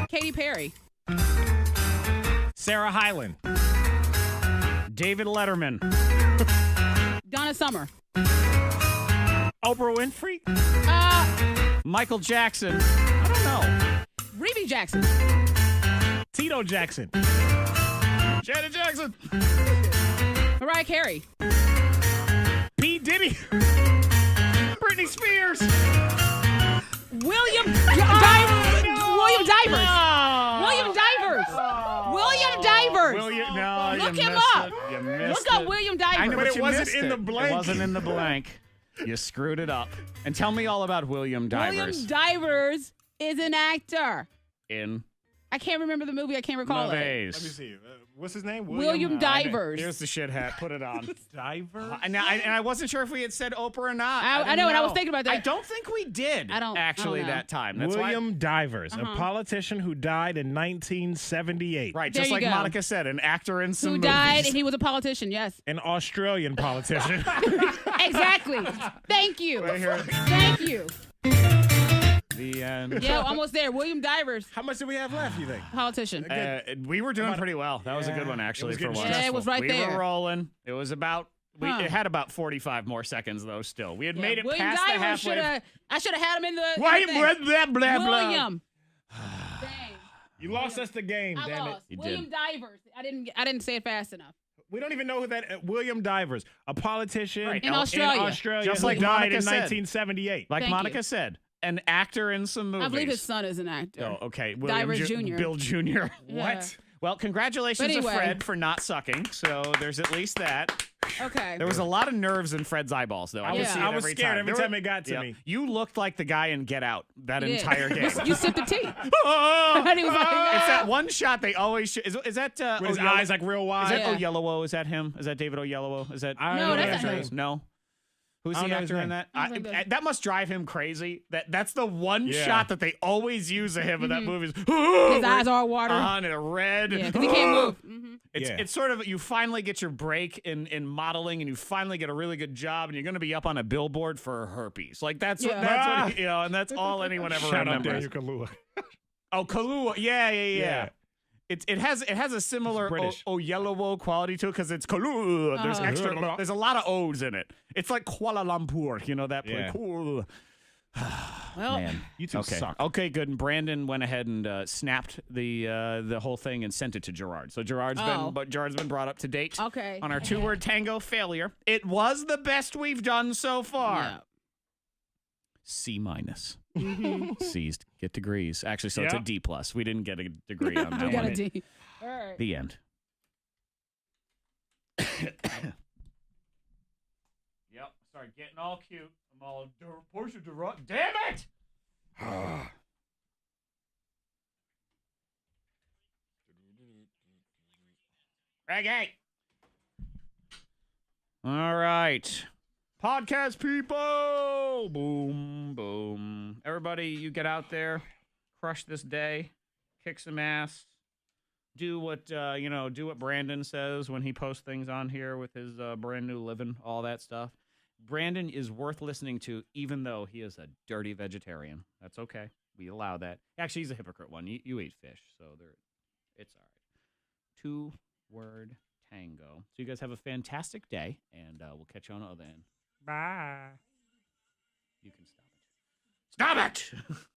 Katy Perry. Sarah Hyland. David Letterman. Donna Summer. Oprah Winfrey. Michael Jackson. I don't know. Rebbie Jackson. Tito Jackson. Janet Jackson. Mariah Carey. P. Diddy. Britney Spears. William Divers. William Divers. Oh. William Divers. William Divers. No, Look you him missed up. it. You missed Look up it. William I Divers. know, But it you wasn't missed in the It blank. wasn't in the blank. You screwed it up. And tell me all about William Divers. William Divers is an actor. In I can't remember the movie. I can't recall it. Movies. Let me see. What's his name? William Divers. Here's the shit hat. Put it on. Divers? And I wasn't sure if we had said Oprah or not. I know, and I was thinking about that. I don't think we did. I don't actually know. that time. That's William Divers, Uh-huh. a politician who died in 1978. Right, There just you like go. Monica said, an actor in some Who movies. died and he was a politician. Yes. An Australian politician. Exactly. Thank you. Right here. Thank you. The end. Yeah, almost there. William Divers, How much do we have left, you think? politician. We were doing pretty well. That was a good Yeah, one, actually, it was for getting once. Yeah, it was right we there. were rolling. It was about. Huh. It had about 45 more seconds, though, still. We had Yeah, made it William past the Divers halfway. I should have had him in the. Why? in the thing. Blah, blah, blah, blah. William. Dang. You lost us the game, I damn lost. it. You William did. Divers. I didn't say it fast enough. We don't even know who that William Divers, a politician Right. In Australia. Just who like died Monica in said. 1978. Like Thank Monica you. said, an actor in some movies. I believe his son is an actor. Oh, okay. William Divers Jr. Bill Jr. Yeah. What? Well, congratulations But anyway. to Fred for not sucking. So there's at least that. Okay. There was a lot of nerves in Fred's eyeballs, though. I could was- see it I was every scared time. every There time it got to yeah. me. You looked like the guy in Get Out that You did. entire game. You sipped the tea. Oh! And he was like, It's that one shot they always is that With his Oyelowo- eyes like real wide. Is that Yeah. Oyelowo? Is that him? Is that David Oyelowo? Is that I No, don't know that's the not answer him. is. no? Who's I don't the know his actor in name. that? I don't think That must drive him crazy. That's the one Yeah. shot that they always use of him in that movie. His eyes are water. on and a red. Yeah, because he can't move. Mm-hmm. It's sort of you finally get your break in modeling and you finally get a really good job and you're going to be up on a billboard for herpes. Like that's Yeah. what and that's all anyone ever Shout out remembers. Daniel Kaluuya. Oh, Kahlua. Yeah. Yeah. It has a similar British. Oyelowo quality to it because it's Kahlua. There's Uh-huh. there's a lot of O's in it. It's like Kuala Lumpur, you know that place. Yeah. Cool. Well, Man, You two okay. suck. Okay, good. And Brandon went ahead and snapped the whole thing and sent it to Gerard. So Gerard's been brought up to date. Okay. On our 2-word tango failure. It was the best we've done so far. Yeah. C minus. Mm-hmm. C's get degrees. Actually, so it's a Yep. D plus. We didn't get a degree on that We got one. a D. All right. The end. Yep. Started getting all cute. I'm all Portia de Rossi. Damn it! Reggae. All right. Podcast people. Boom, boom. Everybody, you get out there, crush this day, kick some ass. Do what do what Brandon says when he posts things on here with his brand new living, all that stuff. Brandon is worth listening to, even though he is a dirty vegetarian. That's okay. We allow that. Actually, he's a hypocrite one. You eat fish, so it's all right. 2-word tango. So you guys have a fantastic day, and we'll catch you on the other end. Bye. You can stop it. Stop it!